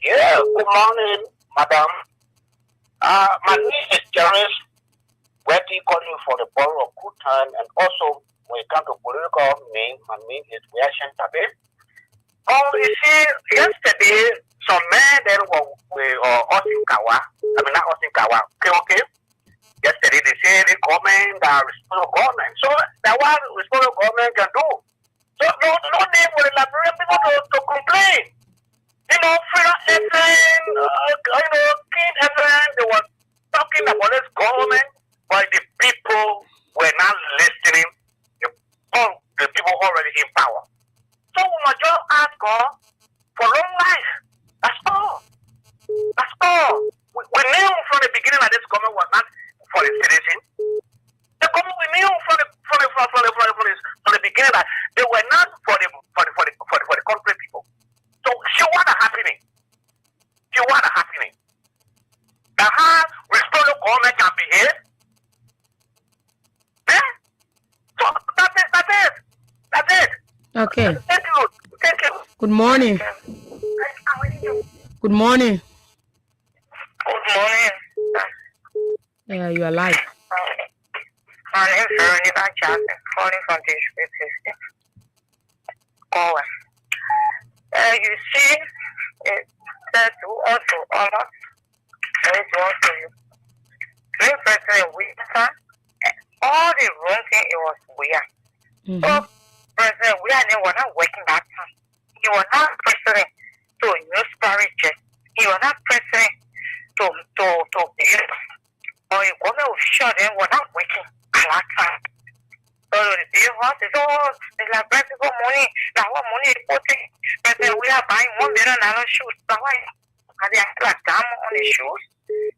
Yeah, good morning, madam. My name is Jerris. We're calling for the borough of Good Time, and also when it comes to political name, my name is Reaction Tabe. You see, yesterday some men that were Osinkawa. I mean not Osinkawa. Okay. Yesterday they say the government are responsible government. So that what responsible government can do. So no name for the Liberian people to complain. Freedom FM, King FM, they were talking about this government, but the people were not listening. The people already in power. So we must just ask God for long life. That's all. That's all. We knew from the beginning that this government was not for the citizen. The government we knew from the beginning that they were not for the country people. So see what is happening. See what is happening. The how restored government can behave. So that's it. Okay. Thank you. Good morning. Good morning. Good morning. Yeah, you are live. My name is Veronica Jackson, calling from the District 60. You see, it said to us to honor, and to us to you. During President Wilson, all the wrong thing it was weird. So President Wilson was not working that time. He was not president to new strategy. He was not president to build. Or the government official then were not working at that time. So the house is it's like practical money. Now what money is putting? President we are buying $1 million shoes. So why? And they have a dam on the shoes.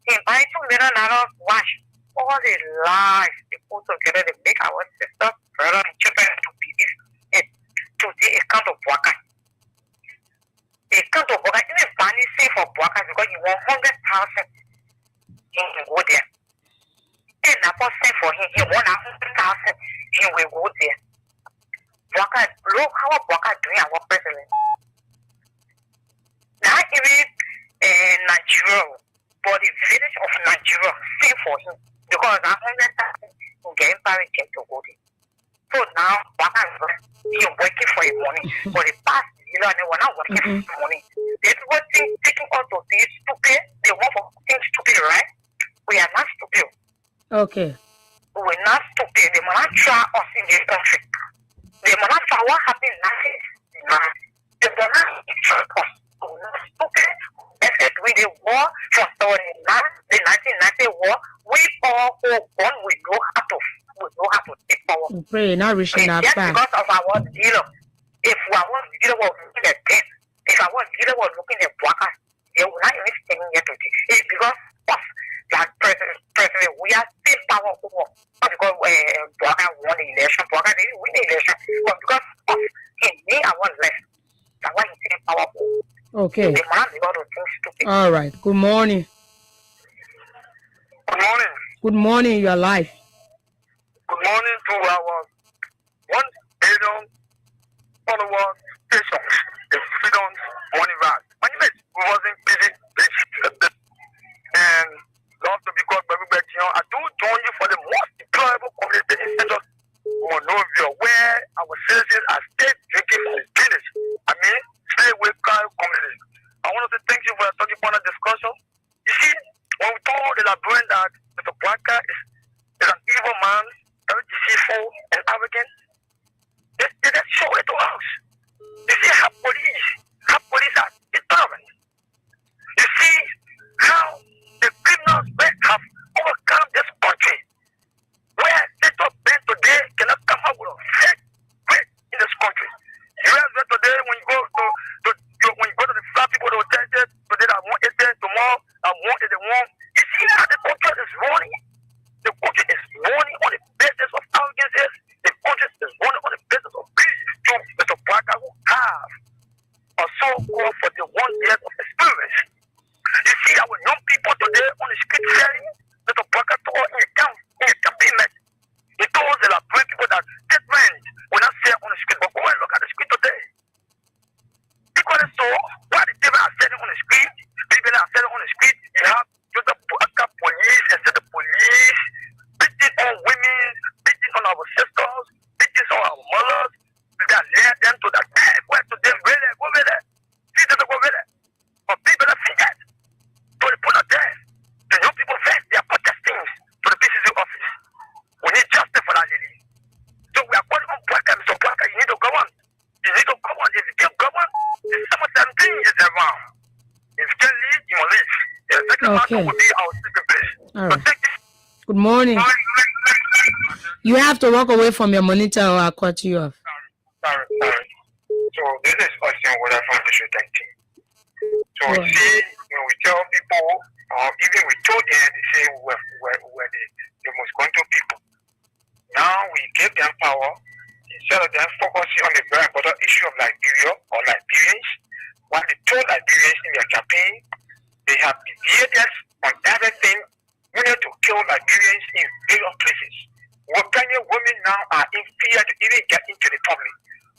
He buy $2 million watch. All the lies they put together to make our sisters, brother, and children to be this. Today it comes to Boaka. It comes to Boaka. Even Fanny say for Boaka because you want 100,000. He can go there. And I was saying for him, he won 100,000, he will go there. Look how Baka doing our president. Now even Nigeria, but the village of Nigeria, same for him because 100,000 getting married to go there. So now Baka is working for his money. For the past year, they were not working for money. They were taking us to be stupid. They want for things stupid, right? We are not stupid. Okay. We're not stupid. They will not try us in this country. They will not try what happened last year. They will not try us. We're not stupid. Except with the war from the 1990 war, we all who born, we know how to take power. We pray, not reaching that just back. because of our dealer. If our dealer was looking at death, if our dealer was looking at workers, they would not even standing here today. It's because us, like President, we are still power over. Not because Bwaka won the election, Bwaka didn't win the election, but because us, he made our less. That's why he's still powerful. Okay. They might be able to think stupid. All right. Good morning. Good morning. Good morning. You are live. Good morning to our 1 billion followers station, the Freedom's Morning Ride. My name is wasn't busy, and love to be called by everybody. I do join you for the most deployable community in Central Monrovia, where our citizens are still drinking from Guinness. I mean, stay away from community. I want to say thank you for the talking point of discussion. You see, when we told the Librarian that Mr. Blanca is an evil man, very deceitful and arrogant, they just show it to us. You see how police are determined. You see how the criminals have overcome this country, where little men today cannot come up with a fake great in this country. You have that today when you go to the flat people, they will tell you today that I want it there tomorrow, I want it the one. You see how the country is running. The country is running on the basis of arrogance. The country is running on the basis of greed. To Mr. Parker, who have a so-called 41 years of experience. You see our young people today on the street selling. Mr. Parker told in a campaign, he told the Librarian people that this man will not sell on the street, but go and look at the street today. Because so, why the people are selling on the street, people are selling on the street, you have the police and the police beating on women, beating on our sisters, beating on our mothers, that led them to that bad where to them, go over there. See them go over there. But people that think that. So they put up there. The young people vest, they are protesting to the PCC office. We need justice for that lady. So we are calling on Blanca, Mr. Blanca, you need to go on. You need to go on. If you can't go on, the summer 17 is around. If you can't leave, you must leave. The second matter will be our sleeping place. All right. Good morning. You have to walk away from your monitor or I'll cut you off. Sorry. So this is Austin Water from District 19. So we see, when we tell people, even we told them, they say we're the most control people. Now we give them power instead of them focusing on the very important issue of Liberia or Liberians. When they told Liberians in their campaign, they have deviated on everything. We need to kill Liberians in various places. Pregnant women now are in fear to even get into the public.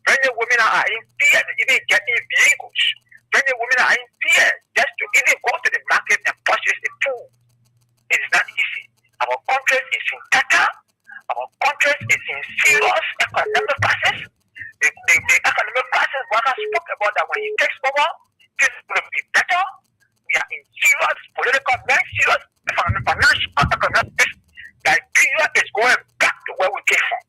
Pregnant women are in fear to even get in vehicles. Pregnant women are in fear just to even go to the market and purchase the food. It is not easy. Our country is in Qatar. Our country is in serious economic crisis. The economic crisis, what I spoke about that when he takes over, things will be better. We are in serious political, very serious financial economic crisis. Nigeria is going back to where we came from.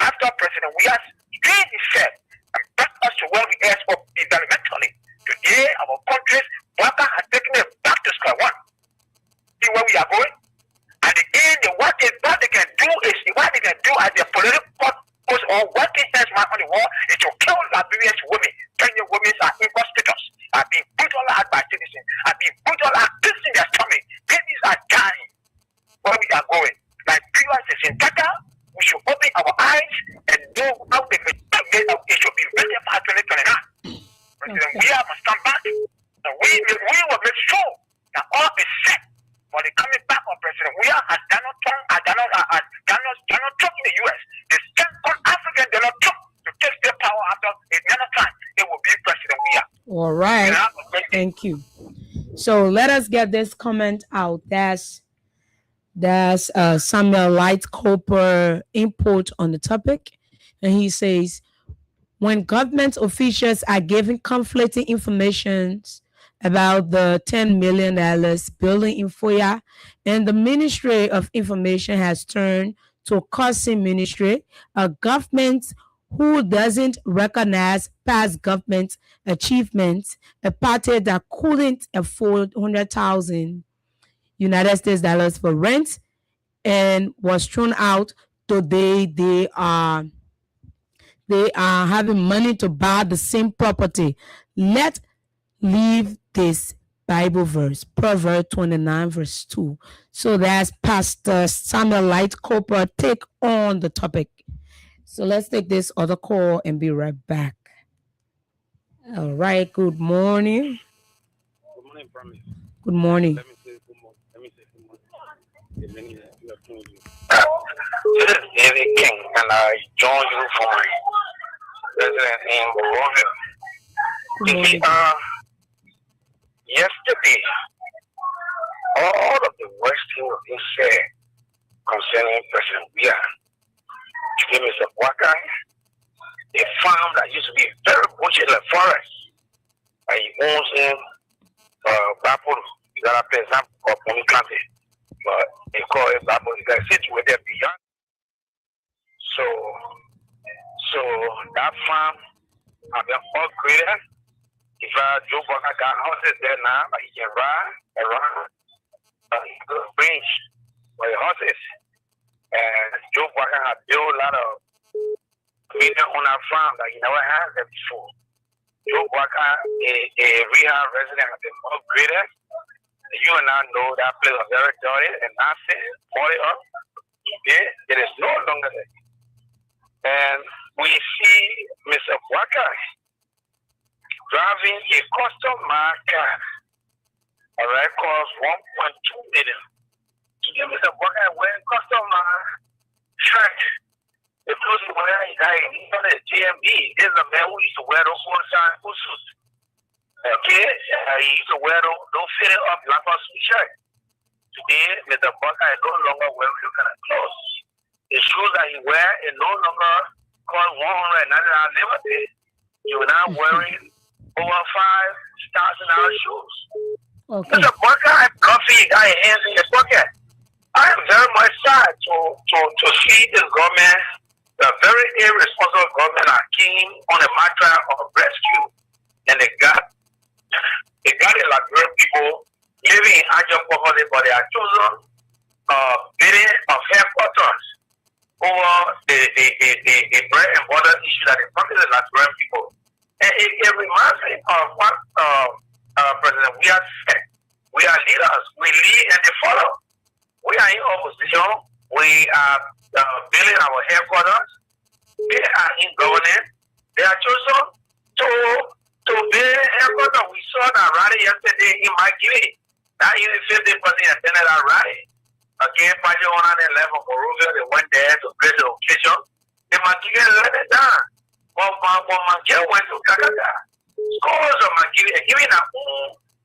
After President, we are straight said and back us to where we are developmentally. Today, our countries, Waka has taken it back to square one. See where we are going? At the end, what they can do is, what they can do as their political purpose or what they has man on the wall is to kill Liberian women. Kenyan women are inhospitals, are being brutalized by citizens, are being brutalized, kissing their stomach. Babies are dying. Where we are going? Liberia is in Qatar. We should open our eyes and know how they can get out. It should be ready for 2029. President, we have to stand back and we will make sure that all is set for the coming back of President. We are as Donald Trump in the U.S. The second African they not took to take their power after another time, it will be President we are. All right. Thank you. So let us get this comment out. That's Samuel Light Cooper input on the topic. And he says, when government officials are giving conflicting information about the $10 million building in Foya, and the Ministry of Information has turned to a cursing ministry, a government who doesn't recognize past government achievements, a party that couldn't afford $100,000 United States dollars for rent and was thrown out. Today they are having money to buy the same property. Let's leave this Bible verse, Proverbs 29 verse 2. So that's Pastor Samuel Light Cooper take on the topic. So let's take this other call and be right back. All right, good morning. Good morning, Promise. Good morning. Let me say good morning. This is David King, and I join you from resident in Monrovia. Yesterday, all of the worst things have been said concerning President Bia. Today, Mr. Waka, a farm that used to be very bushy in the forest, and he owns in Bapolo. You got a place of Pony County, but they call it Bapolo. You got situated beyond. So that farm have been upgraded. If Joe Walker got horses there now, but he can ride around range for the horses. And Joe Walker had built a lot of equipment on our farm that he never had there before. Joe Walker, a rehab resident, has been upgraded. You and I know that place was very dirty and nasty, bought it up. It is no longer there. And we see Mr. Walker driving a customer car, all right, cost $1.2 million. Today, Mr. Walker wearing customer shirt. The clothes he wearing is on his GMB. This is a man who used to wear those one-time suits. Okay, he used to wear those fitted up black shirt. Today, Mr. Walker is no longer wearing those kind of clothes. The shoes that he wear is no longer called $199 Liberty. You're now wearing over $5,000 shoes. Okay. Mr. Walker, I'm coffee, you got your hands in your pocket. I am very much sad to see this government, the very irresponsible government, that came on a matter of rescue, and they got a Liberian people living in Ajah poverty, but they are chosen bidding of headquarters over the bread and butter issue that is promised the Liberian people. And it reminds me of what President we have said. We are leaders. We lead and they follow. We are in opposition. We are building our headquarters. They are in governance. They are chosen to build headquarters. We saw that rally yesterday in my giving. Not even 50% attended that rally. Again, Pajo 111 from Monrovia, they went there to grace the occasion. They might let it down. But Mangia went to Kakata. Scores of Mangia, giving a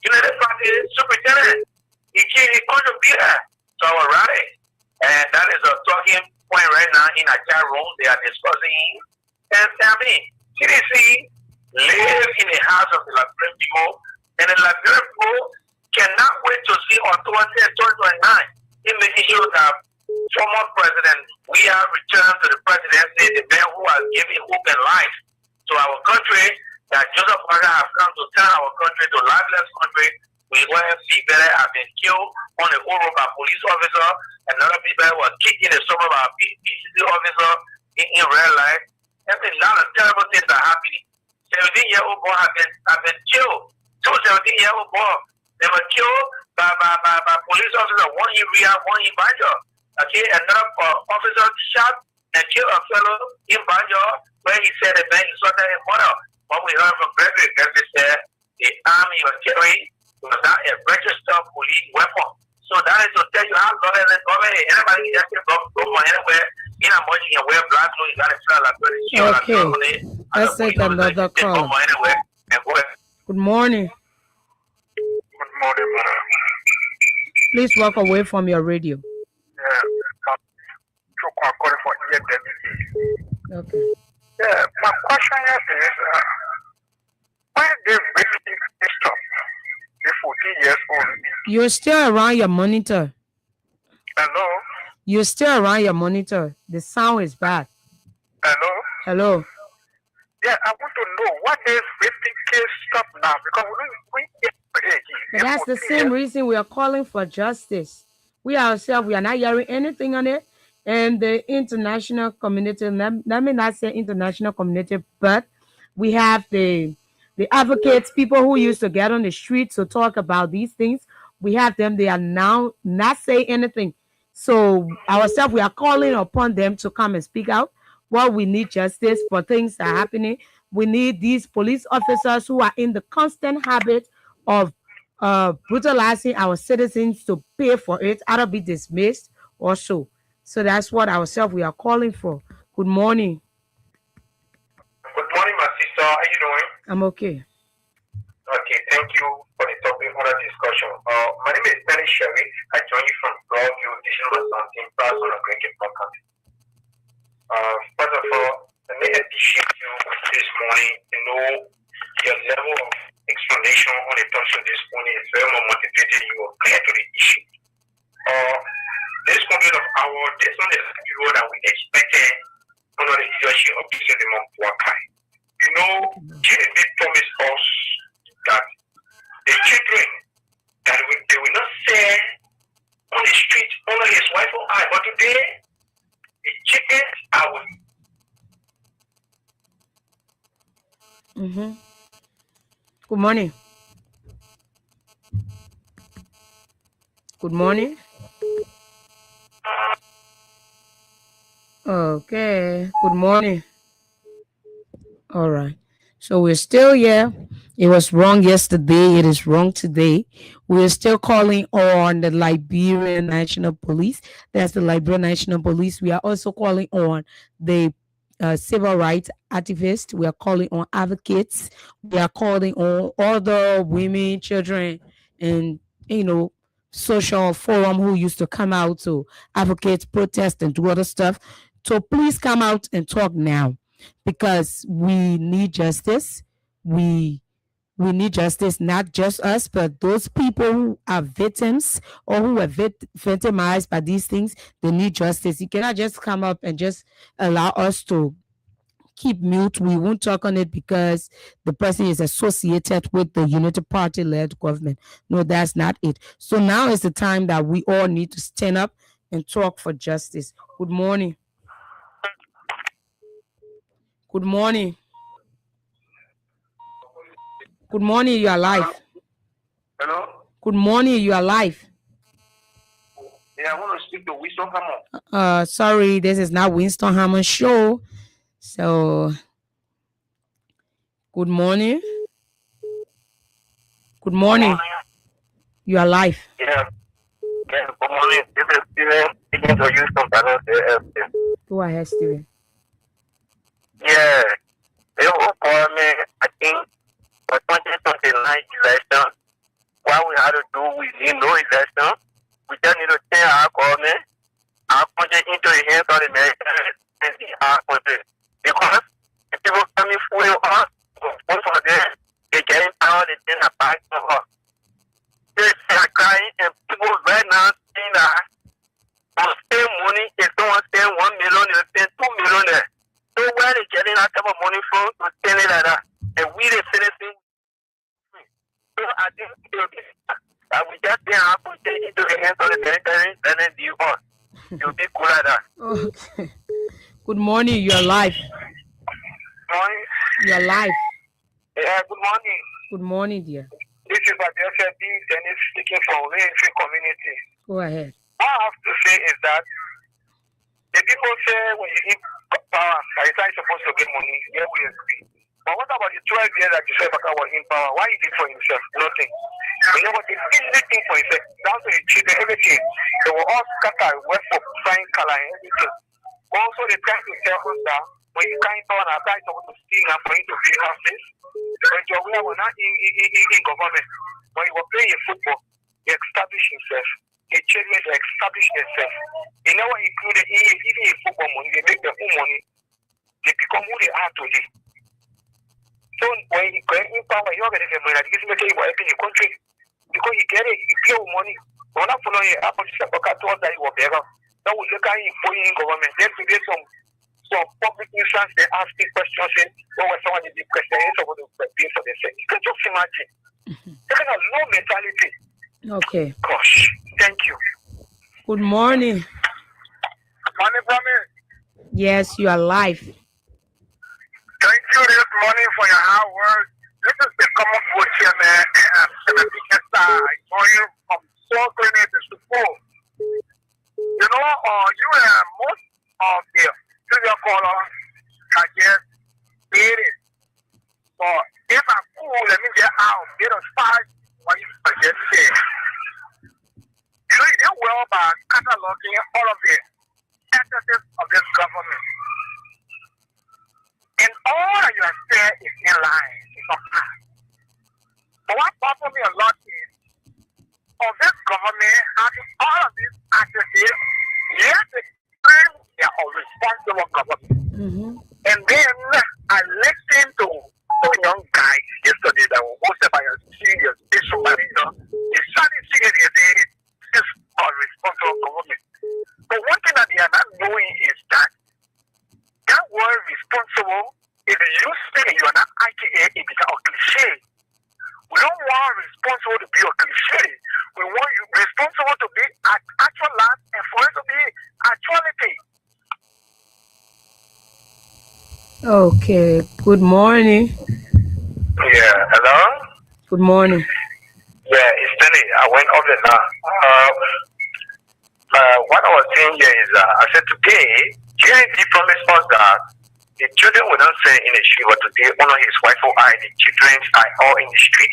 United Party superintendent. He contributed to our rally. And that is a talking point right now in a chat room. They are discussing. And I mean, CDC live in the house of the Liberian people. And the Liberian people cannot wait to see October 2029 in making sure that former president, we have returned to the presidency, the man who has given hope and life to our country, that Joseph Parker has come to turn our country to a lifeless country. We where people have been killed on the road by police officer, and other people were kicking the suburb of our PCC officer in real life. There's a lot of terrible things that are happening. 17-year-old boy have been killed. Two 17-year-old boys, they were killed by police officers, one in Ria, one in Banjo. Okay, another officer shot and killed a fellow in Banjo where he said the man insulted his mother. What we heard from Gregory said the army was carrying was not a registered police weapon. So that is to tell you how government, anybody can just go from anywhere. In a much you wear black clothes, you got to feel like okay. Let's take another call. Good morning. Good morning, man. Please walk away from your radio. Yeah, I'm calling for Okay. Yeah, my question is, why they really stop the 14 years old? You're still around your monitor. Hello? You're still around your monitor. The sound is bad. Hello? Hello. Yeah, I want to know what is raping case stop now because we But that's the same reason we are calling for justice. We ourselves, we are not hearing anything on it. And the international community, let me not say international community, but we have the advocates, people who used to get on the streets to talk about these things. We have them, they are now not saying anything. So ourselves, we are calling upon them to come and speak out. Well, we need justice for things that are happening. We need these police officers who are in the constant habit of brutalizing our citizens to pay for it, either be dismissed or so. So that's what ourselves we are calling for. Good morning. Good morning, my sister. How you doing? I'm okay. Okay, thank you for the topic for the discussion. My name is Penny Sherry. I join you from Broadview, Digital Something, Plaza on a Great County. First of all, let me appreciate you this morning. You know, your level of explanation on the touch of this morning is very more motivated. You are clear to the issue. This coming of our, this one is the role that we expected under the leadership of President Wakai. You know, GDP promised us that the children that they will not say on the street under his wife or I, but today the chickens are with. Good morning. Good morning. Okay. Good morning. All right. So we're still here. It was wrong yesterday. It is wrong today. We're still calling on the Liberian National Police. That's the Liberian National Police. We are also calling on the civil rights activists. We are calling on advocates. We are calling on other women, children, and, social forum who used to come out to advocate, protest, and do other stuff. So please come out and talk now, because we need justice. We need justice, not just us, but those people who are victims or who are victimized by these things. They need justice. You cannot just come up and just allow us to keep mute. We won't talk on it because the person is associated with the Unity Party-led government. No, that's not it. So now is the time that we all need to stand up and talk for justice. Good morning. Good morning. Good morning, you are live. Hello? Good morning, you are live. Yeah, I want to speak to Winston Hammond. Sorry, this is not Winston Hammond show. So, good morning. Good morning. You are live. Yeah. Yeah, good morning. This is Steven speaking to you from Dallas. Go ahead, Steven. Yeah. They will call me, I think, for 2029 election. What we have to do, we need no election. We just need to change our government, our country into the hands of the Americans and our country. Because the people coming for us, both of them, they getting power, they take a back of us. They are crying, and people right now saying that will spend money, if someone spend 1 million, they'll spend 2 million there. So where they getting that type of money from to spend it like that? And we the citizens. So I think that we just been able to take into the hands of the military and then do on. You'll be cool like that. Okay. Good morning, you are live. Morning. You are live. Yeah, good morning. Good morning, dear. This is Abiosebi Dennis speaking from Raintree community. Go ahead. What I have to say is that the people say when you eat power, that you're supposed to get money, yeah, we agree. But what about the 12 years that you said Baka was in power? Why you did for himself? Nothing. You know what? It's everything for himself. Down to the children, everything. They were all scattered, went for flying color and everything. Also, they try to tell us that when you can't turn a guy to steal and for him to build houses, when you were not in government, when you were playing football, he established himself. The children, they established themselves. They never included even in football money, they make their own money. They become who they are today. So when you go in power, you're going to get money. This is making you help in the country. Because you get it, you pay money. When I follow you, I put yourself that you were better. Now we look at you in government. Then to get some public nuisance, they ask you questions, saying, when someone is the question, it's about to pay for themselves. You can just imagine. They kind of low mentality. Okay. Gosh, thank you. Good morning. Morning, promise. Yes, you are live. Thank you this morning for your hard work. This is the common coach here, man. I'm a big star. I saw you from 4 to 4. You know, you and most of the junior callers are just dating. But if I'm cool, let me get out. Get a spot when you forget it. You know, you did well by cataloging all of the excesses of this government. And all that you have said is in line. It's not hard. But what bothers me a lot is of this government having all of these accesses, yet they claim they are a responsible government. And then I listened to some young guy yesterday that was hosted by a serious issue manager. He started saying this is a responsible government. But one thing that they are not knowing is that word responsible, if you say you are not IKA, it becomes a cliche. We don't want responsible to be a cliche. We want you responsible to be actual life and for it to be actuality. Okay. Good morning. Yeah, hello? Good morning. Yeah, it's Stanley. I went off the now. What I was saying here is, I said today, JNT promised us that the children will not say in the street, but today, honor his wife or I, the children are all in the street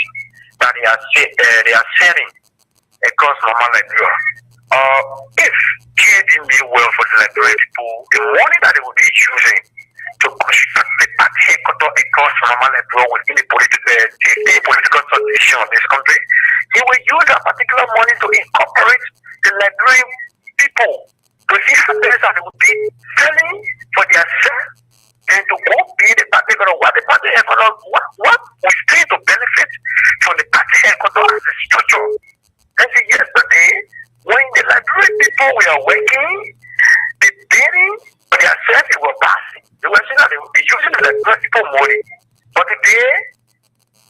that they are selling across normal Liberia. If care didn't be well for the Liberian people, the money that they would be using to construct the headquarters across normal Liberia within the political situation of this country, he will use that particular money to incorporate the Liberian people to see happiness that they would be selling for their self and to go be the party what the party what we stand to benefit from the party headquarters as a structure. And see, yesterday, when the Liberian people were working, the bidding for their self, it was passing. They were saying that they would be using the Liberian people money. But today,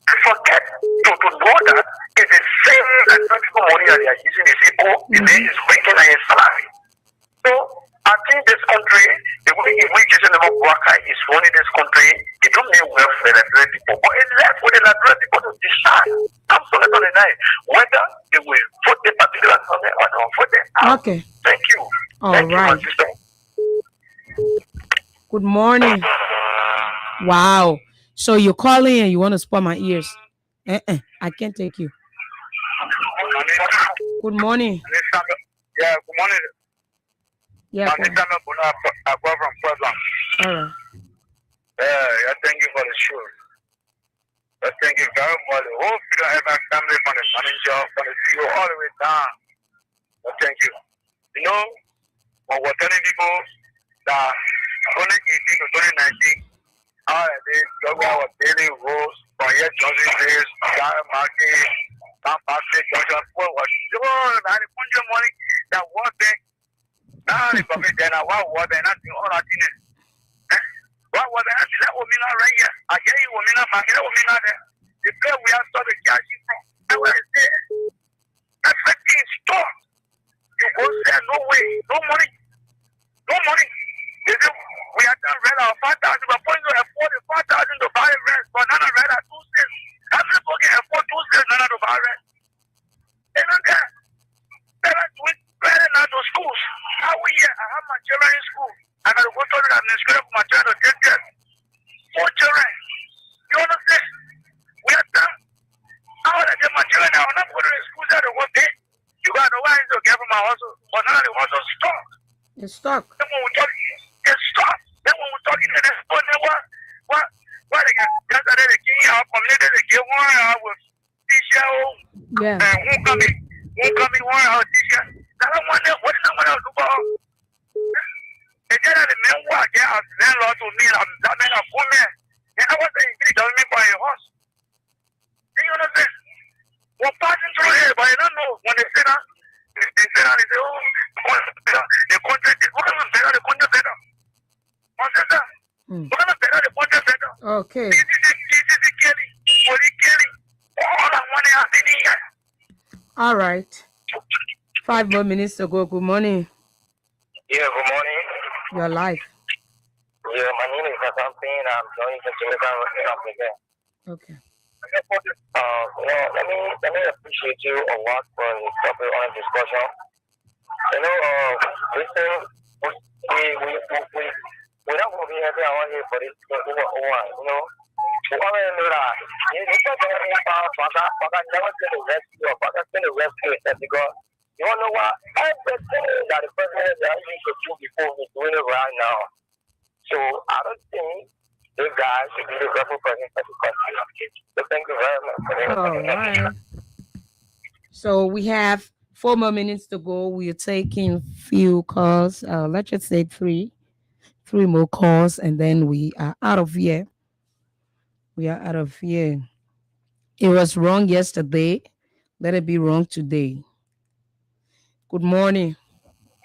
they forget to know that it's the same Liberian people money that they are using. They say, oh, the day is working and it's salary. So, I think this country, the way in which Jason Waka is running this country, it don't mean well for the Liberian people. But it's left for the Liberian people to decide absolutely on the night whether they will vote the particular government or not vote them out. Okay. Thank you. All right. Good morning. Wow. So you're calling and you want to spoil my ears. I can't take you. Good morning. Yeah, good morning. Yeah. I go from Portland. All right. Yeah, thank you for the show. Thank you very much. Hope you don't have my family from the manager, from the CEO, all the way down. Thank you. You know, when we're telling people that 2018 to 2019, they were daily rules from here, Johnson Days, Market, Patrick, Johnson, what was the money that was there. Now, the government, then I was there, nothing, all that thing. What was that? That was me not right here. I hear you, women not back, that was me not there. The place we have started catching from, that was there. That's like being stopped. You go there, no way, no money. No money. We have done rent our 5,000, but point to afford the 5,000 to buy rent, but none of rent at 2 cents. Everybody can afford 2 cents, none to buy rent. And then there, parents with better not to schools. How we here? I have my children in school. I got to go to the administrator for my child to take care. 4 children. You understand? We are done. How would I get my children now? I'm not going to stuck. Then when we talk, it's stuck. Then when we talking to this person, what they got? That's how they give our community. They give one with teacher. Yeah. And who coming one our teacher? I don't want that. What is that one else about? They get the men who are there as landlord to me. That man a poor man. And I was saying, he doesn't mean by a horse. Do you understand? We're passing through here, but I don't know when they say that. They say that, they say, oh, the contract is better, the contract better. What's that? Better, the contract better. Okay. All right. 5 more minutes to go. Good morning. Yeah, good morning. Your life. Yeah, my name is Kasampin. I'm joining the Jamaican. Okay. Let me appreciate you a lot for the topic on discussion. Listen, we don't want to be happy around here for this. We already know that. It's not going to be about never send the rescue or send the rescue because you don't know what everything that the president should do before he's doing it right now. So I don't think this guy should be the rebel president of the country. So thank you very much. All right. So we have 4 more minutes to go. We are taking few calls. Let's just say three more calls, and then we are out of here. We are out of here. It was wrong yesterday. Let it be wrong today. Good morning.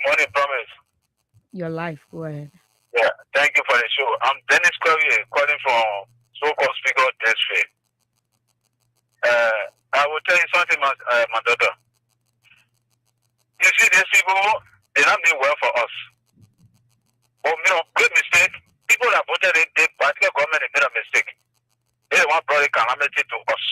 Morning, Promise. Your life. Go ahead. Yeah, thank you for the show. I'm Dennis Curry, calling from so-called speaker Desford. I will tell you something, my daughter. You see, these people, they're not doing well for us. But, great mistake. People that voted in the particular government, they made a mistake. They want brought a calamity to us.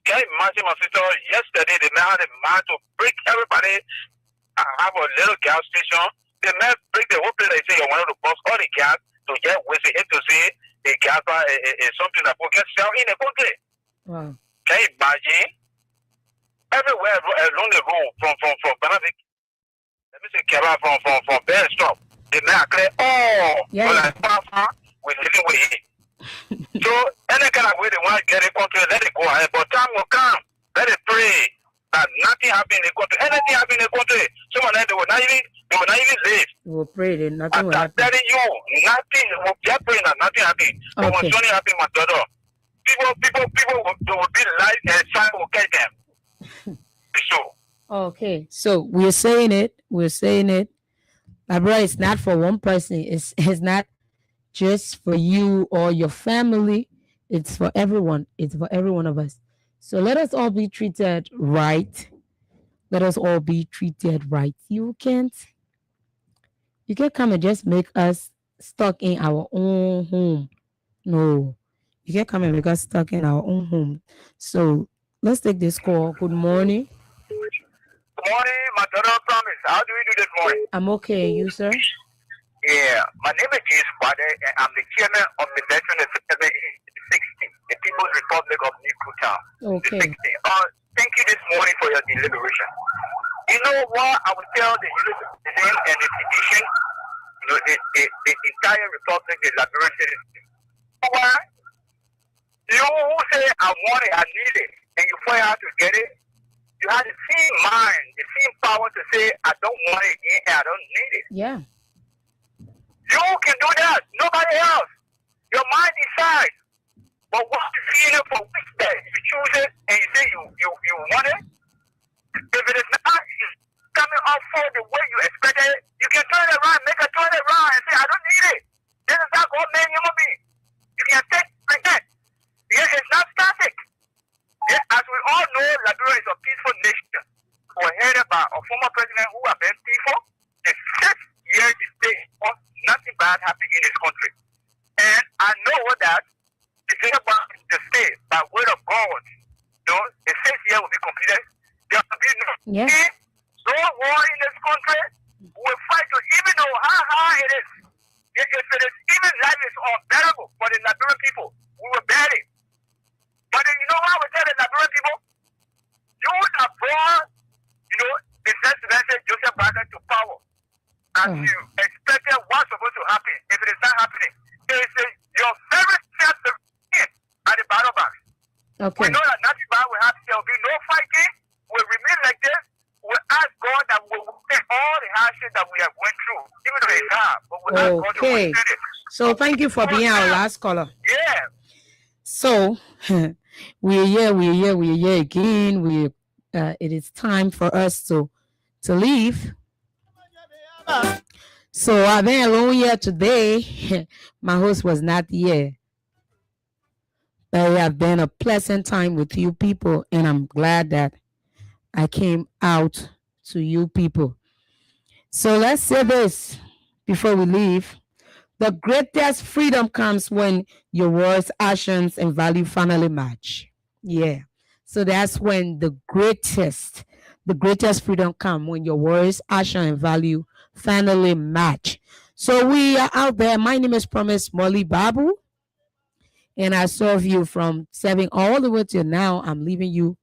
Can you imagine, my sister, yesterday they had a man to break everybody and have a little gas station. They may break the whole place. They say you want to bust all the gas to get wasted to see the gas is something that will get sell in the country. Wow. Can you imagine? Everywhere along the road from Benedict, let me say Keba from Bear Stop, they may clear we're living with it. So any kind of way they want to get a country, let it go ahead. But time will come. Let it pray that nothing happen in the country. Anything happen in the country, someone they will not even live. We'll pray that nothing will happen. I'm telling you, nothing will get praying that nothing happen. But when something happen, my daughter, people will be light and sun will get them. Okay, so we're saying it. My brother, it's not for one person. It's not just for you or your family. It's for everyone. It's for every one of us. So let us all be treated right. Let us all be treated right. You can't come and just make us stuck in our own home. No, you can't come and make us stuck in our own home. So let's take this call. Good morning. Good morning, my daughter Promise. How do we do this morning? I'm okay. You, sir? Yeah, my name is James Bade, and I'm the chairman of the Veteran Affairs 60, the People's Republic of New Kuta. Okay. Thank you this morning for your deliberation. You know what I would tell the youth and the physician, the entire republic, the Liberian citizens. Why? You who say I want it, I need it, and you find out to get it, you have the same mind, the same power to say I don't want it and I don't need it. Yeah. You can do that. Nobody else. Your mind decides. But what you feel for which day you choose it and you say you want it. If it is not coming off for the way you expected it, you can turn it around, make a turn it around and say, I don't need it. This is not what man human being. You can take like that. Yeah, it's not static. Yeah, as we all know, Liberia is a peaceful nation. We're headed by a former president who have been peaceful. The 6 years he stayed, nothing bad happened in this country. And I know that the thing about the state, by word of God, the 6 year will be completed. There will be no war in this country. We will fight to even know how hard it is. If it is even life is unbearable for the Liberian people, we will bear it. But you know what I would tell the Liberian people? You have brought, the first message Joseph Biden to power. And you Okay. We know that nothing bad will happen. There will be no fighting. We'll remain like this. We'll ask God that we will take all the hardship that we have went through, even though it's hard. But we'll ask God to Okay. withstand it. So thank you for being our last caller. Yeah. So we're here again. It is time for us to leave. So I've been alone here today. My host was not here. But it has been a pleasant time with you people, and I'm glad that I came out to you people. So let's say this before we leave. The greatest freedom comes when your words, actions, and value finally match. Yeah. So that's when the greatest freedom comes, when your words, action, and value finally match. So we are out there. My name is Promise Molly Babu. And I serve you from 7 all the way till now. I'm leaving you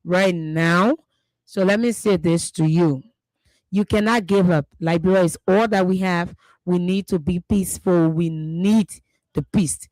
right now. So let me say this to you. You cannot give up. Liberia is all that we have. We need to be peaceful. We need the peace.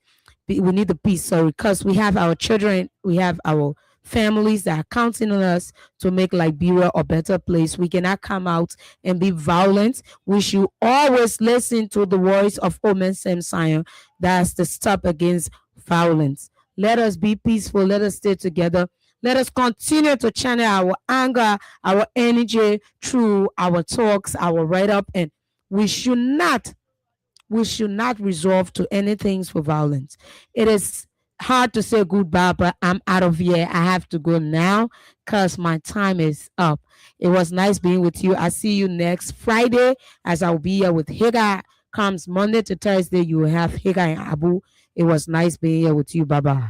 We need the peace, sorry, because we have our children, we have our families that are counting on us to make Liberia a better place. We cannot come out and be violent. We should always listen to the voice of Omen Sam Sion. That's the stop against violence. Let us be peaceful. Let us stay together. Let us continue to channel our anger, our energy through our talks, our write-up, and we should not resort to anything for violence. It is hard to say goodbye, but I'm out of here. I have to go now because my time is up. It was nice being with you. I see you next Friday as I'll be here with Higa. Comes Monday to Thursday, you will have Higa and Abu. It was nice being here with you. Bye-bye.